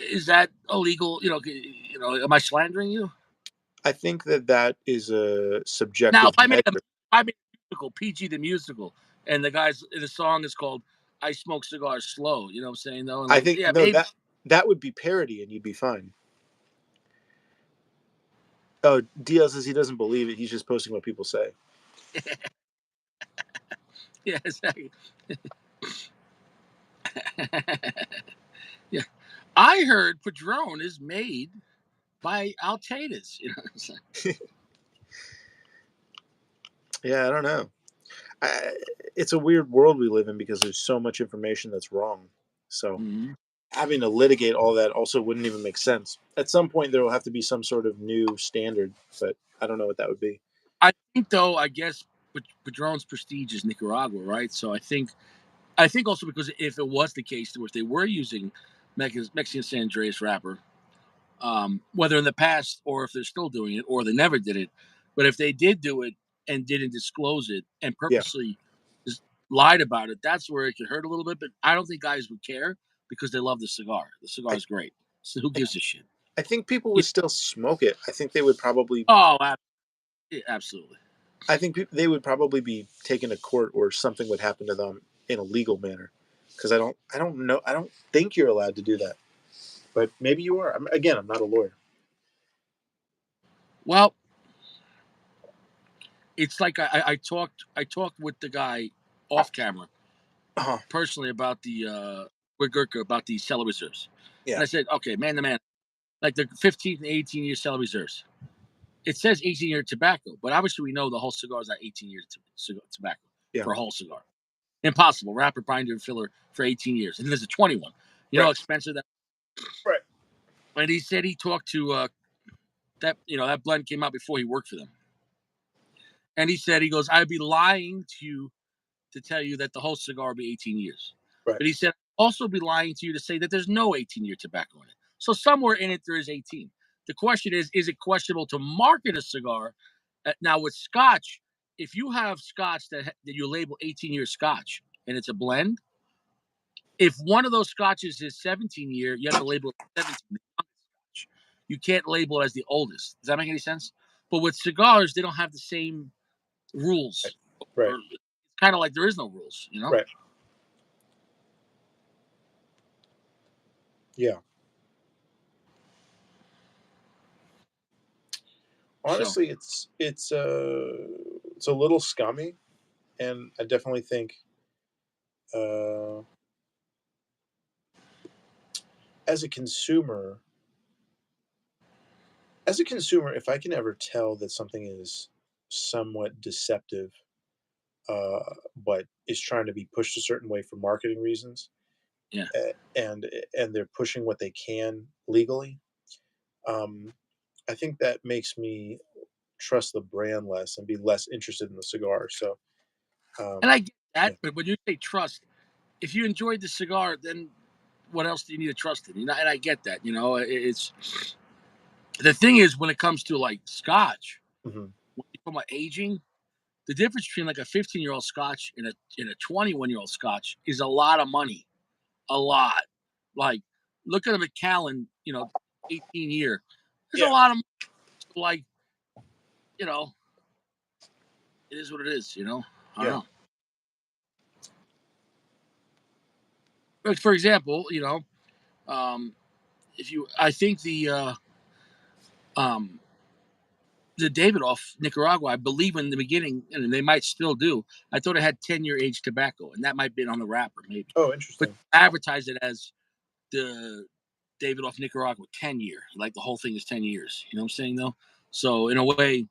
is that illegal? Am I slandering you? I think that is a Now, if subjective I made a, if measure. I made a musical, PG the musical, and the song is called "I Smoke Cigars Slow," you know what I'm saying though, and I like, think yeah, no, maybe. that would be parody, and you'd be fine. Oh, DL says he doesn't believe it. He's just posting what people say. Yeah, exactly. Yeah, I heard Padron is made by Altadas. Yeah, I don't know. I, it's a weird world we live in because there's so much information that's wrong. So Mhm. having to litigate all that also wouldn't even make sense. At some point, there will have to be some sort of new standard, but I don't know what that would be. I think though, I guess Padron's prestige is Nicaragua, right? So I think also because if it was the case, if they were using Mexican San Andreas wrapper, whether in the past or if they're still doing it or they never did it. But if they did do it and didn't disclose it and Yeah, purposely just lied about it, that's where it could hurt a little bit. But I don't think guys would care because they love the cigar. The cigar I, is great. So who I, gives a shit? I think people Yeah. would still smoke it. I think they would probably. Oh, yeah, absolutely. I think they would probably be taken to court, or something would happen to them in a legal manner. Because I don't know. I don't think you're allowed to do that. But maybe you are. Again, I'm not a lawyer. Well, it's like I talked with the guy off camera Uh-huh. personally about with Gurkha about the cellar reserves. And Yeah. I said, okay, man to man, like the 15 and 18-year cellar reserves. It says 18-year tobacco, but obviously we know the whole cigar is not 18 years tobacco Yeah. for a whole cigar. Impossible. Wrapper, binder, and filler for 18 years. And there's a 21. You know how Right. expensive that. Right. And he said he talked to that blend came out before he worked for them. And he said, he goes, I'd be lying to you to tell you that the whole cigar will be 18 years. Right. But he said, also be lying to you to say that there's no 18-year tobacco in it. So somewhere in it there is 18. The question is it questionable to market a cigar? Now with Scotch, if you have Scotch that you label 18-year Scotch and it's a blend, if one of those Scotches is 17-year, you have to label it 17. You can't label it as the oldest. Does that make any sense? But with cigars, they don't have the same Right. rules. Right. Or it's kind of like there is no rules, you know? Right. Yeah. So, Honestly, it's a little scummy, and I definitely think uh, as a consumer, if I can ever tell that something is somewhat deceptive, but is trying to be pushed a certain way for marketing reasons, yeah. and they're pushing what they can legally, um, I think that makes me trust the brand less and be less interested in the cigar. So, And um, I get that, yeah, but when you say trust, if you enjoyed the cigar, then what else do you need to trust in? You know, and I get that. You know, it's the thing is when it comes to like Scotch, mhm, when you talk about aging, the difference between like a 15-year-old Scotch and a 21-year-old Scotch is a lot of money, a lot. Like, look at a Macallan, 18-year. There's a yeah, lot of like, you know, it is what it is. I don't yeah, know. Like for example, um, if you, I think um, the Davidoff Nicaragua, I believe in the beginning, and they might still do. I thought it had 10-year age tobacco, and that might have been on the wrapper, maybe. oh, But interesting, advertise it as the Davidoff Nicaragua 10-year. Like the whole thing is 10 years. You know what I'm saying, though? So, in a way,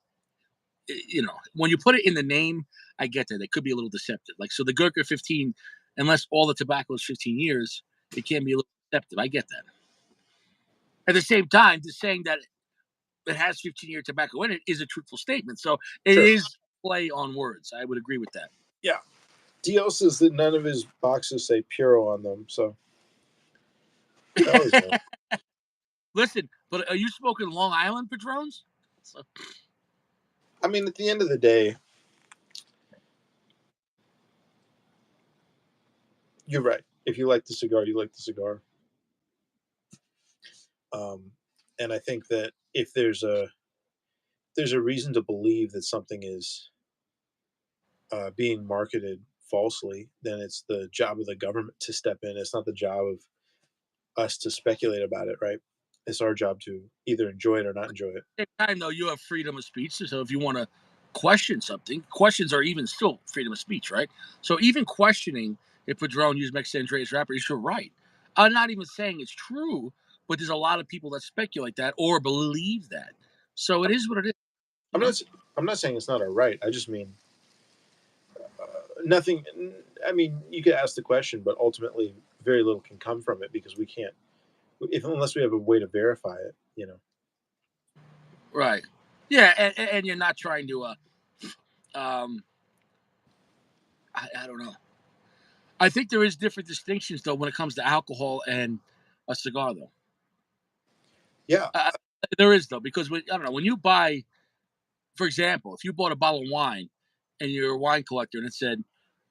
when you put it in the name, I get that. It could be a little deceptive. Like, so the Gurkha 15, unless all the tobacco is 15 years, it can be a little deceptive. I get that. At the same time, just saying that it has 15-year tobacco in it is a truthful statement. So it sure, is play on words. I would agree with that. yeah. DL says that none of his boxes say Puro on them, so that was nice. Listen, but are you smoking Long Island Padrones? So, I mean, at the end of the day, you're right. If you like the cigar, you like the cigar. Um, and I think that if there's a reason to believe that something is being marketed falsely, then it's the job of the government to step in. It's not the job of us to speculate about it, right? It's our job to either enjoy it or not enjoy it. at the same time, though, you have freedom of speech. So if you want to question something, questions are even still freedom of speech, right? So even questioning if Padron used Mexican Andreas rapper, you're right. I'm not even saying it's true, but there's a lot of people that speculate that or believe that. So it is what it is, you I'm know? not. I'm not saying it's not our right. I just mean nothing. I mean, you could ask the question, but ultimately, very little can come from it because we can't, if unless we have a way to verify it. You know. Right. Yeah, and you're not trying to um I don't know. I think there is different distinctions though when it comes to alcohol and a cigar though. Yeah. Uh, there is though because I don't know when you buy, for example, if you bought a bottle of wine and you're a wine collector and it said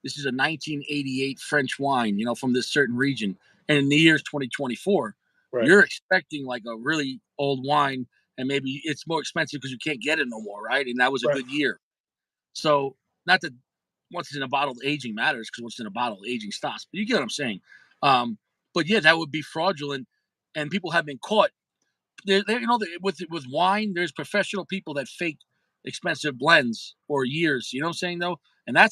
this is a 1988 French wine, from this certain region, and in the year's 2024, Right. you're expecting like a really old wine, and maybe it's more expensive because you can't get it no more, right? And that was a Right. good year. So not that once it's in a bottle, aging matters because once it's in a bottle, aging stops. But you get what I'm saying. Um, but yeah, that would be fraudulent, and people have been caught. With wine, there's professional people that fake expensive blends for years. You know what I'm saying though, and that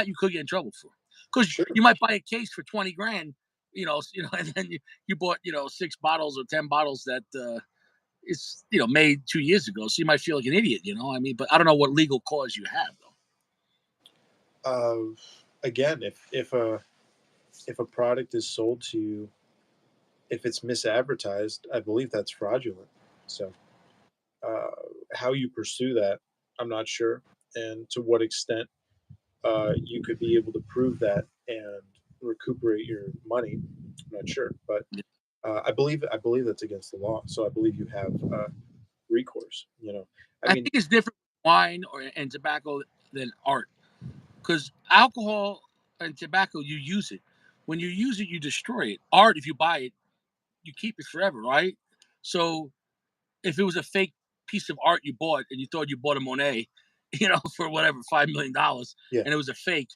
you could get in trouble for because Sure. you might buy a case for 20 grand. And then you bought 6 bottles or 10 bottles that it's made 2 years ago, so you might feel like an idiot. I mean, but I don't know what legal cause you have though. Uh, Again, if a product is sold to you, if it's misadvertised, I believe that's fraudulent. So, uh, how you pursue that, I'm not sure, and to what extent you could be able to prove that and recuperate your money. I'm not sure, but I believe that's against the law. So I believe you have recourse. I I mean, think it's different with wine or and tobacco than art, because alcohol and tobacco you use it. When you use it, you destroy it. Art, if you buy it, you keep it forever, right? So if it was a fake piece of art you bought and you thought you bought a Monet, for whatever $5 million, yeah. and it was a fake,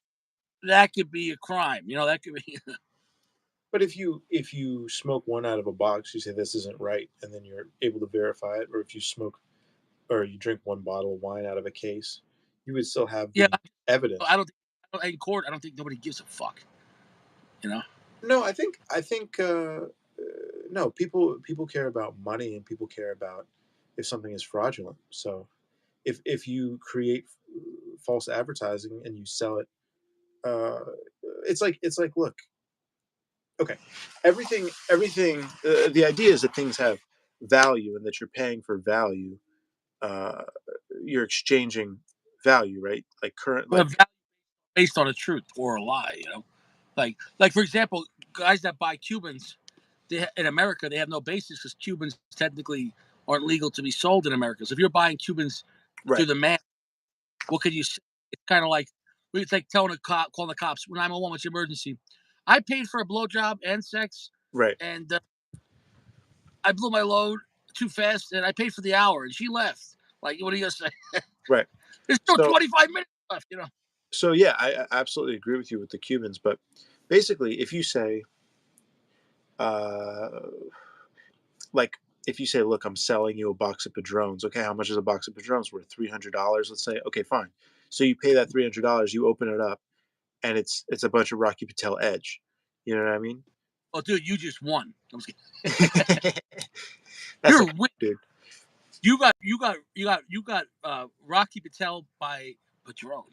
that could be a crime. That could be. But if you smoke one out of a box, you say this isn't right, and then you're able to verify it. Or if you smoke or you drink one bottle of wine out of a case, you would still have Yeah, the evidence. I don't. In court, I don't think nobody gives a fuck. You know. No, I think no, people care about money and people care about if something is fraudulent. So if you create false advertising and you sell it, uh, it's like look, okay, everything. The idea is that things have value and that you're paying for value. Uh, you're exchanging value, right? Like current, But like based on a truth or a lie. Like for example, guys that buy Cubans, in America they have no basis because Cubans technically aren't legal to be sold in America. So if you're buying Cubans right, through the mail, what could you say? It's kind of like it's like telling a cop, calling the cops, 911, what's your emergency? I paid for a blowjob and sex, right, and I blew my load too fast, and I paid for the hour, and she left. Like, what are you gonna say? right. There's still So 25 minutes left. so yeah, I absolutely agree with you with the Cubans, but basically, if you say, uh, like, if you say, look, I'm selling you a box of Padrones. Okay, how much is a box of Padrones worth? $300. Let's say, okay, fine. So you pay that $300. You open it up, and it's a bunch of Rocky Patel Edge. You know what I mean? Oh, dude, you just won. I'm just kidding. That's a You're win. dude. You got Rocky Patel by Patron.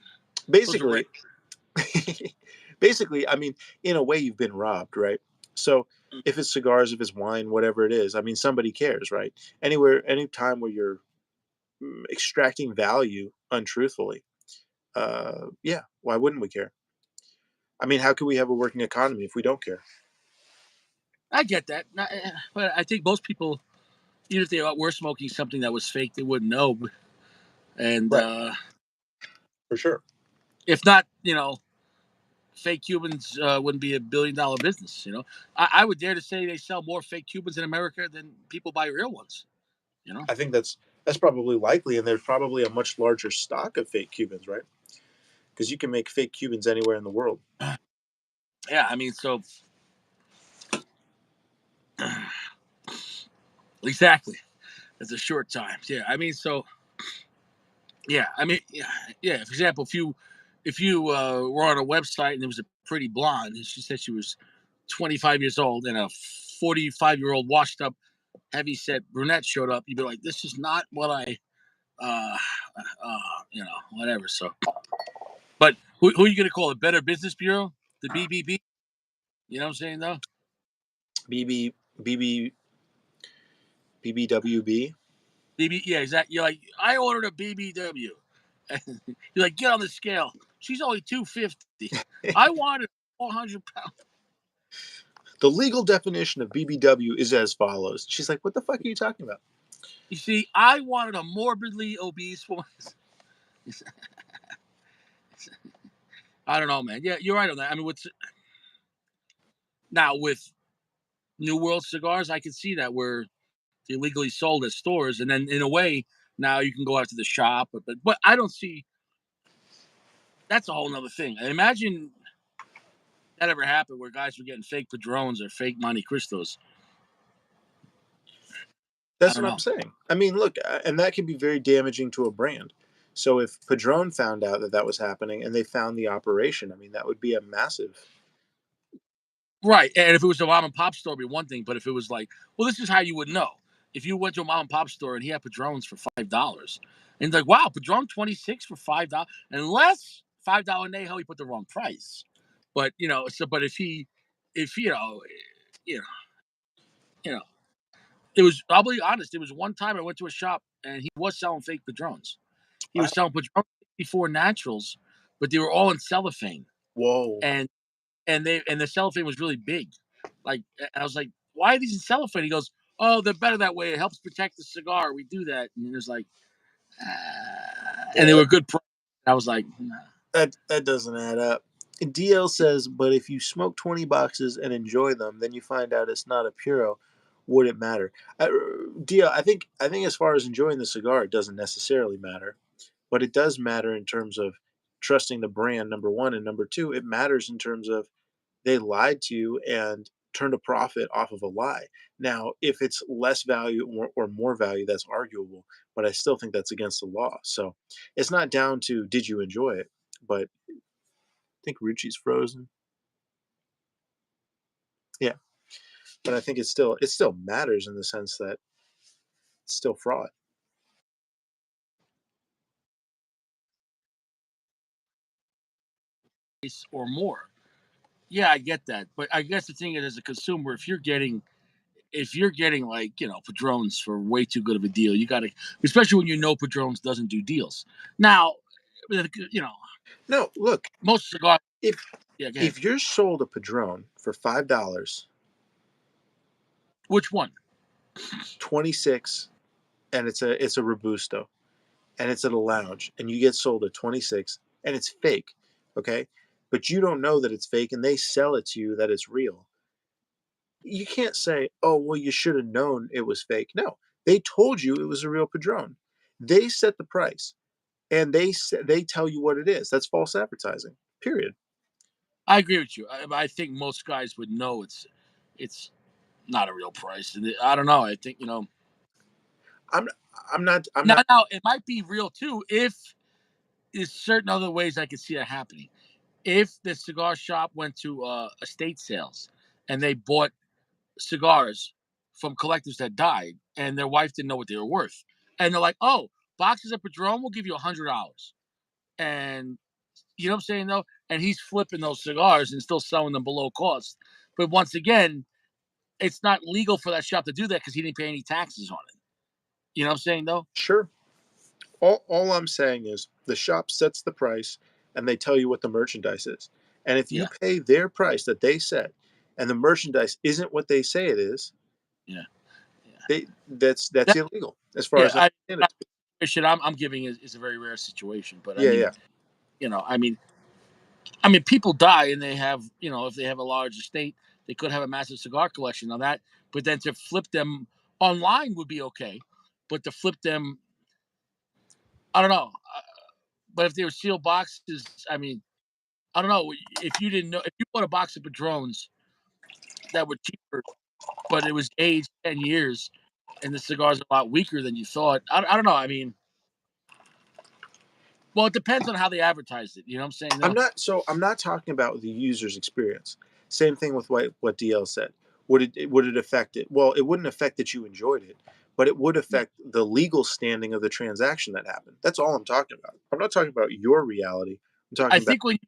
Those are rare. Basically, basically, I mean, in a way, you've been robbed, right? So if it's cigars, if it's wine, whatever it is, I mean, somebody cares, right? Any time where you're extracting value untruthfully, yeah, why wouldn't we care? I mean, how can we have a working economy if we don't care? I get that, but I think most people, even if they were smoking something that was fake, they wouldn't know. And Right, for sure. if not, fake Cubans wouldn't be $1 billion business. I would dare to say they sell more fake Cubans in America than people buy real ones. You know? I think that's probably likely, and there's probably a much larger stock of fake Cubans, right? Because you can make fake Cubans anywhere in the world. Yeah, I mean, so exactly. It's a short time. Yeah, I mean, so yeah, I mean, yeah. For example, if you were on a website and there was a pretty blonde, and she said she was 25 years old, and a 45-year-old washed up, heavy set brunette showed up, you'd be like, this is not what I, uh, whatever. So, but who are you going to call a Better Business Bureau? The BBB? You know what I'm saying, though? BB BB BBWB. Yeah, exactly. You're like, I ordered a BBW. You're like, get on the scale. She's only 250. I wanted 400 pounds. The legal definition of BBW is as follows. She's like, "What the fuck are you talking about?" You see, I wanted a morbidly obese woman. I don't know, man. Yeah, you're right on that. I mean, what's now with New World cigars, I can see that where they're legally sold at stores, and then in a way, now you can go out to the shop. But I don't see that's a whole nother thing. And imagine that ever happened where guys were getting fake Padrones or fake Monte Cristos. I That's don't what know. I'm saying. I mean, look, and that can be very damaging to a brand. So if Padron found out that that was happening and they found the operation, I mean, that would be a massive. Right. And if it was a mom and pop store, it'd be one thing. But if it was like, well, this is how you would know. If you went to a mom and pop store and he had Padrones for $5, and like, wow, Padron 26 for $5, unless $5 Neho, he put the wrong price. But but if you know, you know, it was. I'll be honest. It was one time I went to a shop and he was selling fake Padrones. He I, was selling Padron 64 naturals, but they were all in cellophane, whoa. and the cellophane was really big. Like, and I was like, why are these in cellophane? He goes, oh, they're better that way. It helps protect the cigar. We do that. And it was like, and they Yeah, were good price. I was like, nah. that doesn't add up. DL says, but if you smoke 20 boxes and enjoy them, then you find out it's not a puro. Would it matter? DL, I think as far as enjoying the cigar, it doesn't necessarily matter, but it does matter in terms of trusting the brand. Number one, and number two, it matters in terms of they lied to you and turned a profit off of a lie. Now, if it's less value or more value, that's arguable, but I still think that's against the law. So it's not down to did you enjoy it, but I think Ruchi's frozen. Yeah, but I think it still matters in the sense that it's still fraud. Or more. Yeah, I get that. But I guess the thing is, as a consumer, if you're getting like Padrones for way too good of a deal, you got to, especially when Padrones doesn't do deals. Now, you know, No, look, most cigar. if Yeah, go ahead. if you're sold a Padron for $5, Which one? 26, and it's a Robusto, and it's at a lounge, and you get sold at 26, and it's fake, okay? But you don't know that it's fake, and they sell it to you that it's real. You can't say, "Oh, well, you should have known it was fake." No, they told you it was a real Padron. They set the price, and they tell you what it is. That's false advertising. Period. I agree with you. I think most guys would know it's not a real price. And I don't know. I think I'm I'm not I'm now not now it might be real too if there's certain other ways I could see that happening. If the cigar shop went to estate sales and they bought cigars from collectors that died and their wife didn't know what they were worth, and they're like, "Oh, boxes of Padron will give you $100," and you know what I'm saying though, and he's flipping those cigars and still selling them below cost. But once again, it's not legal for that shop to do that because he didn't pay any taxes on it. You know what I'm saying though? sure. All I'm saying is the shop sets the price and they tell you what the merchandise is. And if you Yeah, pay their price that they set and the merchandise isn't what they say it is, yeah, yeah. that's That, illegal as far yeah, as I understand it. situation I'm giving is a very rare situation, but I Yeah, mean, yeah. people die and they have, if they have a large estate, they could have a massive cigar collection on that. But then to flip them online would be okay, but to flip them, I don't know. But if they were sealed boxes, I mean, I don't know. If you didn't know, if you bought a box of Padrones that were cheaper, but it was aged 10 years, and the cigar's a lot weaker than you thought. I don't know. I mean, well, it depends on how they advertised it. You know what I'm saying? Though. I'm not talking about the user's experience. Same thing with what DL said. Would it affect it? Well, it wouldn't affect that you enjoyed it, but it would Yeah. affect the legal standing of the transaction that happened. That's all I'm talking about. I'm not talking about your reality. I'm I talking about think when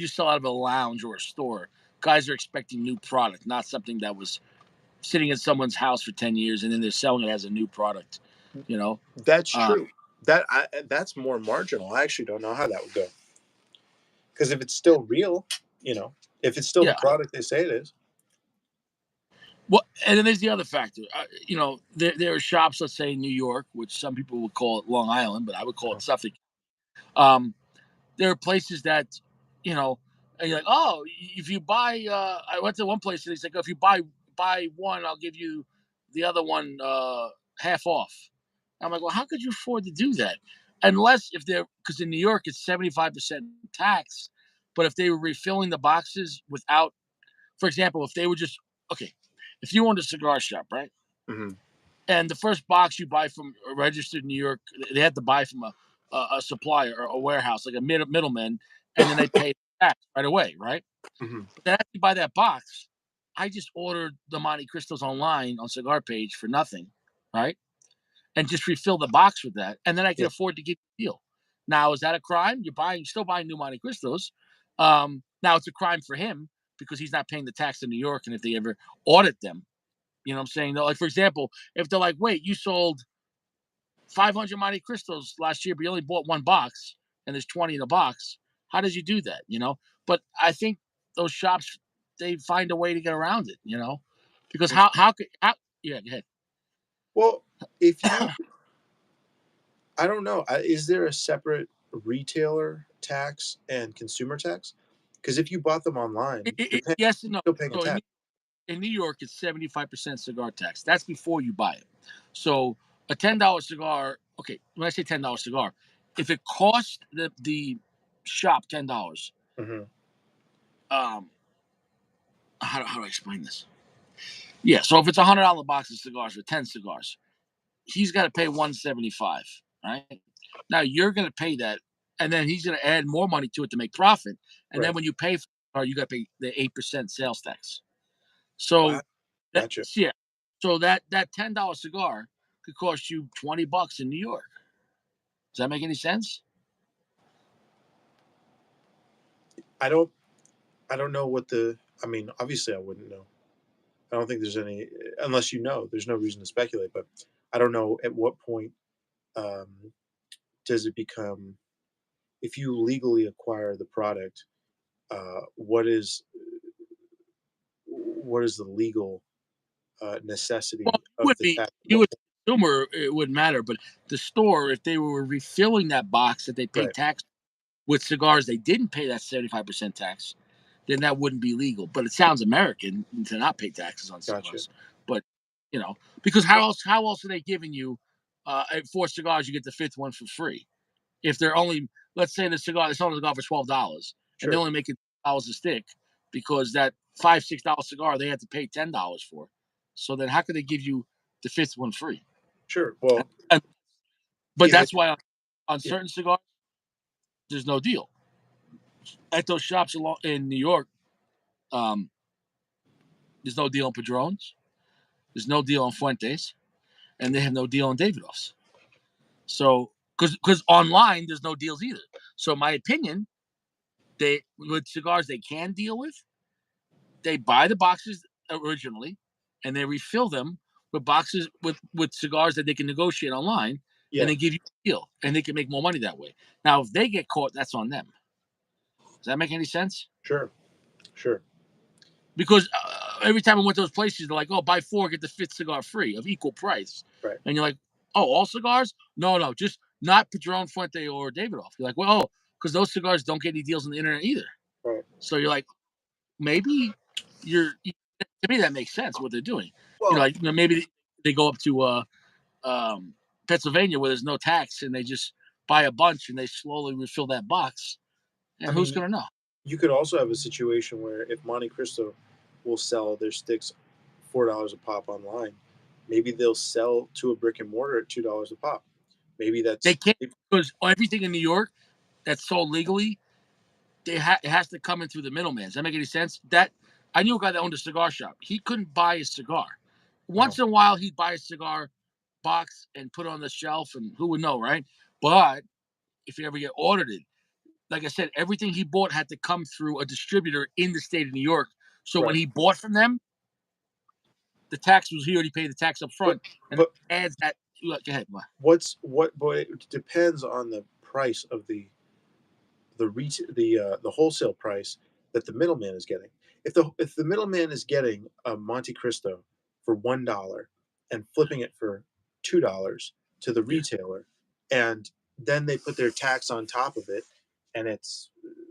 you sell out of a lounge or a store, guys are expecting new product, not something that was sitting in someone's house for 10 years and then they're selling it as a new product. You know? that's Uh, true. That's more marginal. I actually don't know how that would go. Because if it's still real, you know, if it's still the yeah. product they say it is. Well, and then there's the other factor. There are shops, let's say in New York, which some people would call it Long Island, but I would call it Suffolk. Um, there are places that, you know, and you're like, oh, if you buy, I went to one place and he's like, if you buy one, I'll give you the other one half off. I'm like, well, how could you afford to do that? Unless if they're because in New York it's 75% tax, but if they were refilling the boxes without, for example, if they were just okay, if you owned a cigar shop, right? Hmm. And the first box you buy from a registered New York, they had to buy from a supplier or a warehouse, like a middleman, and then they pay tax right away, right? Hmm. But then after you buy that box, I just ordered the Monte Cristos online on Cigar Page for nothing, right? And just refill the box with that, and then I can Yeah, afford to get the deal. Now, is that a crime? You're still buying new Monte Cristos. Now it's a crime for him because he's not paying the tax in New York, and if they ever audit them, you know what I'm saying? Like, for example, if they're like, wait, you sold 500 Monte Cristos last year, but you only bought one box and there's 20 in the box, how did you do that? But I think those shops, they find a way to get around it. Because Int how could how yeah, go ahead. Well, if you I don't know, is there a separate retailer tax and consumer tax? Because if you bought them online, Yes and no. still paying a So tax. in New York, it's 75% cigar tax. That's before you buy it. So a $10 cigar, okay, when I say $10 cigar, if it cost the shop $10, Mhm. um, how do I explain this? Yeah, so if it's $100 box of cigars with 10 cigars, he's got to pay 175, right? Now you're going to pay that, and then he's going to add more money to it to make profit. And then Right. when you pay for it, you got to pay the 8% sales tax. Wow. So Gotcha. that's yeah. So that $10 cigar could cost you $20 in New York. Does that make any sense? I don't I don't know what the I mean, obviously, I wouldn't know. I don't think there's any unless you know, there's no reason to speculate, but I don't know at what point, um, does it become if you legally acquire the product, what is the legal, Well, necessity you of would the be tax? you What as a consumer, it wouldn't matter, but the store, if they were refilling that box that they paid Right. tax with cigars they didn't pay that 75% tax, then that wouldn't be legal. But it sounds American to not pay taxes on Gotcha. cigars. But because how else are they giving you 4 cigars, you get the fifth one for free? If they're only, let's say they're selling a cigar for $12 and they're Sure. only making dollars a stick because that $5-6 cigar they had to pay $10 for. So then how could they give you the fifth one free? Sure. Well, And, but if it that's why on yeah, certain cigars there's no deal at those shops in New York. Um, there's no deal on Padrones. There's no deal on Fuentes, and they have no deal on Davidoffs. So because online there's no deals either. So in my opinion, they with cigars they can deal with, they buy the boxes originally, and they refill them with boxes with cigars that they can negotiate online, and yeah, they give you a deal, and they can make more money that way. Now, if they get caught, that's on them. Does that make any sense? sure, sure. Because every time I went to those places, they're like, "Oh, buy four, get the fifth cigar free of equal price," Right, and you're like, "Oh, all cigars? No, no, just not Padron, Fuente, or Davidoff." You're like, "Well, oh, because those cigars don't get any deals on the internet either." right. So you're like, maybe to me that makes sense what they're doing. Well, Maybe they go up to um, Pennsylvania where there's no tax and they just buy a bunch and they slowly refill that box. I And who's mean, gonna know? you could also have a situation where if Monte Cristo will sell their sticks $4 a pop online, maybe they'll sell to a brick and mortar at $2 a pop. Maybe They that's can't because everything in New York that's sold legally, it has to come in through the middleman. Does that make any sense? That I knew a guy that owned a cigar shop. He couldn't buy a cigar. uh Once in a while, he'd buy a cigar box and put it on the shelf, and who would know, right? But if you ever get audited, like I said, everything he bought had to come through a distributor in the state of New York. So when right. he bought from them, the tax was he already paid the tax up But front, and but adds that. Look, go ahead. but it depends on the price of the wholesale price that the middleman is getting. If the middleman is getting a Monte Cristo for $1 and flipping it for $2 to the Yeah, retailer, and then they put their tax on top of it, and it's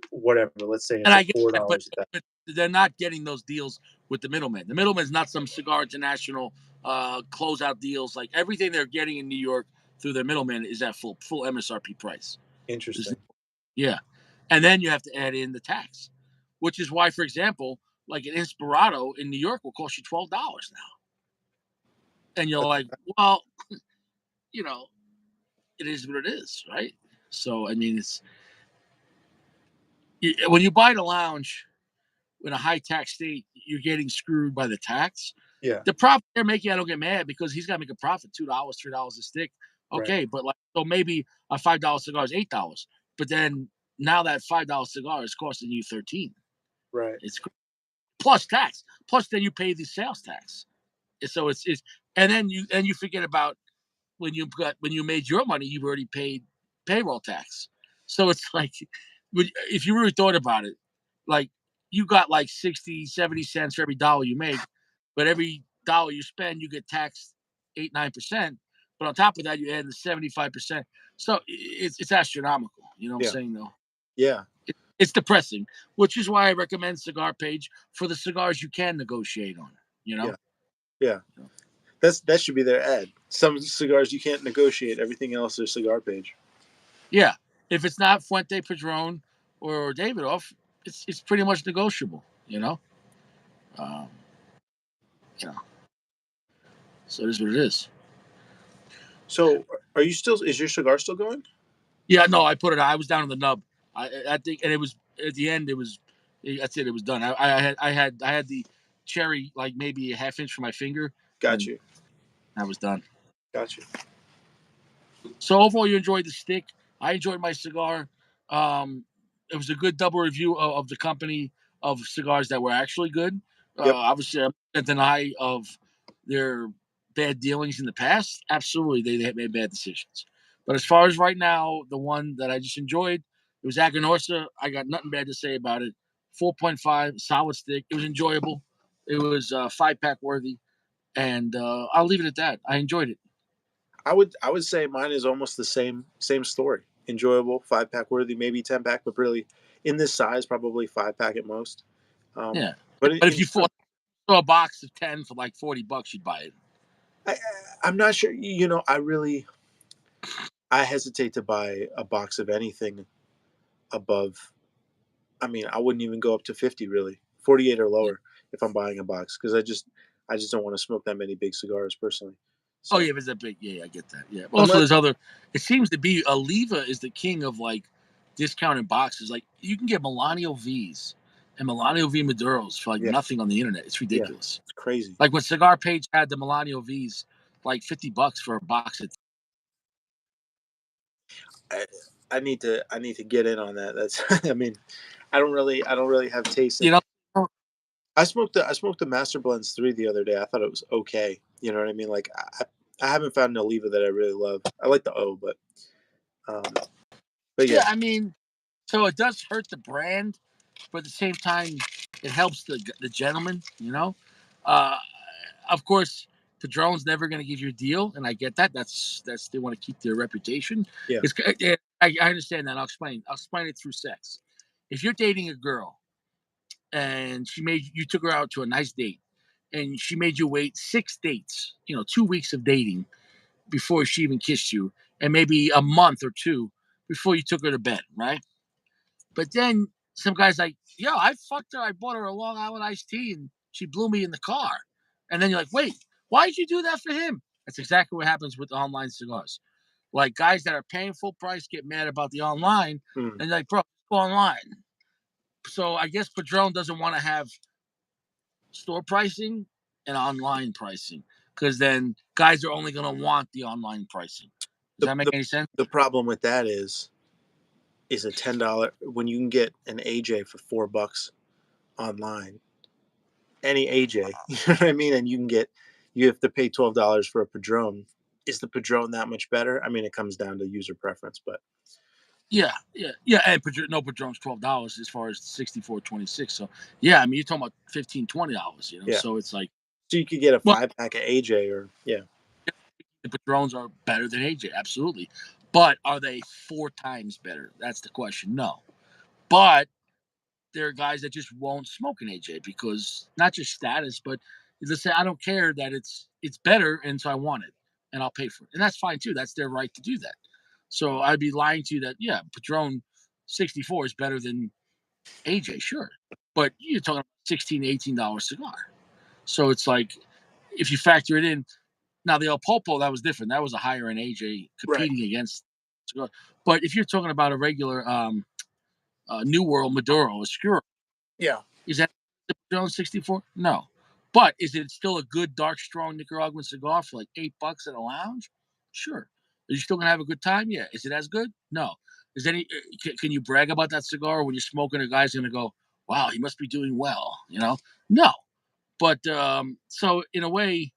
whatever. Let's say and it's I at get four that, dollars at that. but they're not getting those deals with the middleman. The middleman is not some Cigar International closeout deals. Like everything they're getting in New York through their middleman is at full MSRP price. There's Interesting. Yeah. And then you have to add in the tax, which is why, for example, like an Inspirado in New York will cost you $12 now. And you're That's like, well, you know, it is what it is, right? So, I mean, when you buy the lounge in a high tax state, you're getting screwed by the tax. yeah, The profit they're making, I don't get mad because he's got to make a profit $2, $3 a stick. right, Okay. But like, so maybe a $5 cigar is $8. But then now that $5 cigar is costing you 13. right. It's plus tax. Plus, then you pay the sales tax. So it's and then you forget about when you made your money, you've already paid payroll tax. So it's like if you really thought about it, like you got like 60, 70 cents for every dollar you make, but every dollar you spend, you get taxed 8-9%. But on top of that, you add the 75%. So it's astronomical. You know what I'm Yeah. saying, though? Yeah. It's depressing, which is why I recommend Cigar Page for the cigars you can negotiate on. You know? Yeah. Yeah. That should be their ad. Some cigars you can't negotiate. Everything else is cigar page. Yeah. If it's not Fuente Padron or Davidoff, it's pretty much negotiable. Um, you know. So it is what it is. So, are you still? Is your cigar still going? Yeah, no, I put it. I was down in the nub. I think, and it was at the end. It was that's it. It was done. I had the cherry like maybe a half inch from my finger, Got and you. I was done. Got you. So overall, you enjoyed the stick. I enjoyed my cigar. Um, it was a good double review of the company of cigars that were actually good. Yep. Obviously, I can't deny of their bad dealings in the past. Absolutely, they made bad decisions. But as far as right now, the one that I just enjoyed, it was Aganorsa. I got nothing bad to say about it. 4.5, solid stick. It was enjoyable. It was 5 pack worthy, and I'll leave it at that. I enjoyed it. I would say mine is almost the same story. Enjoyable, 5 pack worthy, maybe 10 pack, but really in this size, probably 5 pack at most. Um, Yeah, but but if you saw a box of 10 for like $40, you'd buy it. I, I'm not sure. I hesitate to buy a box of anything above. I mean, I wouldn't even go up to 50 really, 48 or Yeah. lower if I'm buying a box because I just don't want to smoke that many big cigars personally. Oh So yeah, there's a big yeah, I get that. Yeah. Also, unless there's other. It seems to be Oliva is the king of like discounted boxes. Like you can get Milano V's and Milano V Maduros for like yeah, nothing on the internet. It's yeah, ridiculous. it's crazy. Like when Cigar Page had the Milano V's, like $50 for a box. I, I need to get in on that. That's I mean, I don't really have taste You in. know. I smoked the Master Blends 3 the other day. I thought it was okay. You know what I mean? Like I haven't found an Oliva that I really love. I like the O, um, but yeah, Yeah, I mean, so it does hurt the brand, but at the same time, it helps the gentleman. Uh, of course, Padron's never going to give you a deal, and I get that. That's they want to keep their reputation. yeah, I understand that. I'll explain. I'll explain it through sex. If you're dating a girl and you took her out to a nice date, and she made you wait 6 dates, 2 weeks of dating before she even kissed you, and maybe a month or two before you took her to bed, right? But then some guy's like, yo, I fucked her. I bought her a Long Island iced tea and she blew me in the car. And then you're like, wait, why'd you do that for him? That's exactly what happens with online cigars. Like guys that are paying full price get mad about the online mm. and you're like, bro, go online. So I guess Padron doesn't want to have store pricing and online pricing because then guys are only going to want the online pricing. Does the, that make the any sense? the problem with that is a $10 when you can get an AJ for $4 online. Any AJ, you know what I mean? And you have to pay $12 for a Padron. Is the Padron that much better? I mean, it comes down to user preference, but Yeah, yeah, yeah. And no Padron's $12 as far as 64.26. So yeah, I mean you're talking about 15-$20. yeah. So it's like, So you could get a well, 5 pack of AJ or yeah, the Padrones are better than AJ, absolutely. But are they 4 times better? That's the question. No. But there are guys that just won't smoke an AJ because not just status, but they say I don't care that it's better, and so I want it, and I'll pay for it, and that's fine too. That's their right to do that. So I'd be lying to you that yeah, Padron 64 is better than AJ, sure, but you're talking about $16, $18 cigar. So it's like if you factor it in, now the El Popo that was different. That was a higher end AJ right, competing against cigar. But if you're talking about a regular New World Maduro, a Skura, yeah, is that the Padron 64? No. But is it still a good, dark, strong Nicaraguan cigar for like $8 at a lounge? Sure. Are you still gonna have a good time? Yeah. Is it as good? No. Is any? Can you brag about that cigar when you're smoking? A guy's gonna go, "Wow, he must be doing well." No. But so in a way,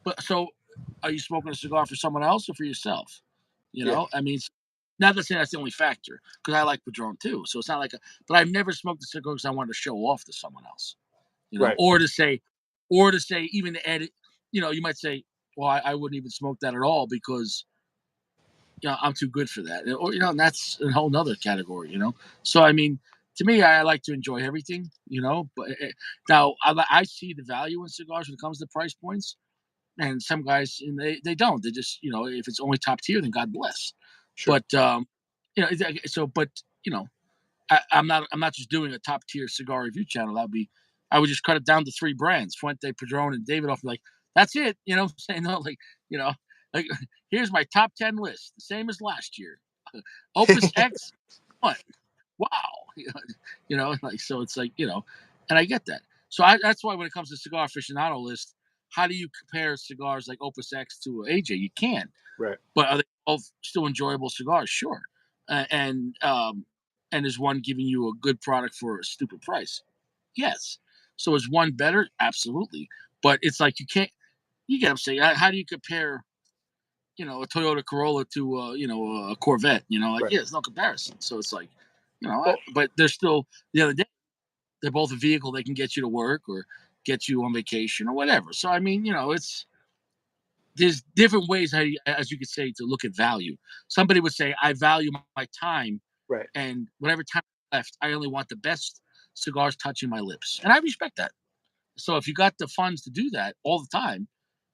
but so are you smoking a cigar for someone else or for yourself? yeah, I mean, not to say that's the only factor because I like Padron too. So it's not like, but I've never smoked a cigar because I wanted to show off to someone else, right, or to say or to say even to edit, you might say, well, I wouldn't even smoke that at all because I'm too good for that, or and that's a whole nother category. So I mean, to me, I like to enjoy everything. But now I see the value in cigars when it comes to price points, and some guys and they don't. They just if it's only top tier, then God bless. Sure. But so but you know I'm not just doing a top tier cigar review channel. I would just cut it down to three brands: Fuente, Padron, and Davidoff. Like that's it. Saying no, like you know, like here's my top 10 list, the same as last year. Opus X, what? Wow, like so it's like and I get that. So that's why when it comes to cigar aficionado list, how do you compare cigars like Opus X to AJ? You can't. Right. But are they both still enjoyable cigars? Sure. And is one giving you a good product for a stupid price? Yes. So is one better? Absolutely. But it's like you can't. You get what I'm saying. How do you compare? A Toyota Corolla to a Corvette. Like Right. yeah, it's no comparison. So it's like, Well, but they're still the other day. They're both a vehicle that can get you to work or get you on vacation or whatever. So I mean, it's there's different ways how as you could say to look at value. Somebody would say, I value my time, right. and whatever time left, I only want the best cigars touching my lips, and I respect that. So if you got the funds to do that all the time,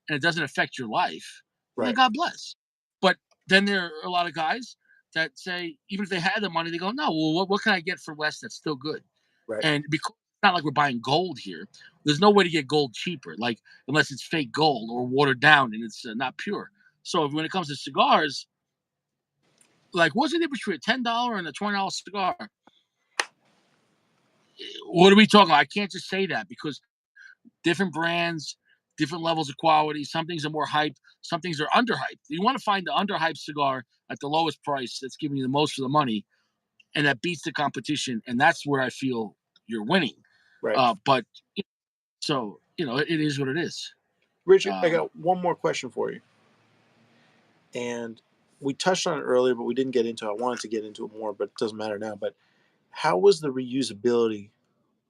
and it doesn't affect your life, well, then Right. God bless. But then there are a lot of guys that say, even if they had the money, they go, no, well, what can I get for less that's still good? Right. And because it's not like we're buying gold here, there's no way to get gold cheaper, like unless it's fake gold or watered down and it's not pure. So when it comes to cigars, like what's the difference between a $10 and a $20 cigar? What are we talking about? I can't just say that because different brands, different levels of quality. Some things are more hype, some things are underhyped. You want to find the underhyped cigar at the lowest price that's giving you the most for the money and that beats the competition. And that's where I feel you're winning. Right. But so, it is what it is. Richard, I Um, got one more question for you. And we touched on it earlier, but we didn't get into it. I wanted to get into it more, but it doesn't matter now. But how was the reusability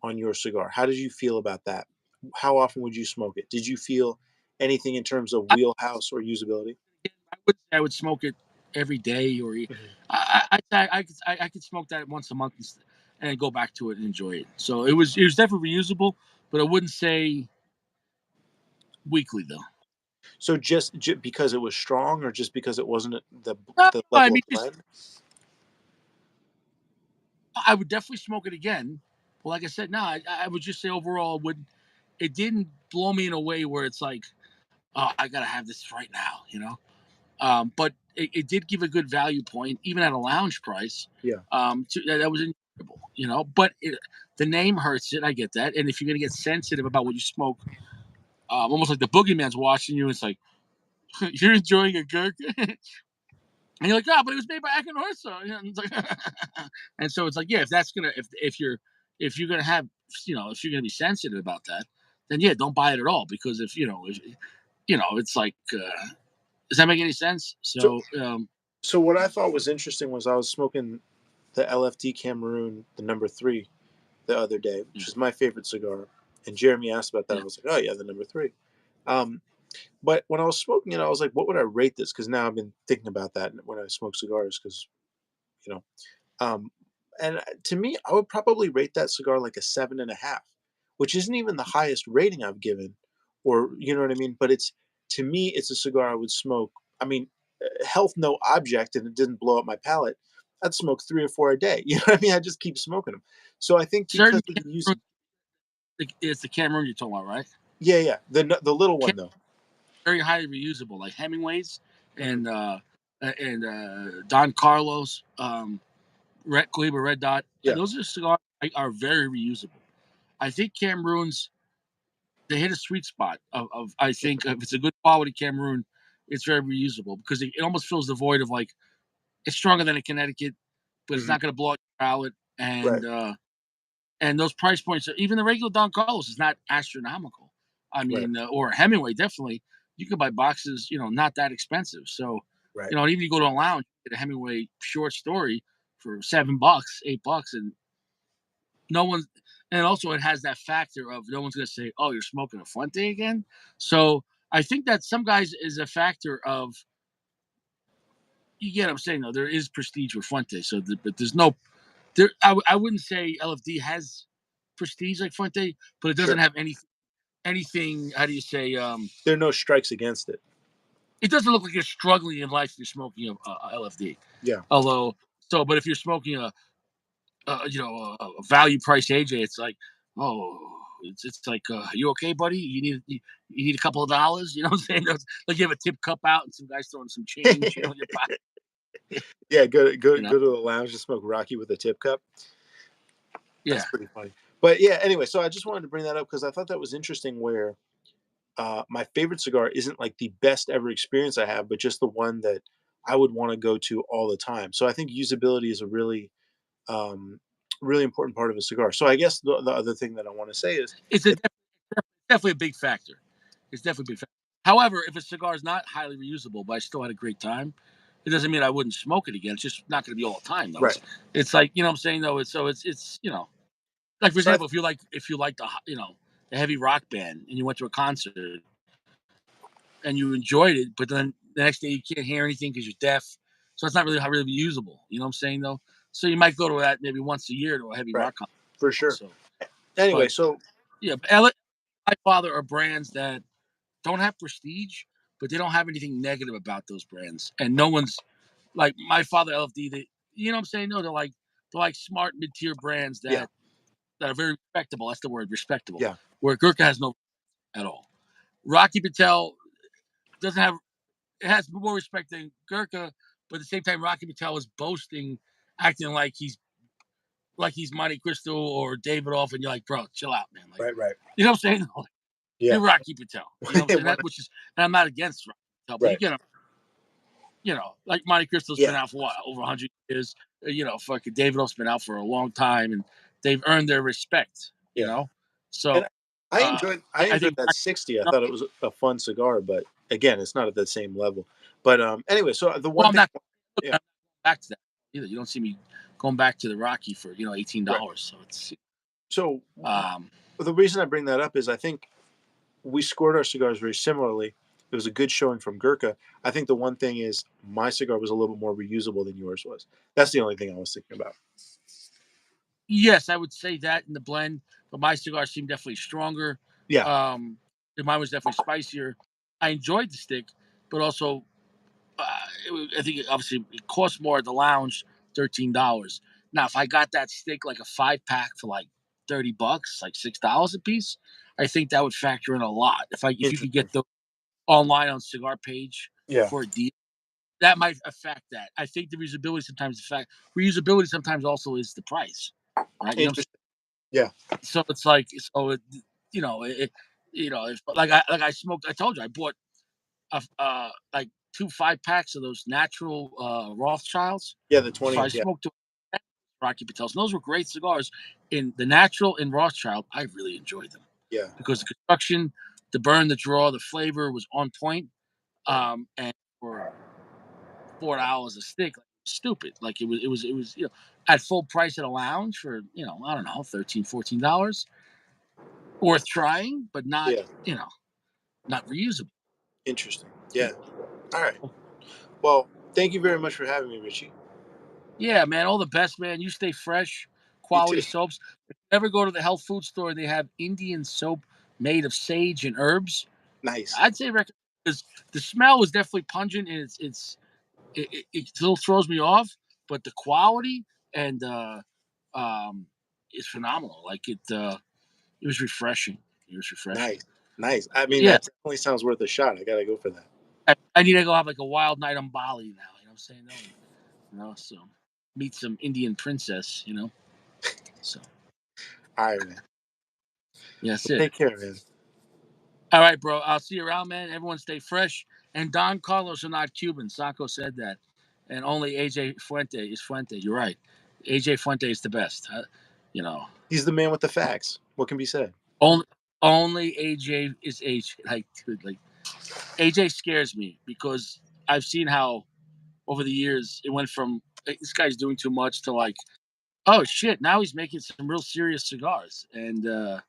on your cigar? How did you feel about that? How often would you smoke it? Did you feel anything in terms of I, wheelhouse or usability? I would say I would smoke it every day, or Mhm. I could smoke that once a month and go back to it and enjoy it. So it was definitely reusable, but I wouldn't say weekly though. So just because it was strong, or just because it wasn't No, the I level mean, of just blend? I would definitely smoke it again. But like I said, no, I would just say overall, it didn't blow me in a way where it's like, oh, I gotta have this right now. But it did give a good value point, even at a lounge price. Yeah. That was incredible. But the name hurts it. I get that. And if you're gonna get sensitive about what you smoke, almost like the boogeyman's watching you, it's like you're enjoying a jerk, and you're like, ah, but it was made by Akinhorsa. And, it's like, and so it's like, yeah, if that's gonna, if you're gonna have, if you're gonna be sensitive about that, then yeah, don't buy it at all because if it's like, does that make any sense? So So, so what I thought was interesting was I was smoking the LFD Cameroon, the number three, the other day, yeah, which is my favorite cigar. And Jeremy asked about that. yeah. I was like, oh yeah, the number three. Um, but when I was smoking it, I was like, what would I rate this? Because now I've been thinking about that when I smoke cigars. Because you know, um, and to me, I would probably rate that cigar like a 7.5, which isn't even the highest rating I've given, or you know what I mean. But it's to me, it's a cigar I would smoke. I mean, health no object, and it didn't blow up my palate. I'd smoke 3 or 4 a day. You know what I mean? I just keep smoking them. So I think because Certain of the use, Cameroon, it's the Cameroon you're talking about, right? yeah, yeah, the little one Cameroon though. very highly reusable, like Hemingway's Hmm. and Don Carlos, Red Cleaver, Red Dot. Yeah. Those are cigars are very reusable. I think Cameroons they hit a sweet spot of I think if it's a good quality Cameroon, it's very reusable because it almost fills the void of like it's stronger than a Connecticut, but it's Hmm. not going to blow out your palate. Right. And those price points, even the regular Don Carlos is not astronomical. I Right. mean, or Hemingway definitely. You can buy boxes, not that expensive. So, Right. and even you go to a lounge, get a Hemingway short story for $7, $8, and no one, and also it has that factor of no one's gonna say, "Oh, you're smoking a Fuente again." So I think that some guys is a factor of, you get what I'm saying though. There is prestige with Fuente, so but there's no there. I wouldn't say LFD has prestige like Fuente, but it doesn't Sure. have anything. How do you say? There are no strikes against it. It doesn't look like you're struggling in life if you're smoking a LFD. Yeah. Although, so, but if you're smoking a value price AJ, it's like, oh, it's like, you okay, buddy? You need a couple of dollars? You know what I'm saying? Like you have a tip cup out and some guys throwing some change, in your pocket. Yeah, go go You know? go to the lounge to smoke Rocky with a tip cup. That's Yeah. pretty funny. But yeah, anyway, so I just wanted to bring that up because I thought that was interesting. Where my favorite cigar isn't like the best ever experience I have, but just the one that I would want to go to all the time. So I think usability is a um, really important part of a cigar. So I guess the other thing that I want to say is, It's definitely a big factor. It's definitely a big factor. However, if a cigar is not highly reusable, but I still had a great time, it doesn't mean I wouldn't smoke it again. It's just not going to be all the time, though. right. It's like, you know what I'm saying, though. It's like, for So I, example, if you like the heavy rock band and you went to a concert and you enjoyed it, but then the next day you can't hear anything because you're deaf, so it's not really usable. You know what I'm saying, though. So you might go to that maybe once a year to a heavy right, rock concert. for sure. So, Anyway, but so yeah, my father are brands that don't have prestige, but they don't have anything negative about those brands, and no one's like my father LFD. You know what I'm saying? No, they're like smart mid tier brands yeah, that are very respectable. That's the word, respectable. yeah, Where Gurkha has no at all. Rocky Patel doesn't have it has more respect than Gurkha, but at the same time, Rocky Patel is boasting, acting like he's Monte Cristo or David Off, and you're like, bro, chill out, man. Like, right, right, you know what I'm saying? yeah, You're Rocky Patel. You know what I'm saying? One- That which is, and I'm not against Rocky Patel, but you right, get him. Like Monte Cristo's been yeah, out for what, over 100 years. Fucking David Off's been out for a long time, and they've earned their respect. yeah. So And I uh, enjoyed I think that 60. I thought it was a fun cigar, but again, it's not at that same level. But anyway, so the well, one I'm thing, not yeah, going back to that either. You don't see me going back to the Rocky for right. $18. So it's So um, the reason I bring that up is I think we scored our cigars very similarly. It was a good showing from Gurkha. I think the one thing is my cigar was a little bit more reusable than yours was. That's the only thing I was thinking about. yes, I would say that in the blend, but my cigar seemed definitely stronger. Yeah, Um, and mine was definitely spicier. I enjoyed the stick, but also uh, I think obviously it cost more at the lounge, $13. Now, if I got that stick like a 5 pack for like $30, like $6 a piece, I think that would factor in a lot. If you could interesting. get the online on Cigar Page Yeah, for a deal, that might affect that. I think the reusability sometimes also is the price, right? You know what I'm interesting. Yeah, saying? So it's like so it, you know it, if like I smoked. I told you I bought like 2 5 packs of those natural Rothschilds. yeah, the So 20. I Yeah, smoked two Rocky Patels. And those were great cigars. In the natural and Rothschild, I really enjoyed them yeah, because the construction, the burn, the draw, the flavor was on point. And for $4 a stick, like, stupid. Like it was at full price at a lounge for I don't know, 13 $14, worth trying, but not yeah. not reusable. Interesting. Yeah. All right. Well, thank you very much for having me, Richie. Yeah, man. All the best, man. You stay fresh. You Quality too. soaps. If you ever go to the health food store, they have Indian soap made of sage and herbs. Nice. I'd say recommend because the smell is definitely pungent and it still throws me off, but the quality and um is phenomenal. Like it was refreshing. It was refreshing. Nice. Nice. I mean, Yeah, that definitely sounds worth a shot. I gotta go for that. I need to go have like a wild night on Bali now. You know what I'm saying? No, so meet some Indian princess. So All right, man. yeah, that's Well, it. take care, man. All right, bro. I'll see you around, man. Everyone stay fresh. And Don Carlos are not Cuban. Sacco said that. And only AJ Fuente is Fuente. You're right. AJ Fuente is the best. You know, He's the man with the facts. What can be said? only only AJ is AJ. Like, dude, like AJ scares me because I've seen how over the years it went from this guy's doing too much to like Oh shit! Now he's making some real serious cigars, and that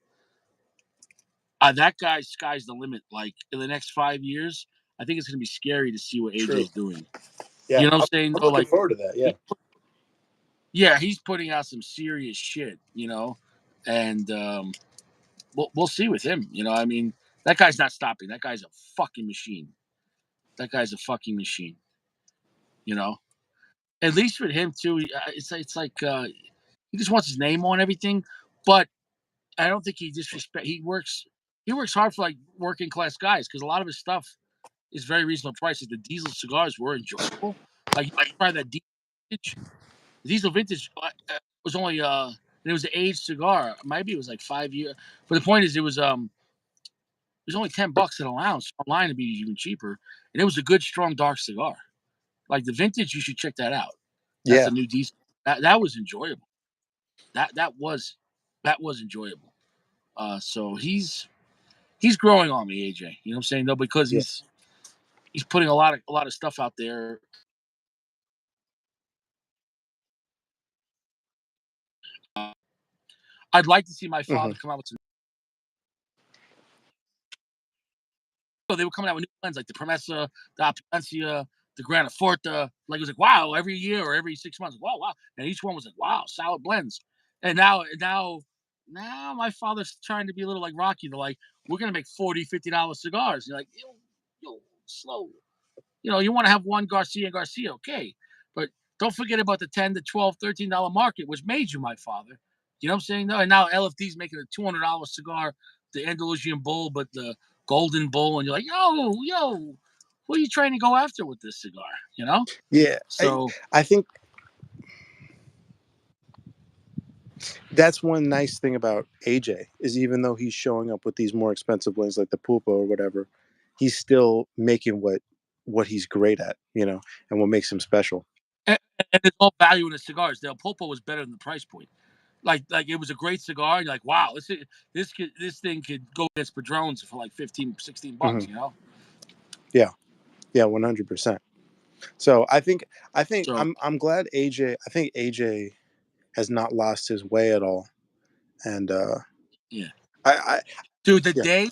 guy's sky's the limit. Like in the next 5 years, I think it's gonna be scary to see what True. AJ's doing. You Yeah, know what I'm I'm, saying? I'm Though, looking like, forward to that. Yeah. he, yeah, he's putting out some serious shit. And we'll see with him. I mean, that guy's not stopping. That guy's a fucking machine. That guy's a fucking machine. You know. At least with him too, it's like he just wants his name on everything, but I don't think he disrespect. He works hard for like working class guys because a lot of his stuff is very reasonable prices. The diesel cigars were enjoyable. Like you try that diesel vintage. The diesel vintage was only and it was an aged cigar. Maybe it was like 5 years. But the point is, it was only $10 an ounce. Online it'd be even cheaper, and it was a good, strong, dark cigar. Like the vintage, you should check that out. That's Yeah. a new diesel. That was enjoyable. That was enjoyable. So he's growing on me, AJ. You know what I'm saying? No, because Yeah. he's putting a lot of stuff out there. Uh, I'd like to see my Hmm. father come out with some. So they were coming out with new blends like the Promesa, the Opulencia, the Granaforte. Like it was like wow, every year or every 6 months. Wow, wow, and each one was like wow, solid blends. And now my father's trying to be a little like Rocky. They're like, we're gonna make $40, $50 cigars. You're like, yo, slow. You want to have one Garcia, okay. But don't forget about the 10 to 12, $13 market, which made you my father. You know what I'm saying? No, and now LFD's making a $200 cigar, the Andalusian Bull, but the Golden Bull, and you're like, yo, who are you trying to go after with this cigar? You know? Yeah. So I think that's one nice thing about AJ is even though he's showing up with these more expensive blends like the Pulpo or whatever, he's still making what he's great at, and what makes him special. and, and there's all value in the cigars. Del Pulpo was better than the price point. Like it was a great cigar. You're like, wow, this thing could go against Padrones for like 15, $16. Hmm. Yeah, yeah, 100%. So I think So I'm glad AJ. I think AJ has not lost his way at all, and yeah, I dude, the yeah,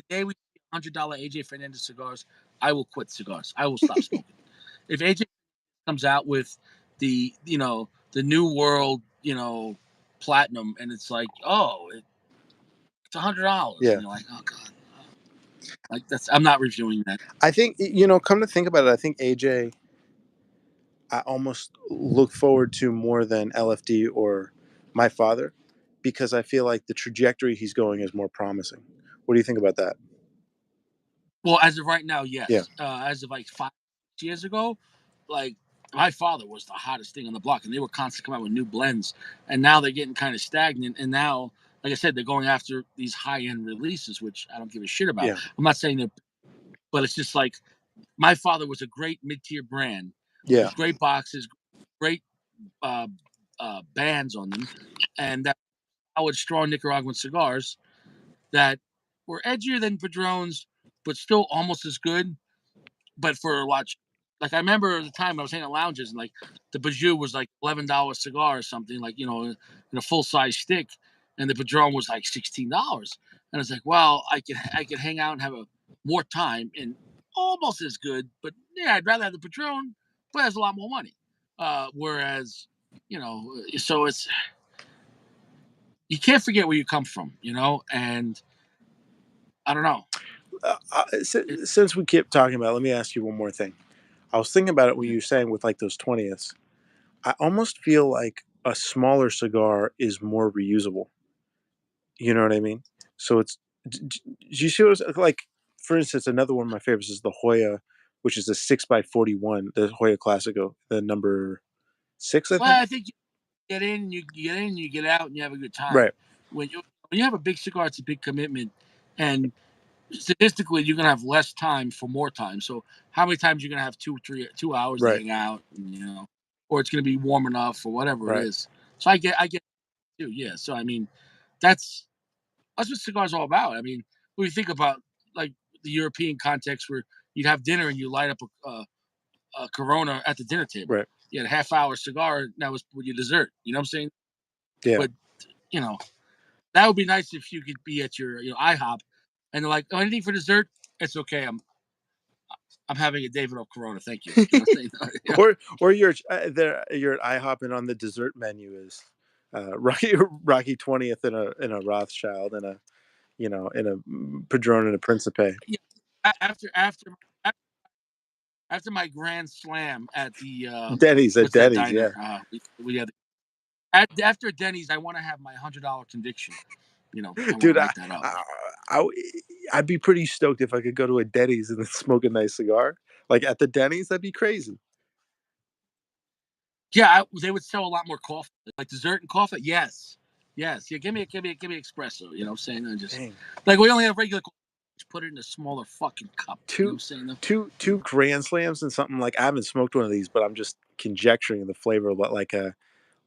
day we see $100 AJ Fernandez cigars, I will quit cigars. I will stop smoking. If AJ comes out with the new world, platinum, and it's like, oh, it's $100, yeah. and you're like, oh god, like I'm not reviewing that. I think come to think about it, I think AJ I almost look forward to more than LFD or my father because I feel like the trajectory he's going is more promising. What do you think about that? Well, as of right now, Yeah, yes. As of like 5 years ago, like my father was the hottest thing on the block, and they were constantly coming out with new blends. And now they're getting kind of stagnant. And now, like I said, they're going after these high end releases, which I don't give a shit about. yeah, I'm not saying that, but it's just like my father was a great mid tier brand yeah, with great boxes, great uh, bands on them, and that Howard Straw Nicaraguan cigars that were edgier than Padrones, but still almost as good but for a lot. Like I remember the time I was hanging at lounges and like the Bajou was like $11 cigar or something, like in a full size stick, and the Padron was like $16. And I was like, well, I could hang out and have a more time and almost as good, but yeah, I'd rather have the Padron, but it has a lot more money. Whereas, so it's you can't forget where you come from, and I don't know. It, since we keep talking about it, let me ask you one more thing. I was thinking about it when yeah. you were saying with like those 20ths. I almost feel like a smaller cigar is more reusable. You know what I mean? So do you see what it's like? For instance, another one of my favorites is the Hoya, which is a 6x41, the Hoya Classico, the number six, I Well, think. I think you get in, you get out, and you have a good time. Right, When you have a big cigar, it's a big commitment, and statistically, you're gonna have less time for more time. So, how many times you're gonna have 2 hours to right, hang out, or it's gonna be warm enough, or whatever it right, is. So I get it too. Yeah. So I mean, that's that's what cigars all about. I mean, when you think about like the European context where you'd have dinner and you light up a Corona at the dinner table. right. you had a half-hour cigar, and that was with your dessert. You know what I'm saying? Yeah. But you know, that would be nice if you could be at your IHOP, and they're like, "Oh, anything for dessert? It's okay. I'm having a David O. Corona. Thank you." You know what I'm saying? Yeah. Or you're at IHOP and on the dessert menu is Rocky 20th in a Rothschild and a in a Padron and a Principe. Yeah. After my grand slam at the Denny's at what's that Denny's, yeah. diner? We had after Denny's. I want to have my $100 conviction. I want Dude, to light that up. I I I'd be pretty stoked if I could go to a Denny's and then smoke a nice cigar. Like at the Denny's, that'd be crazy. Yeah, they would sell a lot more coffee, like dessert and coffee. Yes, yes. Yeah, give me espresso. You know what I'm saying? I just Dang. like we only have regular coffee. Just put it in a smaller fucking cup. You know what Two I'm saying? Though? two grand slams and something like I haven't smoked one of these, but I'm just conjecturing the flavor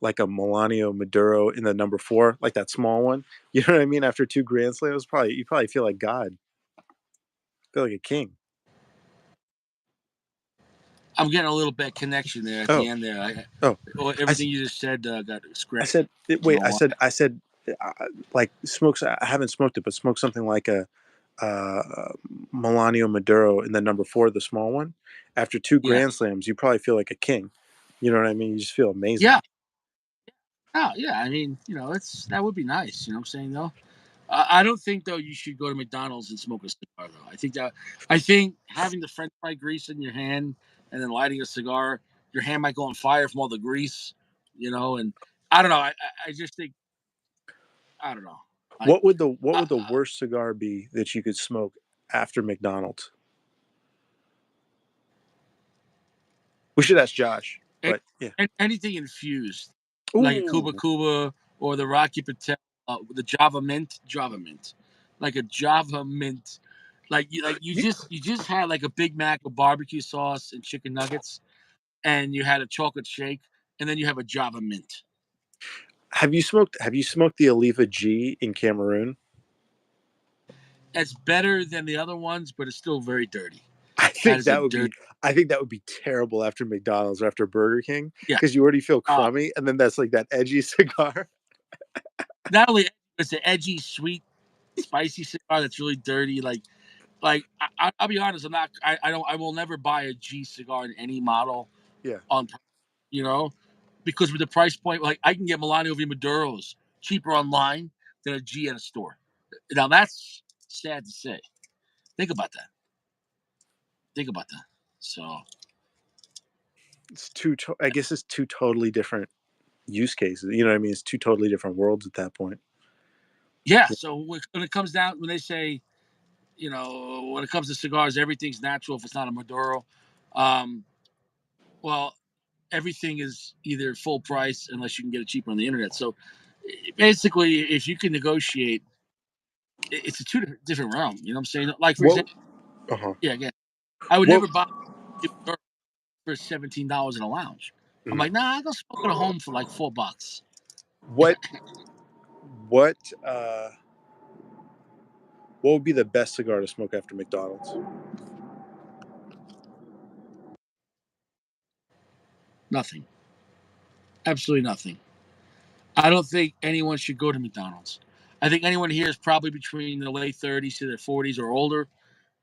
like a Melanio Maduro in the number four, like that small one. You know what I mean? After two grand slams, probably you probably feel like God, feel like a king. I'm getting a little bad connection there at the Oh, end there. oh, I, Everything you just said got I scratched. said, I don't wait, know why. I said, like smokes. I haven't smoked it, but smoke something like a Melanio Maduro in the number four, the small one. After two Yeah, grand slams, you probably feel like a king. You know what I mean? You just feel amazing. yeah, oh, yeah. I mean, that would be nice. You know what I'm saying though? I don't think though you should go to McDonald's and smoke a cigar though. I think having the French fry grease in your hand and then lighting a cigar, your hand might go on fire from all the grease, And I don't know. I just think I don't know. Like What uh, would the worst cigar be that you could smoke after McDonald's? We should ask Josh, a- but yeah. anything infused, like a Cuba Ooh, Cuba or the Rocky Patel, the Java Mint, like a Java Mint. you, You just had like a Big Mac with barbecue sauce and chicken nuggets, and you had a chocolate shake, and then you have a Java Mint. have you smoked the Oliva G in Cameroon? It's better than the other ones, but it's still very dirty. I That think is a that would dirty. be I think that would be terrible after McDonald's or after Burger King Yeah. because you already feel Uh, crummy, and then that's like that edgy cigar. Not only it's an edgy, sweet, spicy cigar that's really dirty. I'll be honest. I don't. I will never buy a G cigar in any model Yeah. on. You know, because with the price point, like I can get Milano V Maduros cheaper online than a G at a store. Now that's sad to say. Think about that. Think about that. So I guess it's two totally different use cases. You know what I mean? It's two totally different worlds at that point. yeah. So when it comes down, when they say, when it comes to cigars, everything's natural if it's not a Maduro. Um, well, everything is either full price unless you can get it cheaper on the internet. So basically, if you can negotiate, it's a different realm. You know what I'm saying? Like for What example, uh-huh. yeah, again, I would What never buy for $17 in a lounge. I'm mhm. like, nah, I go smoke at home for like $4. what what uh what would be the best cigar to smoke after McDonald's? Nothing, absolutely nothing. I don't think anyone should go to McDonald's. I think anyone here is probably between the late 30s to their 40s or older,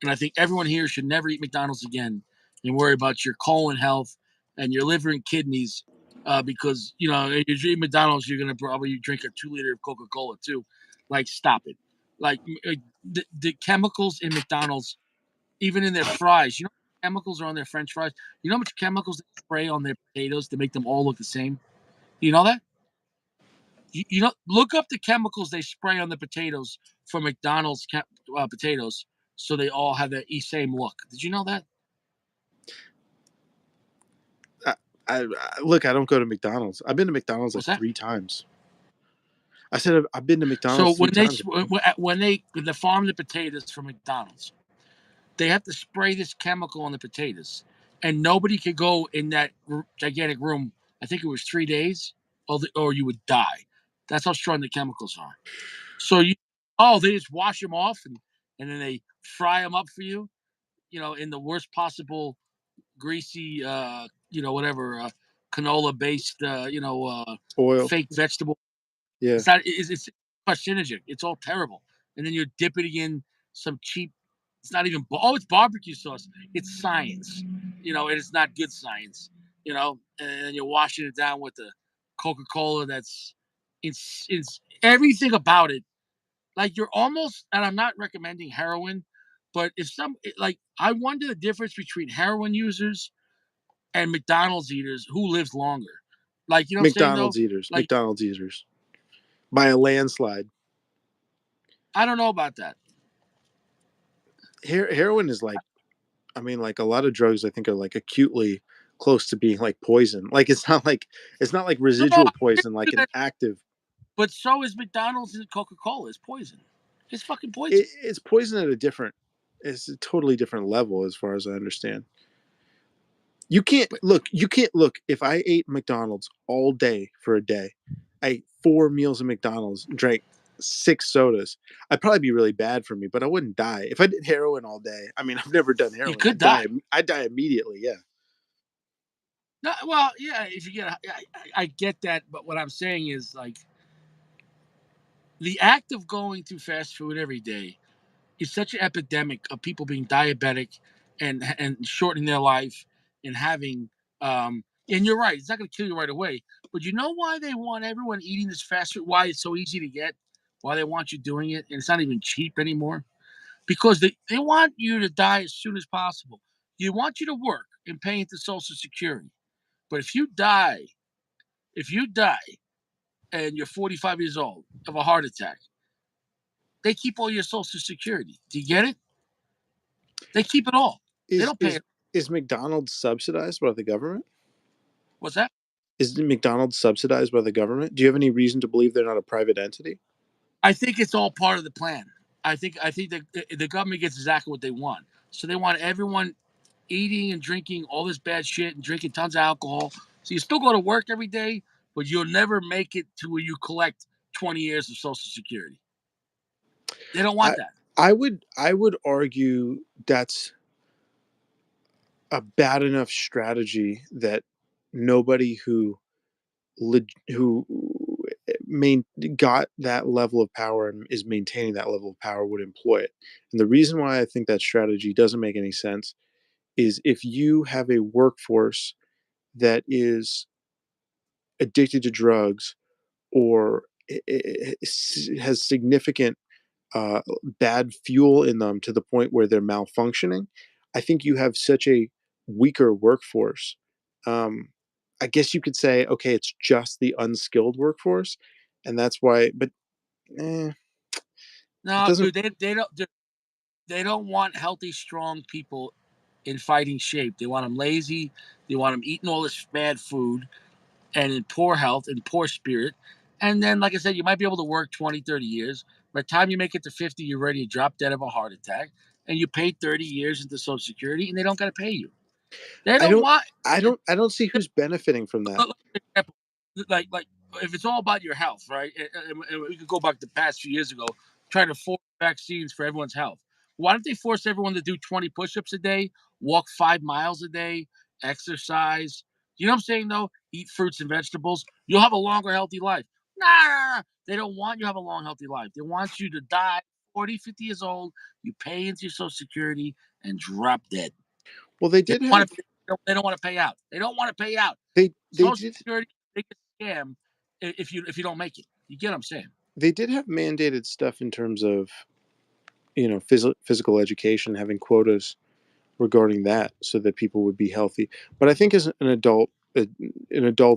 and I think everyone here should never eat McDonald's again and worry about your colon health and your liver and kidneys. Because if you eat McDonald's, you're gonna probably drink a 2 liter of Coca Cola too. Like, stop it. Like the chemicals in McDonald's, even in their fries. Chemicals are on their French fries. You know how much chemicals they spray on their potatoes to make them all look the same? Do you know that? Look up the chemicals they spray on the potatoes for McDonald's potatoes, so they all have the same look. Did you know that? I, look, I don't go to McDonald's. I've been to McDonald's like What's that? three times. I said I've been to So McDonald's three times. when they farm the potatoes for McDonald's, they have to spray this chemical on the potatoes, and nobody could go in that gigantic room. I think it was 3 days, or you would die. That's how strong the chemicals are. So they just wash them off and then they fry them up for you. In the worst possible greasy, whatever. canola based, Oil. fake vegetable. Yeah. It's carcinogenic. It's all terrible. And then you're dipping it in some cheap. It's not even. Oh, it's barbecue sauce. It's science. And it's not good science. And you're washing it down with the Coca Cola. It's everything about it. Like you're almost. And I'm not recommending heroin, but if like I wonder the difference between heroin users and McDonald's eaters who lives longer. Like I'm saying though. McDonald's eaters. Like McDonald's eaters by a landslide. I don't know about that. Heroin is like, I mean, like a lot of drugs, I think are like acutely close to being like poison. Like it's not like No, I residual agree poison, like with an that, active. but so is McDonald's and Coca-Cola. It's poison. It's fucking poison. It's poison at a different. It's a totally different level, as far as I understand. You can't But look. You can't look. If I ate McDonald's all day for a day, I ate 4 meals of McDonald's, drank 6 sodas. I'd probably be really bad for me, but I wouldn't die. If I did heroin all day, I mean, I've never done you heroin. could I'd die. die. I'd die immediately. Yeah. No, well, yeah, if you I get that, but what I'm saying is like the act of going through fast food every day is such an epidemic of people being diabetic and shortening their life and having and you're right, it's not going to kill you right away, but you know why they want everyone eating this fast food? Why it's so easy to get? Why they want you doing it? And it's not even cheap anymore because they want you to die as soon as possible. You want you to work and pay into Social Security. But if you die and you're 45 years old of a heart attack, they keep all your Social Security. Do you get it? They keep it all. They Is don't pay is it. is McDonald's subsidized by the government? What's that? Is McDonald's subsidized by the government? Do you have any reason to believe they're not a private entity? I think it's all part of the plan. I think that the government gets exactly what they want. So they want everyone eating and drinking all this bad shit and drinking tons of alcohol. So you still go to work every day, but you'll never make it to where you collect 20 years of Social Security. They don't I want that. I would argue that's a bad enough strategy that nobody who main got that level of power and is maintaining that level of power would employ it. And the reason why I think that strategy doesn't make any sense is if you have a workforce that is addicted to drugs or has significant bad fuel in them to the point where they're malfunctioning, I think you have such a weaker workforce. Um, I guess you could say, okay, it's just the unskilled workforce, and that's why. But eh, it No, doesn't. dude, they don't want healthy, strong people in fighting shape. They want them lazy. They want them eating all this bad food and in poor health and poor spirit. And then, like I said, you might be able to work 20, 30 years. By the time you make it to 50, you're ready to drop dead of a heart attack. And you paid 30 years into Social Security and they don't got to pay you. They I don't don't. want, I don't see who's benefiting from that. like if it's all about your health, right? And we could go back the past few years ago, trying to force vaccines for everyone's health. Why don't they force everyone to do 20 push-ups a day, walk 5 miles a day, exercise? You know what I'm saying? Though, eat fruits and vegetables. You'll have a longer, healthy life. Nah, they don't want you to have a long, healthy life. They want you to die 40, 50 years old. You pay into your Social Security and drop dead. Well, they They did don't have. want to. They don't want to pay out. They don't want to pay out. They Social did. Security is a scam if you don't make it. You get what I'm saying? They did have mandated stuff in terms of physical education, having quotas regarding that so that people would be healthy. But I think as an adult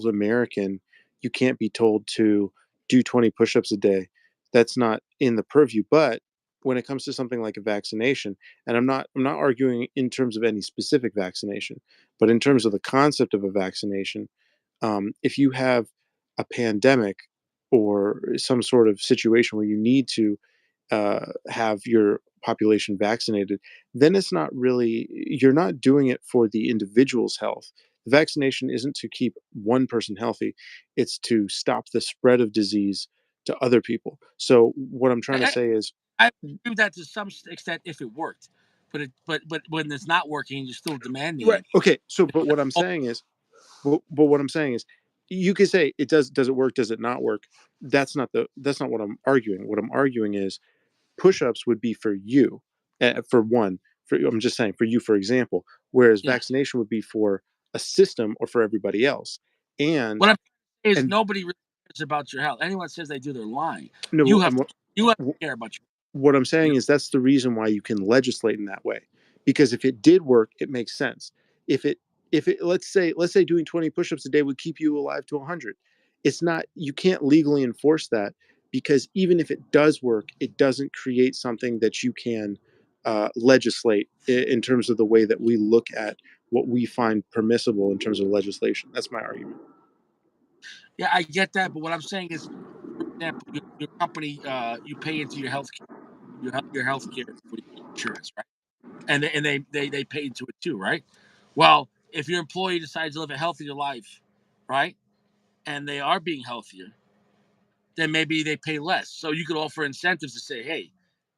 American, you can't be told to do 20 push-ups a day. That's not in the purview. But when it comes to something like a vaccination, and I'm not arguing in terms of any specific vaccination, but in terms of the concept of a vaccination, if you have a pandemic or some sort of situation where you need to have your population vaccinated, then it's not really, you're not doing it for the individual's health. The vaccination isn't to keep one person healthy, it's to stop the spread of disease to other people. So, what I'm trying to I, say is, I agree with that to some extent if it worked, but when it's not working, you're still demanding right, it. okay, so, but what I'm saying is, but what I'm saying is, you could say it does. Does it work? Does it not work? That's not what I'm arguing. What I'm arguing is push-ups would be for you, for one. For I'm just saying for you, for example. Whereas Yeah. vaccination would be for a system or for everybody else. And What I'm saying is and nobody really cares about your health. Anyone says they do, they're lying. no, You have to you have to care about what I'm your saying is that's the reason why you can legislate in that way. Because if it did work, it makes sense. If it if it let's say doing 20 push-ups a day would keep you alive to 100. It's not, you can't legally enforce that, because even if it does work, it doesn't create something that you can legislate in terms of the way that we look at what we find permissible in terms of legislation. That's my argument. Yeah, I get that, but what I'm saying is, for example, your company, you pay into your health your health care for your insurance, right? And they pay into it too, right? Well, if your employee decides to live a healthier life, right, and they are being healthier, then maybe they pay less. So you could offer incentives to say, hey,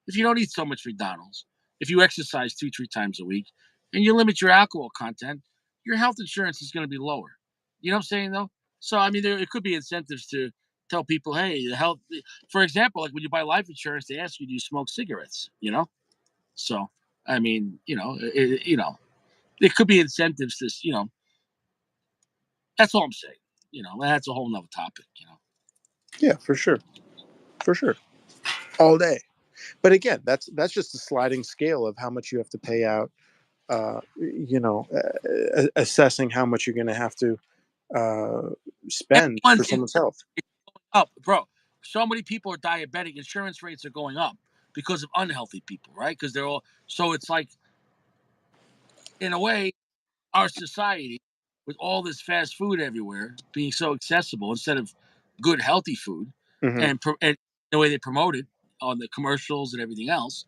if you don't eat so much McDonald's, if you exercise 2, 3 times a week, and you limit your alcohol content, your health insurance is going to be lower. You know what I'm saying, though? So I mean, there it could be incentives to tell people, hey, the health. For example, like when you buy life insurance, they ask you, do you smoke cigarettes? You know, so I mean, there could be incentives to, that's all I'm saying. That's a whole nother topic. Yeah, for sure. For sure. All day. But again, that's just a sliding scale of how much you have to pay out. Assessing how much you're going to have to uh, spend for Everyone's someone's health. up, bro. So many people are diabetic. Insurance rates are going up because of unhealthy people, right? Because they're all so. It's like, in a way, our society, with all this fast food everywhere being so accessible instead of good healthy food, Hmm. and the way they promote it on the commercials and everything else,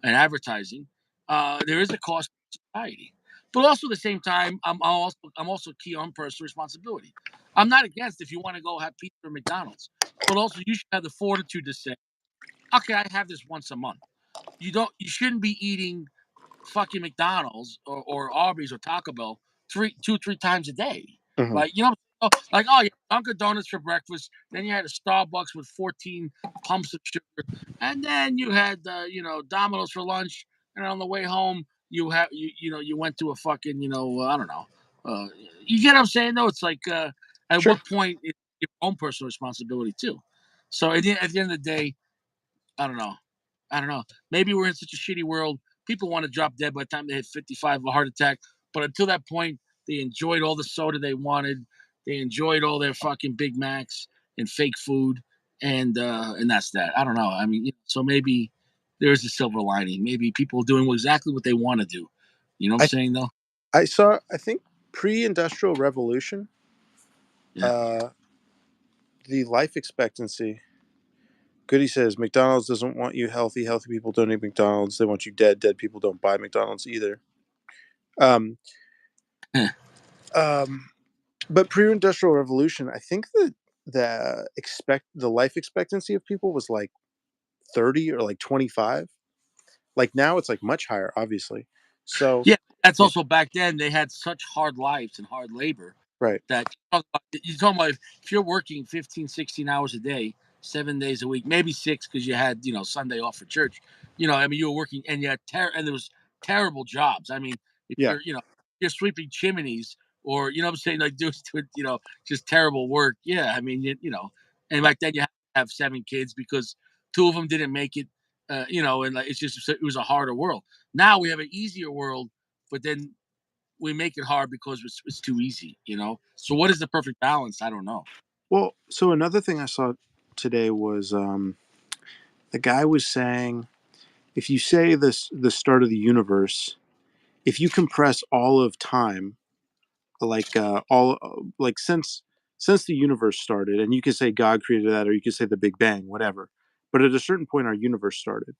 and advertising, there is a cost to society. But also at the same time, I'm also key on personal responsibility. I'm not against if you want to go have pizza or McDonald's, but also you should have the fortitude to say, okay, I have this once a month. You shouldn't be eating fucking McDonald's or Arby's or Taco Bell 3 times a day. Hmm. Like, like, oh, you had Dunkin' Donuts for breakfast, then you had a Starbucks with 14 pumps of sugar, and then you had Domino's for lunch, and on the way home you went to a fucking I don't know. Uh, you get what I'm saying though? It's like, at Sure. what point is your own personal responsibility too? So at the end of the day, I don't know. I don't know. Maybe we're in such a shitty world. People want to drop dead by the time they hit 55 of a heart attack. But until that point, they enjoyed all the soda they wanted. They enjoyed all their fucking Big Macs and fake food, and that's that. I don't know. I mean, so maybe there's a silver lining. Maybe people are doing exactly what they want to do. You know what I'm I saying, though? I saw. I think pre-industrial revolution, Yeah. uh, the life expectancy. Goody says McDonald's doesn't want you healthy. Healthy people don't eat McDonald's. They want you dead. Dead people don't buy McDonald's either. Um, um, but pre-industrial revolution, I think that the life expectancy of people was like 30 or like 25. Like now it's like much higher, obviously. So Yeah, that's yeah, also back then they had such hard lives and hard labor right. that you're talking about if you're working 15, 16 hours a day, 7 days a week, maybe six because you had, Sunday off for church. I mean, you were working and you had and there was terrible jobs. I mean, if Yeah. you're sweeping chimneys or, what I'm saying, like doing, just terrible work. Yeah. I mean, and back then you had to have 7 kids because 2 of them didn't make it, and like, it was a harder world. Now we have an easier world, but then we make it hard because it's too easy. So what is the perfect balance? I don't know. Well, so another thing I saw today was the guy was saying, if you say this the start of the universe, if you compress all of time, like all like since the universe started, and you could say God created that, or you could say the Big Bang, whatever. But at a certain point, our universe started,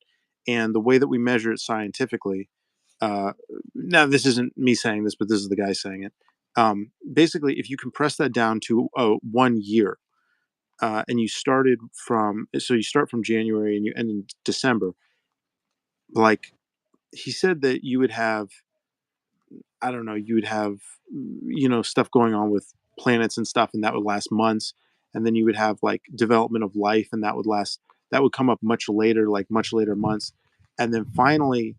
and the way that we measure it scientifically. Uh, Now, this isn't me saying this, but this is the guy saying it. Basically, if you compress that down to 1 year, and you start from January and you end in December, like he said that you would have, I don't know, you would have, stuff going on with planets and stuff, and that would last months. And then you would have like development of life, and that would come up much later, like much later months. And then finally,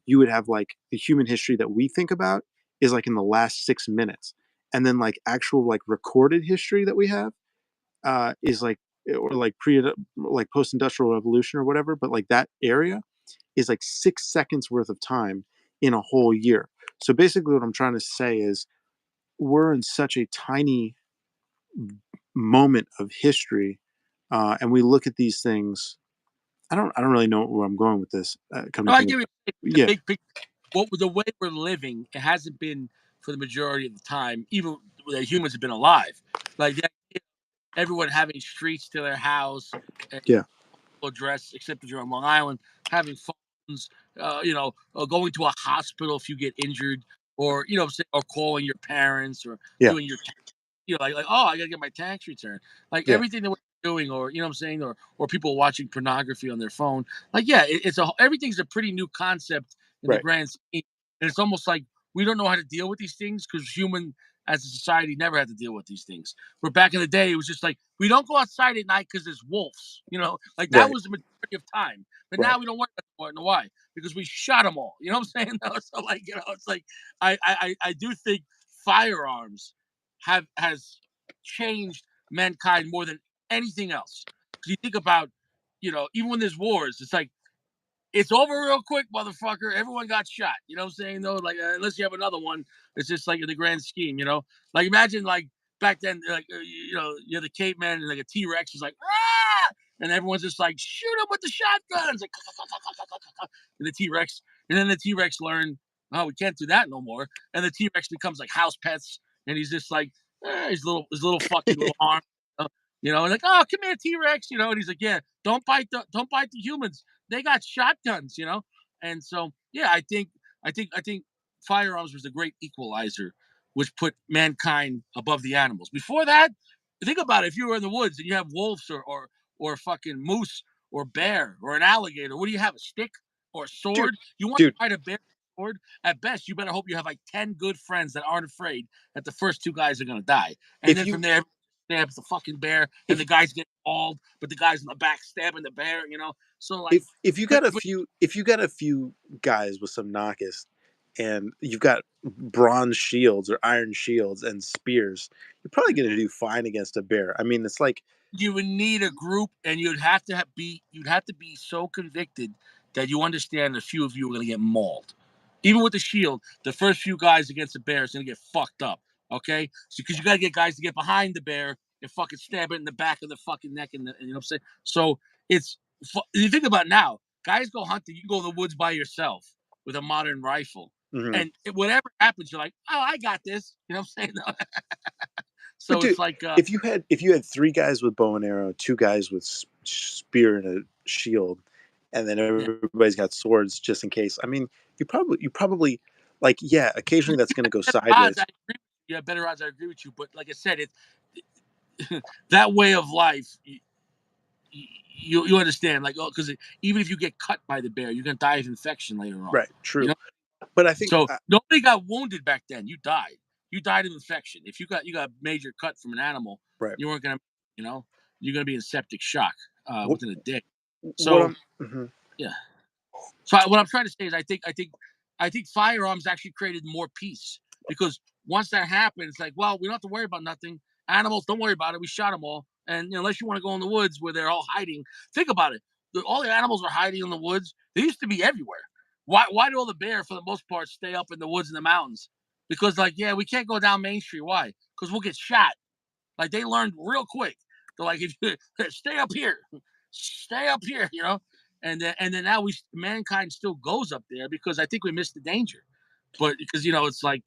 you would have like the human history that we think about is like in the last 6 minutes. And then like actual like recorded history that we have is like or like pre like post industrial revolution or whatever, but like that area is like 6 seconds worth of time in a whole year. So basically, what I'm trying to say is we're in such a tiny moment of history, and we look at these things. I don't really know where I'm going with this. Come No, to I think, give you the yeah, big picture. The way we're living, it hasn't been for the majority of the time, even when humans have been alive. Like the idea of everyone having streets to their house, and yeah, address, except if you're on Long Island, having phones, going to a hospital if you get injured, or or calling your parents, or yeah, doing your like, oh, I gotta get my tax return. Like yeah, everything that we're doing, or what I'm saying, or people watching pornography on their phone. Like, yeah, everything's a pretty new concept in the right, grand scheme, and it's almost like we don't know how to deal with these things because human as a society never had to deal with these things. Where back in the day, it was just like we don't go outside at night because there's wolves. Like that right, was the majority of time. But right. now we don't worry about it. Why? Because we shot them all. You know what I'm saying? So like, it's like I do think firearms has changed mankind more than anything else. Because you think about, even when there's wars, it's like it's over real quick, motherfucker. Everyone got shot. You know what I'm saying? Though, like unless you have another one, it's just like in the grand scheme. Like imagine like back then, like you're the caveman and like a T-Rex is like ah, and everyone's just like shoot him with the shotguns, like and the T-Rex, and then the T-Rex learned, oh, we can't do that no more, and the T-Rex becomes like house pets, and he's just like his little fucking little arm. And like, oh, come here, T-Rex, and he's like, yeah, don't bite the humans, they got shotguns. And so yeah, I think firearms was a great equalizer, which put mankind above the animals. Before that, think about it. If you were in the woods and you have wolves or fucking moose or bear or an alligator, what do you have? A stick or a Dude, sword? You want dude, to fight a bear with a sword? At best, you better hope you have like 10 good friends that aren't afraid that the first two guys are gonna die. And if then you from there, stabs the fucking bear, and if the guys get mauled, but the guys in the back stabbing the bear. So like, if you but got a but few if you got a few guys with some knockers and you've got bronze shields or iron shields and spears, you're probably going to do fine against a bear. I mean, it's like you would need a group, and you'd have to be so convicted that you understand a few of you are going to get mauled. Even with the shield, the first few guys against the bear is going to get fucked up. Okay, so because you got to get guys to get behind the bear and fucking stab it in the back of the fucking neck, and you know what I'm saying. So it's you think about it now, guys go hunting. You can go in the woods by yourself with a modern rifle, mhm. and whatever happens, you're like, oh, I got this. You know what I'm saying? But So dude, it's like, if you had three guys with bow and arrow, two guys with spear and a shield, and then yeah. everybody's got swords just in case. I mean, you probably like yeah, occasionally that's going to go Odds, I sideways. agree with you. Yeah, better odds, I agree with you. But like I said, that way of life, you understand, like, oh, because even if you get cut by the bear, you're gonna die of infection later on. Right, You true. know, But I think so nobody got wounded back then. You died. You died of infection. If you got a major cut from an animal, right. you weren't gonna, you know, you're gonna be in septic shock What within a day. what So I'm mhm. yeah. So what I'm trying to say is, I think firearms actually created more peace because once that happened, it's like, well, we don't have to worry about nothing. Animals, don't worry about it. We shot them all, and unless you want to go in the woods where they're all hiding, think about it. All the animals are hiding in the woods. They used to be everywhere. Why do all the bear, for the most part, stay up in the woods and the mountains? Because like, yeah, we can't go down Main Street. Why? Because we'll get shot. Like they learned real quick. They're like, if you stay up here, stay up here. And then now mankind still goes up there because I think we missed the danger, but because it's like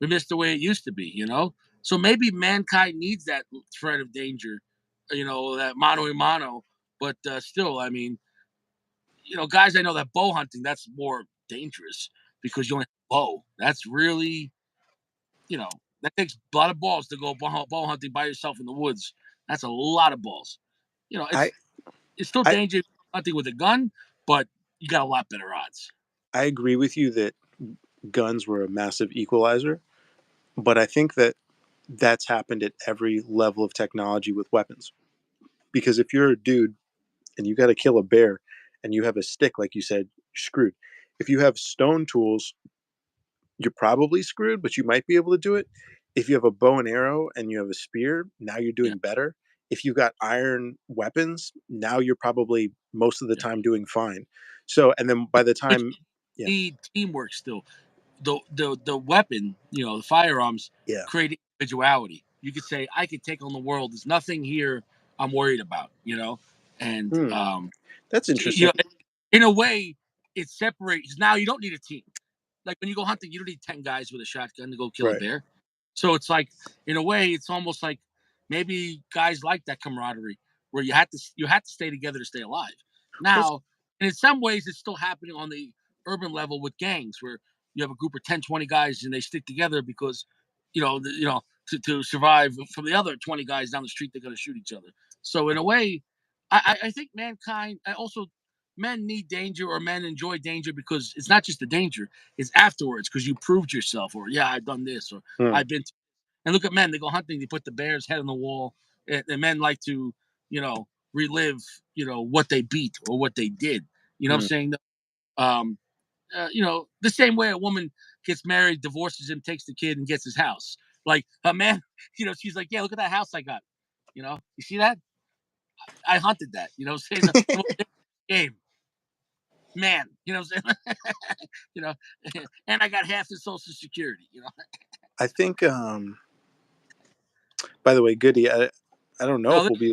we missed the way it used to be. So maybe mankind needs that threat of danger, that mano a mano. But still, I mean, guys, I know that bow hunting, that's more dangerous because you only have a bow. That's really, that takes a lot of balls to go bow hunting by yourself in the woods. That's a lot of balls. You know, I it's it's still I dangerous hunting with a gun, but you got a lot better odds. I agree with you that guns were a massive equalizer, but I think that that's happened at every level of technology with weapons. Because if you're a dude and you got to kill a bear and you have a stick, like you said, you're screwed. If you have stone tools, you're probably screwed, but you might be able to do it. If you have a bow and arrow and you have a spear, now you're Yeah, doing better. If you've got iron weapons, now you're probably most of the yeah. time doing fine. So, and then by the But time, you yeah, need teamwork still. The weapon, the firearms yeah, create individuality. You could say, I could take on the world. There's nothing here I'm worried about, and hmm, that's you interesting. know, in a way, it separates. Now you don't need a team. Like when you go hunting, you don't need 10 guys with a shotgun to go kill a Right. bear. So it's like, in a way, it's almost like maybe guys like that camaraderie where you had to stay together to stay alive. Well, Now, and in some ways, it's still happening on the urban level with gangs where you have a group of 10, 20 guys and they stick together because, to survive from the other 20 guys down the street, they're going to shoot each other. So in a way, I think mankind, I also, men need danger or men enjoy danger because it's not just the danger, it's afterwards because you proved yourself, or yeah, I've done this, or hmm, I've been and look at men, they go hunting, they put the bear's head on the wall, and men like to, relive, what they beat or what they did. You know what I'm hmm, saying? The same way a woman gets married, divorces him, takes the kid, and gets his house. Like a man, she's like, yeah, look at that house I got. You see that? I hunted that. You know what I'm saying? The most game, man. You know what I'm saying? you know, and I got half the Social Security. I think, by the way, Goody, I don't know No, if this we'll be,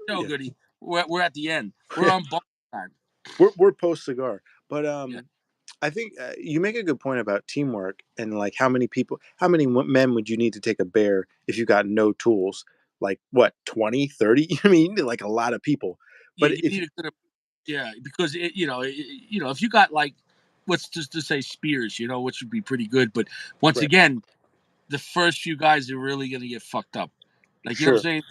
no yeah, goody. We're at the end. We're on ball time. we're post cigar, but Yeah, I think you make a good point about teamwork and like how many people, how many men would you need to take a bear if you got no tools? Like what, 20, 30? I mean, you need like a lot of people. yeah. But You if need a good, yeah, because if you got like, let's just to say spears, which would be pretty good. But once right, again, the first few guys are really gonna get fucked up. Like, you know what sure. I'm saying?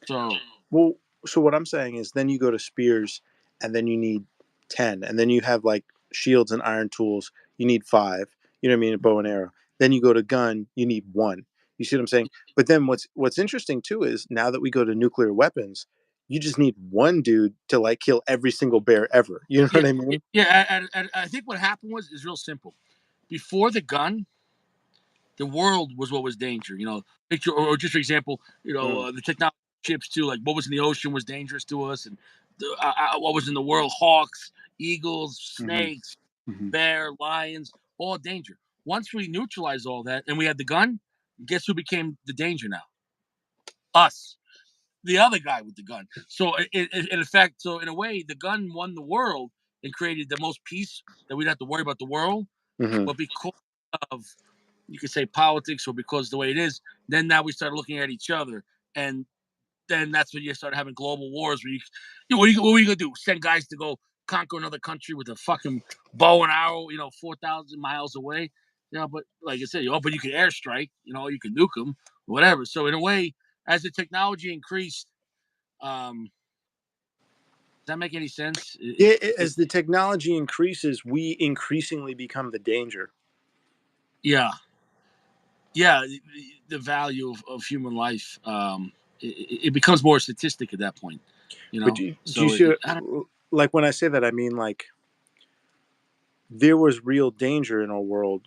So Well, so what I'm saying is then you go to spears and then you need 10 and then you have like shields and iron tools, you need 5. You know what I mean, a bow and arrow. Then you go to gun, you need 1. You see what I'm saying? But then what's interesting too is now that we go to nuclear weapons, you just need one dude to like kill every single bear ever. You know yeah, what I mean? yeah. And I think what happened is real simple. Before the gun, the world was what was danger. Picture, or just for example, Mm, the technology ships too. Like what was in the ocean was dangerous to us, and what was in the world: hawks, eagles, mhm, snakes, mhm, bear, lions, all danger. Once we neutralized all that, and we had the gun, guess who became the danger now? Us, the other guy with the gun. So in effect, so in a way, the gun won the world and created the most peace that we'd have to worry about the world. mhm. But because of, you could say, politics, or because the way it is, then now we start looking at each other, and then that's when you start having global wars where what are you gonna do? Send guys to go conquer another country with a fucking bow and arrow, 4,000 miles away. But like I said, but you can airstrike, you can nuke them, whatever. So in a way, as the technology increased, does that make any sense? Yeah, as the technology increases, we increasingly become the danger. Yeah, yeah. The value of human life, it becomes more statistic at that point. But do you So see, I don't, like when I say that, I mean like there was real danger in our world,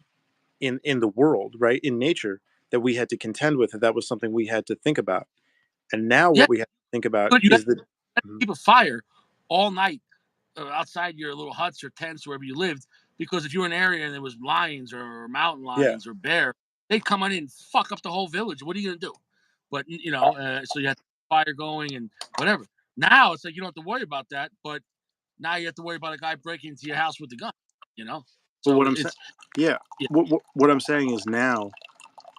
in the world, right, in nature that we had to contend with, and that was something we had to think about. And now yeah, what we have to think about but you have is that, to mhm, keep a fire all night, outside your little huts or tents wherever you lived, because if you were in an area and there was lions or mountain yeah, lions or bear, they'd come on in and fuck up the whole village. What are you gonna do? But so you have fire going and whatever. Now it's like you don't have to worry about that, but now you have to worry about a guy breaking into your house with a gun. You know, but so what I'm saying, it's yeah, yeah. what I'm saying is now,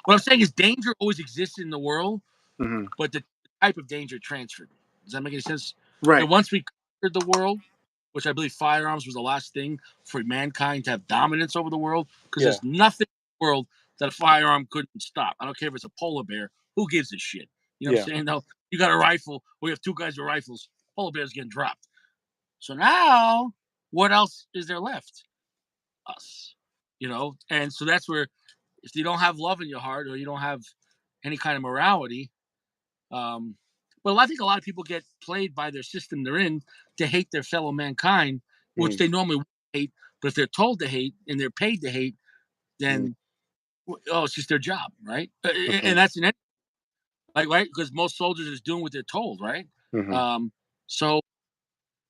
What I'm saying is danger always exists in the world, mhm, but the type of danger transferred. Does that make any sense? right, And once we conquered the world, which I believe firearms was the last thing for mankind to have dominance over the world, because yeah, there's nothing in the world that a firearm couldn't stop. I don't care if it's a polar bear. Who gives a shit? You know what yeah. I'm saying? No, you got a rifle. We have two guys with rifles. Polar bear's getting dropped. So now, what else is there left? Us. And so that's where, if you don't have love in your heart, or you don't have any kind of morality. Um, but I think a lot of people get played by their system they're in to hate their fellow mankind, which Mm, they normally wouldn't hate. But if they're told to hate and they're paid to hate, mm, then oh, it's just their job, right? mhm, And that's an like right because most soldiers are just doing what they're told, right? mhm. Um, so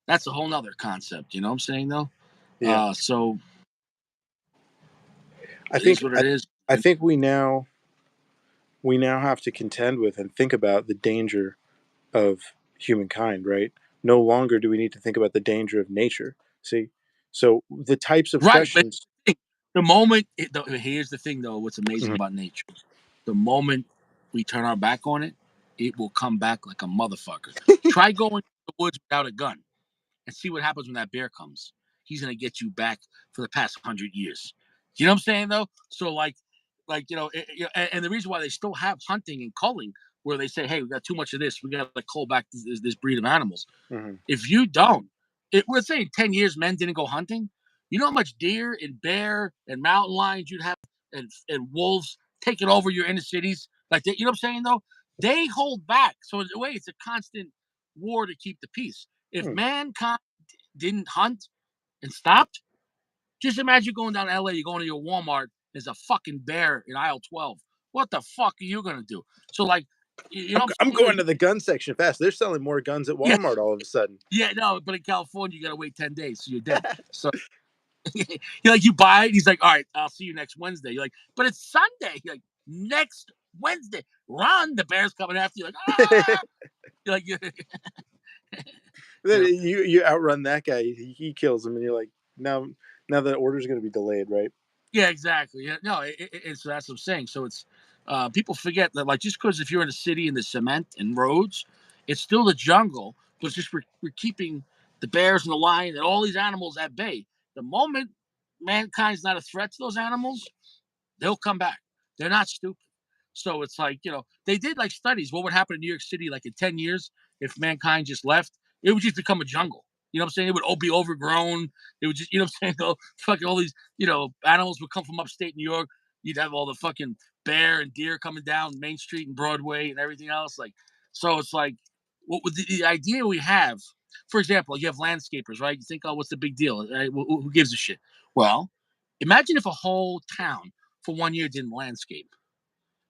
that's a whole nother concept. You know what I'm saying though? Yeah. So I it is think what I it is. I think we now have to contend with and think about the danger of humankind, right? No longer do we need to think about the danger of nature. See? So the types of Right, but questions. the moment here's the thing though, what's amazing Mhm. about nature. The moment we turn our back on it, it will come back like a motherfucker. Try going to the woods without a gun and see what happens when that bear comes. He's gonna get you back for the past 100 years. You know what I'm saying though? So and the reason why they still have hunting and culling, where they say, "Hey, we got too much of this. We got to cull back this breed of animals." Mhm. If you don't, let's say in 10 years men didn't go hunting, you know how much deer and bear and mountain lions you'd have and wolves taking over your inner cities? You know what I'm saying though? They hold back. So in a way, it's a constant war to keep the peace. If Mm. mankind didn't hunt and stopped, just imagine going down to LA, you're going to your Walmart, there's a fucking bear in aisle 12. What the fuck are you gonna do? So you know what I'm I'm saying? going to the gun section fast. They're selling more guns at Yeah, Walmart all of a sudden. yeah, no, but in California, you gotta wait 10 days, so you're dead. So you buy it. He's like, all right, I'll see you next Wednesday. You're like, but it's Sunday. You're like, next Wednesday, run. The bear's coming after you. Like, ah. You're like, Then you know, you outrun that guy. He kills him, and you're like, now the order's going to be delayed, right? yeah, exactly. Yeah, no, it's that's what I'm saying. So it's people forget that just because if you're in a city and there's cement and roads, it's still the jungle. But it's just we're keeping the bears and the lion and all these animals at bay. The moment mankind's not a threat to those animals, they'll come back. They're not stupid. So it's they did studies. What would happen in New York City in 10 years if mankind just left? It would just become a jungle. You know what I'm saying? It would all be overgrown. It would just, you know what I'm saying? Fucking all these, animals would come from upstate New York. You'd have all the fucking bear and deer coming down Main Street and Broadway and everything else. So it's what would the idea we have, for example, you have landscapers, right? You think, oh, what's the big deal? Right? Who gives a shit? Well, imagine if a whole town for 1 year didn't landscape.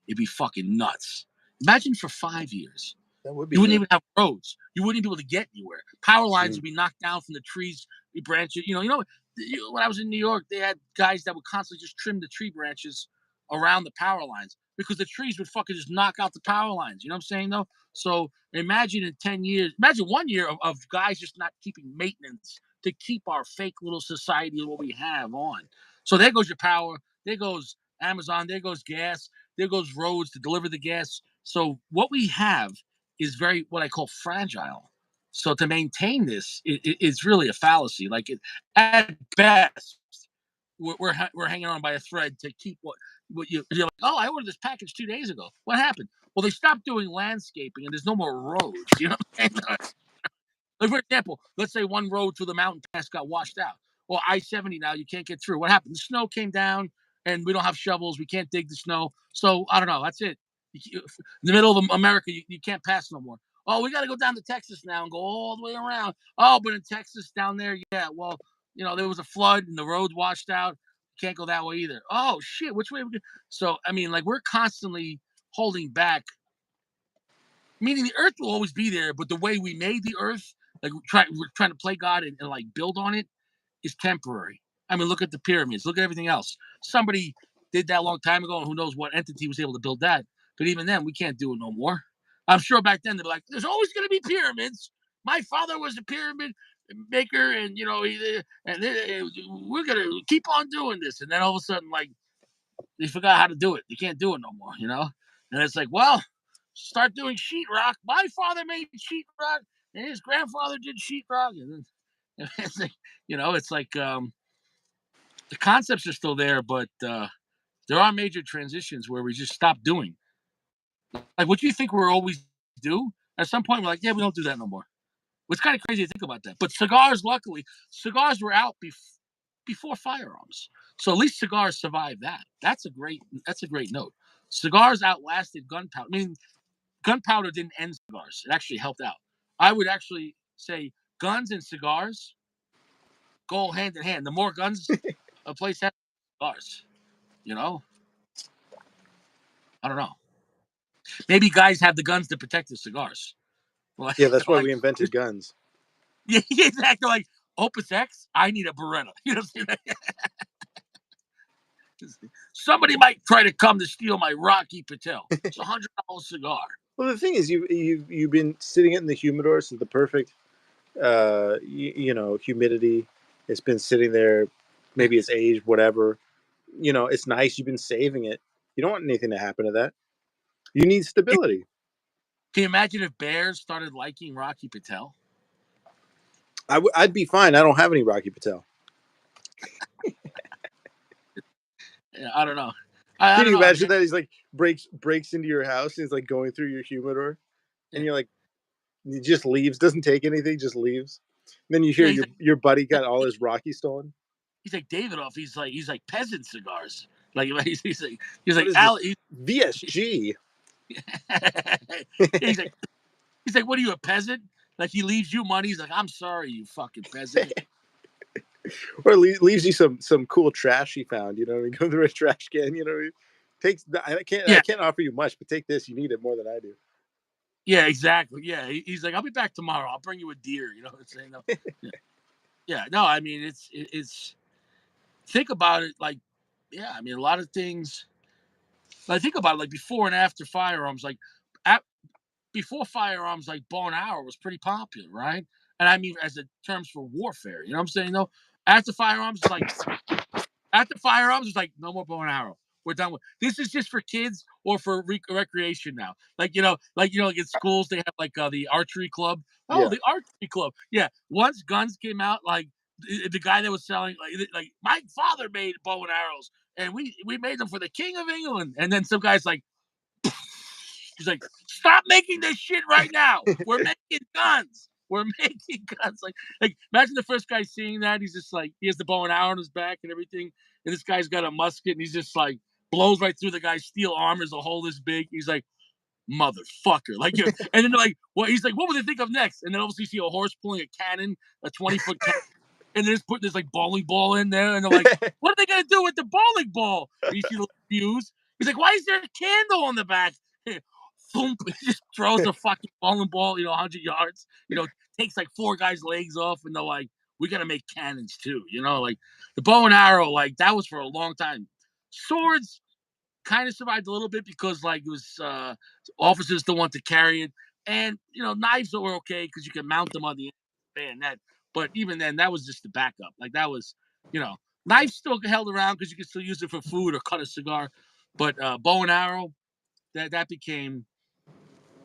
It'd be fucking nuts. Imagine for 5 years. That would be You wouldn't nuts. even have roads. You wouldn't be able to get anywhere. Power lines Mm. would be knocked down from the trees, the branches. When I was in New York, they had guys that would constantly just trim the tree branches around the power lines because the trees would fucking just knock out the power lines. You know what I'm saying though? So imagine in 10 years, imagine 1 year of guys just not keeping maintenance to keep our fake little society what we have on. So there goes your power. There goes Amazon. There goes gas. There goes roads to deliver the gas. So what we have is very what I call fragile. So to maintain this, it's really a fallacy. At best, we're hanging on by a thread to keep what you're like. Oh, I ordered this package 2 days ago. What happened? Well, they stopped doing landscaping, and there's no more roads. You know what I'm saying? For example, let's say one road through the mountain pass got washed out. Well, I-70 now you can't get through. What happened? The snow came down, and we don't have shovels. We can't dig the snow. So I don't know. That's it. In the middle of America, you can't pass no more. Oh, we got to go down to Texas now and go all the way around. Oh, but in Texas down there, yeah, well, there was a flood and the road washed out. Can't go that way either. Oh shit, which way? So I mean, we're constantly holding back, meaning the earth will always be there, but the way we made the earth, we're trying to play God and build on it, is temporary. I mean, look at the pyramids, look at everything else. Somebody did that a long time ago, and who knows what entity was able to build that. But even then, we can't do it no more. I'm sure back then they'd be like, "There's always going to be pyramids. My father was a pyramid maker, and we're gonna keep on doing this." And then all of a sudden, they forgot how to do it. They can't do it no more. And it's like, well, start doing sheetrock. My father made sheetrock, and his grandfather did sheetrock, and then it's the concepts are still there, but there are major transitions where we just stop doing. Like what you think we're always do. At some point, we're like, yeah, we don't do that no more. It's kind of crazy to think about that. But luckily, cigars were out before firearms, so at least cigars survived that. That's a great note. Cigars outlasted gunpowder. I mean, gunpowder didn't end cigars. It actually helped out. I would actually say guns and cigars go hand in hand. The more guns a place has, cigars. You know, I don't know. Maybe guys have the guns to protect the cigars. Like, Yeah, that's why like we invented guns. yeah, exactly. Like Opus X, I need a Beretta. You know what I'm saying? Somebody might try to come to steal my Rocky Patel. It's $100 cigar. Well, the thing is, you've been sitting it in the humidor, so the perfect humidity. It's been sitting there. Yeah. Maybe it's aged, whatever. It's nice. You've been saving it. You don't want anything to happen to that. You need stability. Can you imagine if bears started liking Rocky Patel? I'd be fine. I don't have any Rocky Patel. Yeah, I don't know. I Can don't you know. I imagine mean, that he's like breaks into your house and he's like going through your humidor, yeah, and you're like, he just leaves, doesn't take anything, just leaves. And then you hear yeah. your buddy Like got all his Rocky stolen. he's like Davidoff. He's like peasant cigars. Like he's What like is Al. this VSG? He's like what are you, a peasant? Like he leaves you money. He's like, I'm sorry, you fucking peasant. Or leaves you some cool trash he found. You know what I mean? Go through a trash can. You know what I mean? Takes I Yeah, can't offer you much, but take this. You need it more than I do. yeah, exactly. Yeah, he's like, I'll be back tomorrow. I'll bring you a deer. You know what I'm saying? No, yeah, yeah. No, I mean it's think about it. Like, yeah, I mean a lot of things. Like think about it, like before and after firearms. Like at, before firearms, like bow and arrow was pretty popular, right? And I mean as a terms for warfare. You know what I'm saying? No, after firearms, it's like after firearms, it's like no more bow and arrow. We're done with this. Is just for kids or for recreation now. Like in schools they have like the archery club. Oh, Yeah. the archery club. Yeah. Once guns came out, like the guy that was selling, like my father made bow and arrows, and we made them for the King of England. And then some guys like he's like, stop making this shit right now. We're making guns. We're making guns. Like imagine the first guy seeing that. He's just like, he has the bow and arrow on his back and everything. And this guy's got a musket and he's just like, blows right through the guy's steel armor. Is a hole this big. He's like, motherfucker. Like, and then they're like, what? He's like, what would they think of next? And then obviously you see a horse pulling a cannon, a 20-foot cannon. And they're just putting this like bowling ball in there. And they're like, what are they going to do with the bowling ball? And you see the fuse. He's like, why is there a candle on the back? Thump, he just throws a fucking bowling ball, 100 yards, takes like four guys' legs off, and they're like, we got to make cannons too, like the bow and arrow, like that was for a long time. Swords kind of survived a little bit because like it was officers don't want to carry it, and knives were okay because you can mount them on the bayonet. But even then, that was just the backup. Like that was, you know, knives still held around because you could still use it for food or cut a cigar. But bow and arrow, that became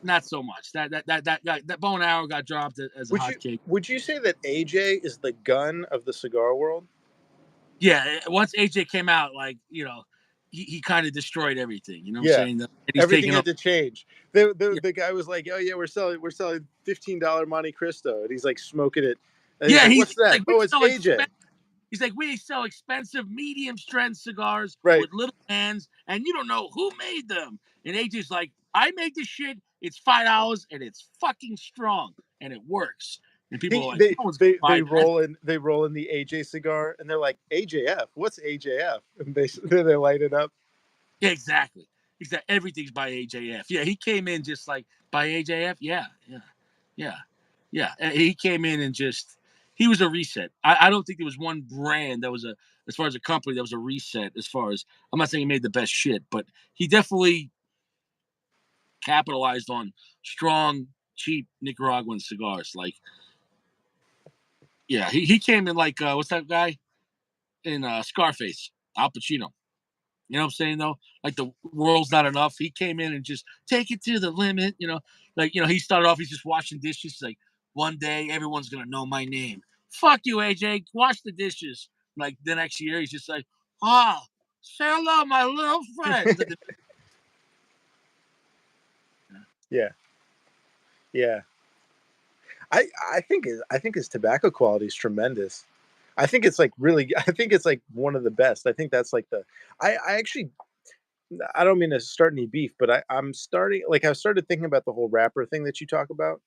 not so much. That bow and arrow got dropped as a Would hot you cake. would you say that AJ is the gun of the cigar world? Yeah, once AJ came out, like he kind of destroyed everything. You know what I'm Yeah. saying? And he's Everything taking had up. to change. The Yeah, the guy was like, "Oh yeah, we're selling $15 Monte Cristo," and he's like smoking it, and he's yeah. like, He's "What's that?" like we Oh, it's sell AJ. expensive. He's like we sell expensive medium strength cigars Right. with little hands, and you don't know who made them. And AJ's like, I made this shit. It's $5 and it's fucking strong and it works. And people are He like, they no one's they gonna they buy that. roll in the AJ cigar, and they're like, "AJF, what's AJF?" And they light it up. Yeah, exactly. Exactly. Everything's by AJF. Yeah, he came in just like by AJF. Yeah, yeah, yeah, yeah. And he came in and just he was a reset. I don't think there was one brand that was a as far as a company that was a reset. As far as I'm not saying he made the best shit, but he definitely capitalized on strong, cheap Nicaraguan cigars. Like, yeah, he came in like what's that guy in Scarface, Al Pacino. You know what I'm saying though? Like the world's not enough. He came in and just take it to the limit. He started off. He's just washing dishes. Like one day everyone's gonna know my name. Fuck you, AJ. Wash the dishes. Like the next year, he's just like, say hello, my little friend. He's like, Yeah, yeah. I think his tobacco quality is tremendous. I think it's like really. I think it's like one of the best. I think that's like the. I actually I don't mean to start any beef, but I'm starting like I started thinking about the whole wrapper thing that you talk about,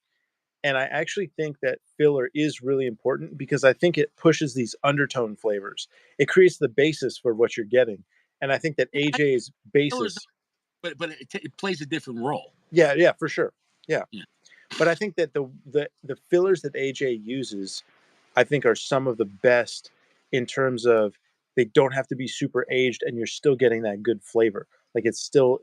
and I actually think that filler is really important because I think it pushes these undertone flavors. It creates the basis for what you're getting, and I think that Yeah, AJ's filler is not, basis. but it plays a different role. Yeah, yeah, for sure. Yeah. Yeah. But I think that the fillers that AJ uses, I think are some of the best in terms of they don't have to be super aged and you're still getting that good flavor. Like it's still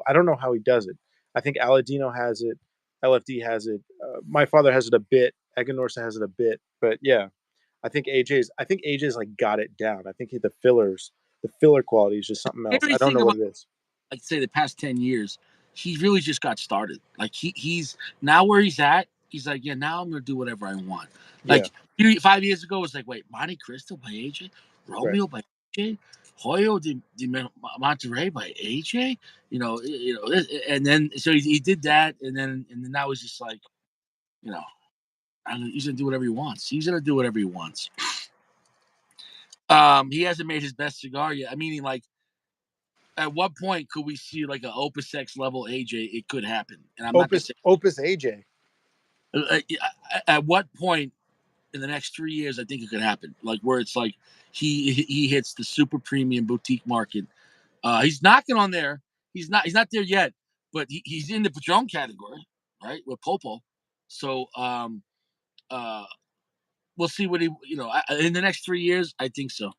I don't know how he does it. I think Aladino has it, LFD has it, my father has it a bit, Aganorsa has it a bit, but yeah, I think AJ's like got it down. I think the filler quality is just something else. Scary I don't thing know what about, it is. like, say, the past 10 years, he really just got started. Like he's now where he's at. He's like, yeah, now I'm gonna do whatever I want. Yeah, Like 5 years ago, it was like, wait, Monte Cristo by AJ, right. Romeo by AJ, Hoyo de Monterrey by AJ. And then so he did that, and then now he's just like, you know, he's gonna do whatever he wants. He's gonna do whatever he wants. He hasn't made his best cigar yet. I mean, like, at what point could we see like an Opus X level AJ? It could happen, and I'm not gonna say Opus AJ. at what point in the next 3 years I think it could happen. Like where it's like he hits the super premium boutique market. He's knocking on there. He's not there yet, but he's in the Padron category, right, with Popo. So uh, we'll see what in the next 3 years. I think so.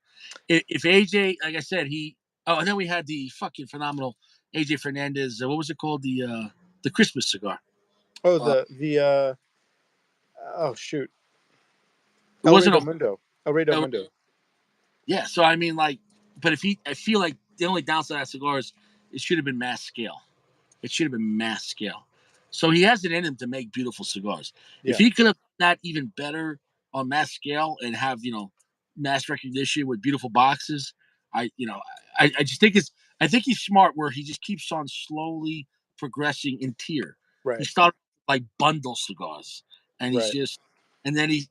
If AJ, like I said, he. Oh, and then we had the fucking phenomenal AJ Fernandez. What was it called? The Christmas cigar. Oh, Uh, the oh shoot. it El wasn't Rey a. El Rey Mundo. Yeah. So I mean, like, but I feel like the only downside of that cigar is it should have been mass scale. It should have been mass scale. So he has it in him to make beautiful cigars. If Yeah, he could have done that even better on mass scale and have mass recognition with beautiful boxes, I just think I think he's smart where he just keeps on slowly progressing in tier. He right, started like bundle cigars, and right. then he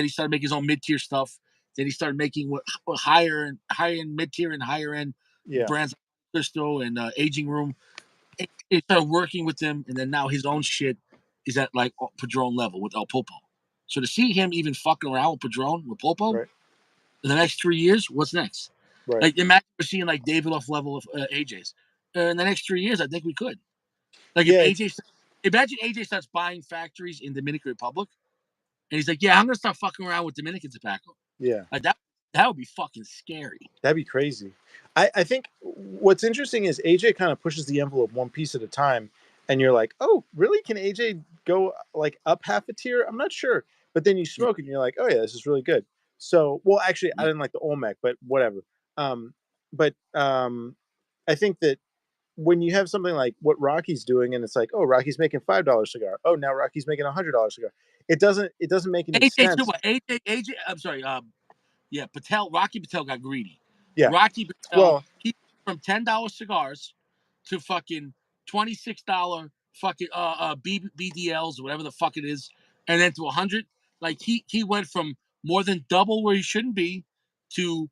started making his own mid tier stuff. Then he started making what higher end mid tier and higher end Yeah, brands like Crystal and Aging Room. He started working with them, and then now his own shit is at like Padron level with El Popo. So to see him even fucking around with Padron with Popo right, in the next 3 years, what's next? right. Like imagine we're seeing like Davidoff level of AJ's in the next 3 years. I think we could. Like if Yeah, it's imagine AJ starts buying factories in Dominican Republic, and he's like, yeah, I'm gonna start fucking around with Dominican tobacco. yeah. Like that would be fucking scary. That'd be crazy. I think what's interesting is AJ kind of pushes the envelope one piece at a time, and you're like, oh, really? Can AJ go like up half a tier? I'm not sure. But then you Yeah, smoke it, and you're like, oh yeah, this is really good. So, well, actually, I yeah. didn't like the Olmec, but whatever. But I think that when you have something like what Rocky's doing, and it's like, oh, Rocky's making $5 cigar. Oh, now Rocky's making $100 cigar. It doesn't make any AJ too. sense. AJ. I'm sorry. Yeah, Rocky Patel got greedy. Yeah. Rocky Patel, Well, he went from $10 cigars to fucking $26 fucking BDLs or whatever the fuck it is, and then to 100. Like he went from more than double where he shouldn't be to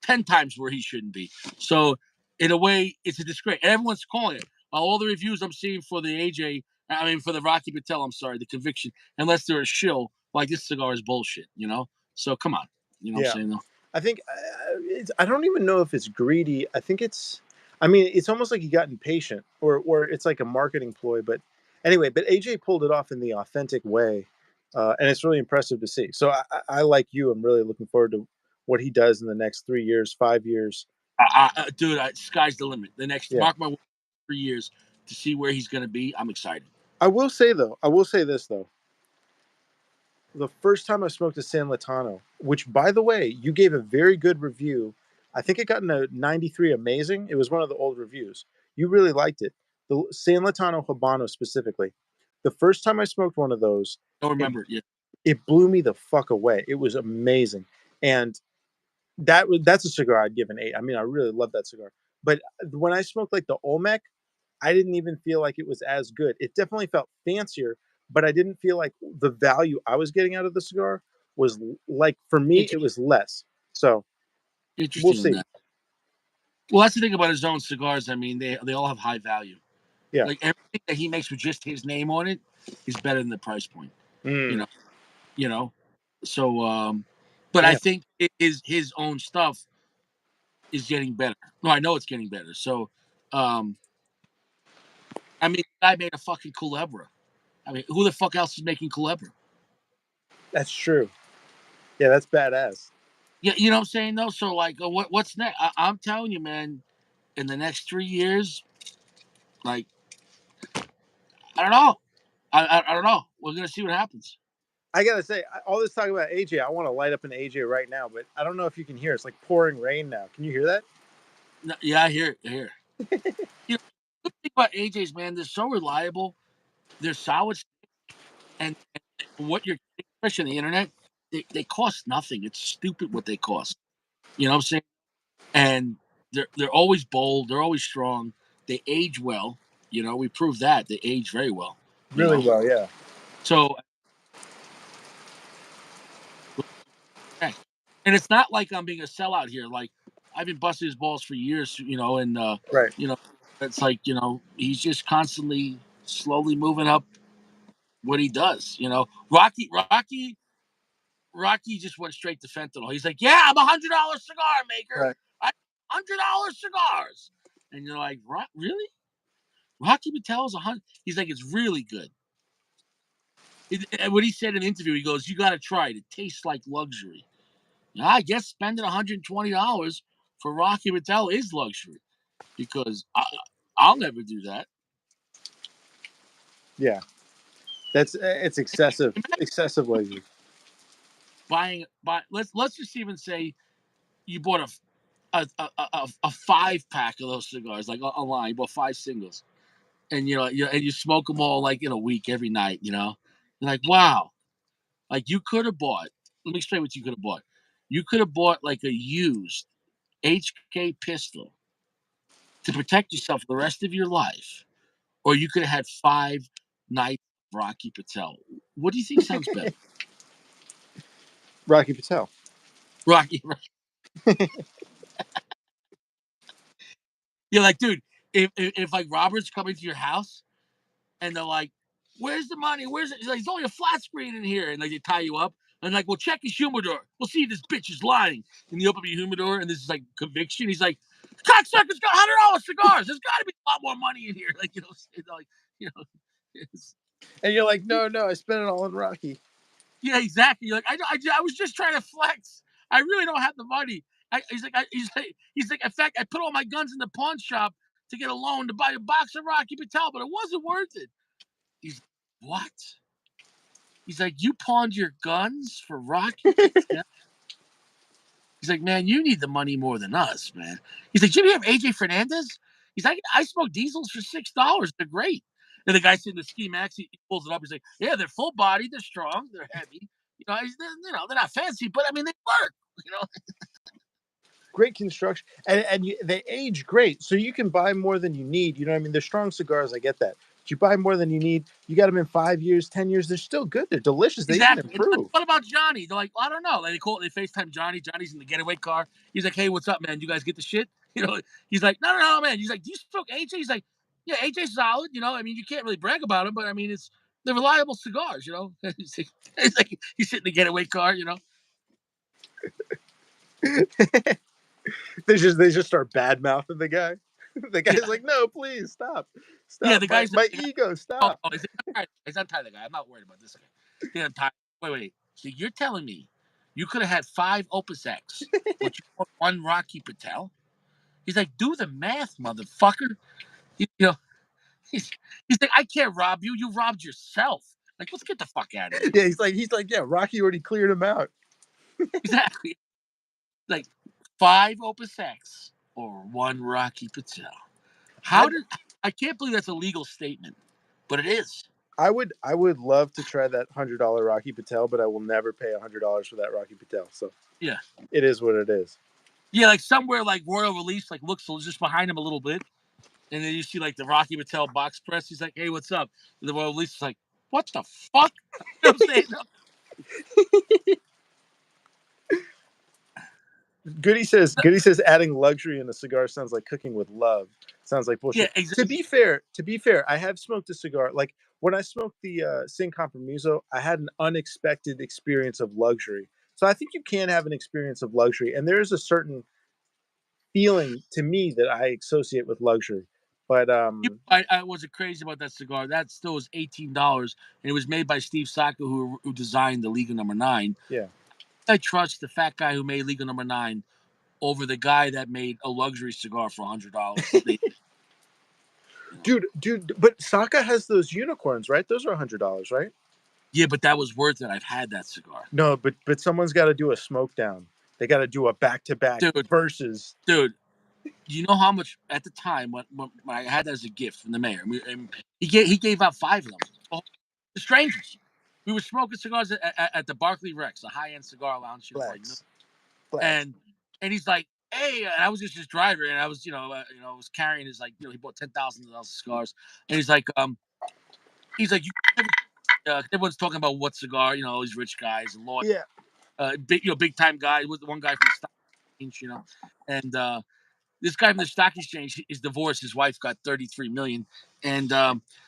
10 times where he shouldn't be. So in a way, it's a disgrace. Everyone's calling it. All the reviews I'm seeing for the AJ, I mean for the Rocky Patel, I'm sorry, the conviction, unless they're a shill, like this cigar is bullshit. So come on, you know what I'm yeah. saying though. I think I don't even know if it's greedy. I think it's. I mean, it's almost like he got impatient, or it's like a marketing ploy. But anyway, but AJ pulled it off in the authentic way, and it's really impressive to see. So I like you. I'm really looking forward to what he does in the next 3 years, 5 years. Dude, sky's the limit. The next, Yeah, mark my words, 3 years to see where he's going to be. I'm excited. I will say though. I will say this though. The first time I smoked a San Latano, which by the way, you gave a very good review. I think it got a 93 amazing. It was one of the old reviews. You really liked it. The San Latano Habano specifically. The first time I smoked one of those, Don't it remember it yet. it blew me the fuck away. It was amazing. And that's a cigar I'd give an 8. I mean, I really love that cigar. But when I smoked like the Olmec, I didn't even feel like it was as good. It definitely felt fancier, but I didn't feel like the value I was getting out of the cigar was like for me it Interesting, was less. So we'll interesting on see. that. Well, that's the thing about his own cigars. I mean, they all have high value. Yeah. Like everything that he makes with just his name on it is better than the price point. You Mm, know, you know. So, but I damn. think his own stuff is getting better. No, I know it's getting better. So, um, I mean, the guy made a fucking Culebra. I mean, who the fuck else is making Culebra? That's true. Yeah, that's badass. Yeah, you know what I'm saying though. So, like, what's next? I'm telling you, man. In the next 3 years, like, I don't know. I don't know. We're gonna see what happens. I gotta say, all this talk about AJ, I want to light up an AJ right now, but I don't know if you can hear. It's like pouring rain now. Can you hear that? No, yeah, I hear it. I hear it. You know, the thing about AJ's, man, they're so reliable. They're solid, and what you're getting, especially on the internet, they cost nothing. It's stupid what they cost. You know what I'm saying? And they're always bold. They're always strong. They age well. You know, we proved that they age very well. You Really know, well, yeah. so okay. And it's not like I'm being a sellout here. Like I've been busting his balls for years. You know, and Right. you know, it's like he's just constantly, slowly moving up what he does. You know, Rocky just went straight to fentanyl. He's like, "Yeah, I'm $100 cigar maker. Right. I $100 cigars." And you're like, "Really? Rocky Patel's 100?" He's like, "It's really good." And what he said in an interview, he goes, "You got to try it. It tastes like luxury." Now, I guess spending $120 for Rocky Patel is luxury because I'll never do that. Yeah. That's it's excessive. Excessive lazy. Let's just even say you bought a 5 pack of those cigars, like online. You bought 5 singles, and you smoke them all like in a week every night. You're like, wow, like you could have bought. Let me explain what you could have bought. You could have bought like a used HK pistol to protect yourself for the rest of your life, or you could have had 5 nights of Rocky Patel. What do you think sounds better? Rocky Patel. Rocky, you're like, dude, if like robbers come into your house and they're like, "Where's the money? Where's it?" He's like, "There's only a flat screen in here," and like they tie you up and like, "Well, check his humidor. We'll see if this bitch is lying." And you open your humidor and this is like conviction. He's like, "Cocksucker's got $100 cigars. There's got to be a lot more money in here." Like like you know, it's, And you're like, no, no, I spent it all on Rocky. yeah, exactly. You're like, I was just trying to flex. I really don't have the money. He's like, in fact, I put all my guns in the pawn shop to get a loan to buy a box of Rocky Patel, but it wasn't worth it. He's what? He's like, you pawned your guns for Rocky Patel? He's like, man, you need the money more than us, man. He's like, Jimmy, you have AJ Fernandez? He's like, I smoke diesels for $6. They're great. And the guy sitting in the Ski Max, he pulls it up. He's like, yeah, they're full body, they're strong, they're heavy. They're not fancy, but I mean, they work. You know, Great construction, and they age great, so you can buy more than you need. You know what I mean? They're strong cigars. I get that. But you buy more than you need. You got them in 5 years, 10 years. They're still good. They're delicious. They even exactly. And improve. what about Johnny? They're like, well, I don't know. Like, they FaceTime Johnny. Johnny's in the getaway car. He's like, hey, what's up, man? You guys get the shit? He's like, no, man. He's like, do you smoke AJ? He's like, yeah, AJ's solid. I mean, you can't really brag about him, but I mean, they're reliable cigars. He's sitting in the getaway car. They just start bad mouthing the guy. The Yeah, guy's like, no, please stop, yeah. stop. The My guy's my the guy, ego, oh, stop. oh, he's untie the guy. I'm not worried about this guy. Yeah, untie. Wait. So you're telling me you could have had 5 Opus X, but you bought one Rocky Patel? He's like, do the math, motherfucker. You know, he's, he's like, I can't rob you. You robbed yourself. Like, let's get the fuck out of here. Yeah, he's like, yeah, Rocky already cleared him out. Exactly. Like 5 Opus X or one Rocky Patel. I How did I can't believe that's a legal statement, but it is. I would love to try that $100 Rocky Patel, but I will never pay $100 for that Rocky Patel. So Yeah. it is what it is. Yeah, like somewhere like Royal Release, like looks just behind him a little bit. And then you see like the Rocky Patel box press. He's like, hey, what's up? And the Royal Release is like, what the fuck? You know what I'm saying? No. Goody says adding luxury in a cigar sounds like cooking with love. Sounds like Yeah, bullshit. exactly. To be fair, I have smoked a cigar. Like when I smoked the Sin Compromiso, I had an unexpected experience of luxury. So I think you can have an experience of luxury, and there is a certain feeling to me that I associate with luxury. But I wasn't crazy about that cigar. That still was $18, and it was made by Steve Saka, who designed the Legal Number Nine. yeah, I trust the fat guy who made Legal Number Nine over the guy that made a luxury cigar for $100. You know, dude. But Saka has those unicorns, right? Those are $100, right? yeah, but that was worth it. I've had that cigar, No, but someone's got to do a smoke down. They got to do a back to back dude. versus. Dude, do you know how much at the time when I had that as a gift from the mayor? And he gave out five of them. Oh, the strangers. We were smoking cigars at the Barclay Rex, a high end cigar lounge, like Flex. Flex. and and he's like, "Hey," and I was just his driver, and I was, I was carrying his, like, he bought $10,000 of cigars, and he's like, "You never," everyone's talking about what cigar, these rich guys and law, Yeah. big time guy. He was the one guy from the stock exchange, and this guy from the stock exchange is divorced. His wife got 33 million, and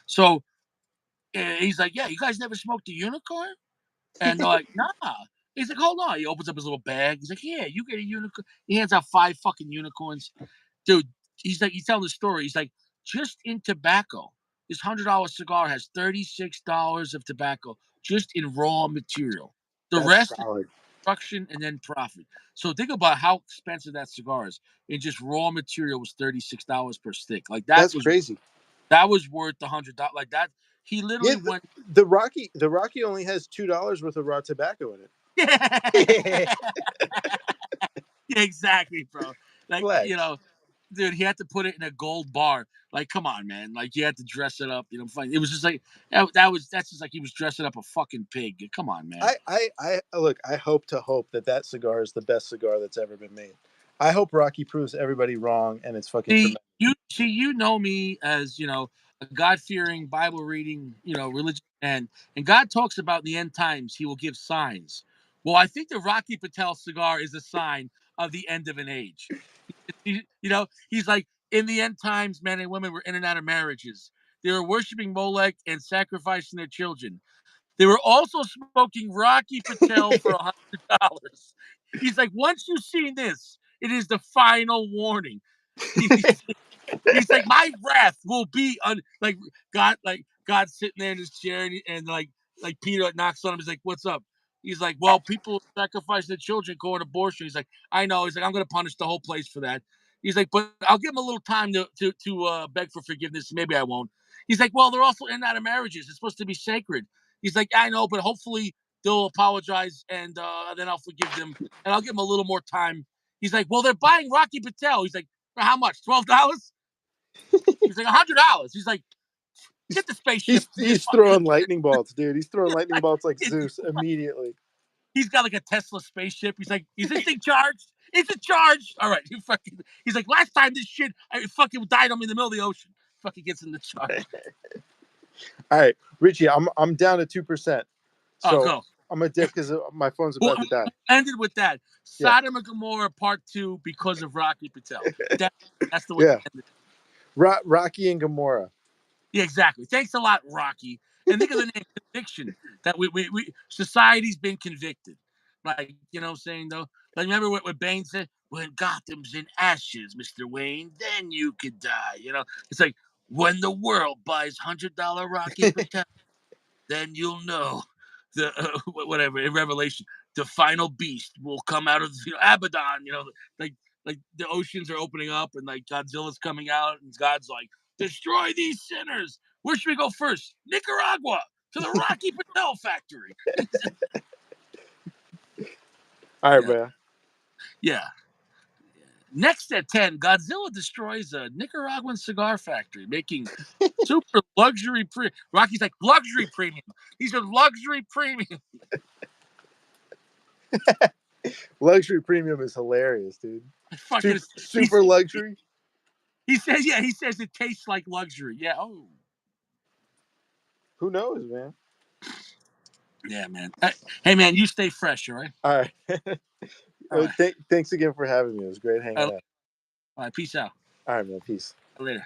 so he's like, "Yeah, you guys never smoked a unicorn?" And they're like, "Nah." He's like, "Hold on." He opens up his little bag. He's like, "Yeah, you get a unicorn." He hands out five fucking unicorns, dude. He's telling the story. He's like, just in tobacco, this $100 cigar has $36 of tobacco just in raw material. The That's rest is solid. production and then profit. So think about how expensive that cigar is. In just raw material was $36 per stick. Like That's crazy. that was worth $100. Like that, he Yeah, literally went. the Rocky only has $2 worth of raw tobacco in it. Yeah, exactly, bro. Like, Flex. dude, he had to put it in a gold bar. Like, come on, man. Like, you had to dress it up. Fine. It was just like that's just like he was dressing up a fucking pig. Come on, man. I look. I hope that cigar is the best cigar that's ever been made. I hope Rocky proves everybody wrong, and it's fucking See, tremendous. you know me as, a God fearing, Bible reading, religious man, and God talks about in the end times He will give signs. Well, I think the Rocky Patel cigar is a sign of the end of an age. He's like, in the end times, men and women were in and out of marriages. They were worshiping Molech and sacrificing their children. They were also smoking Rocky Patel for $100. He's like, once you've seen this, it is the final warning. He's like, my wrath will be on, God sitting there in his chair, and like Peter knocks on him. He's like, "What's up?" He's like, "Well, people sacrifice their children, go on abortion." He's like, "I know." He's like, "I'm going to punish the whole place for that." He's like, "But I'll give him a little time to beg for forgiveness. Maybe I won't." He's like, "Well, they're also in and out of marriages. It's supposed to be sacred." He's like, "I know, but hopefully they'll apologize, and then I'll forgive them, and I'll give them a little more time." He's like, "Well, they're buying Rocky Patel." He's like, "For how much? $12?" He's like, $100. He's like, get the spaceship. He's throwing lightning bolts, dude. He's throwing lightning bolts like Zeus immediately. He's got like a Tesla spaceship. He's like, is this thing charged? Is it charged? All right. He's like, last time this shit, I fucking died on me in the middle of the ocean. Fucking gets in the charge. All right, Richie, I'm down to 2%. Oh, So go. I'm a dip because my phone's Well, about to die. ended with that. Yeah, Sodom and Gomorrah Part 2 because of Rocky Patel. That, that's the way it yeah. ended. Rocky and Gamora. Yeah, exactly. Thanks a lot, Rocky. And think of the name conviction that we society's been convicted. Like, what I'm saying though? Like, remember what Bane said? When Gotham's in ashes, Mr. Wayne, then you could die. It's like when the world buys $100 Rocky Patel, then you'll know the whatever in Revelation, the final beast will come out of Abaddon. Like like the oceans are opening up and like Godzilla's coming out and God's like, destroy these sinners. Where should we go first? Nicaragua to the Rocky Patel factory. All right, Yeah, bro. yeah. Next at 10, Godzilla destroys a Nicaraguan cigar factory, making super luxury Rocky's like luxury premium. These are luxury premium. Luxury premium is hilarious, dude. Fucking Super luxury. he says, yeah, he says it tastes like luxury. Yeah. Oh. Who knows, man? Yeah, man. Hey, man, you stay fresh, all right? All right. All right. Thanks again for having me. It was great hanging All out. right. Peace out. All right, man. Peace. Later.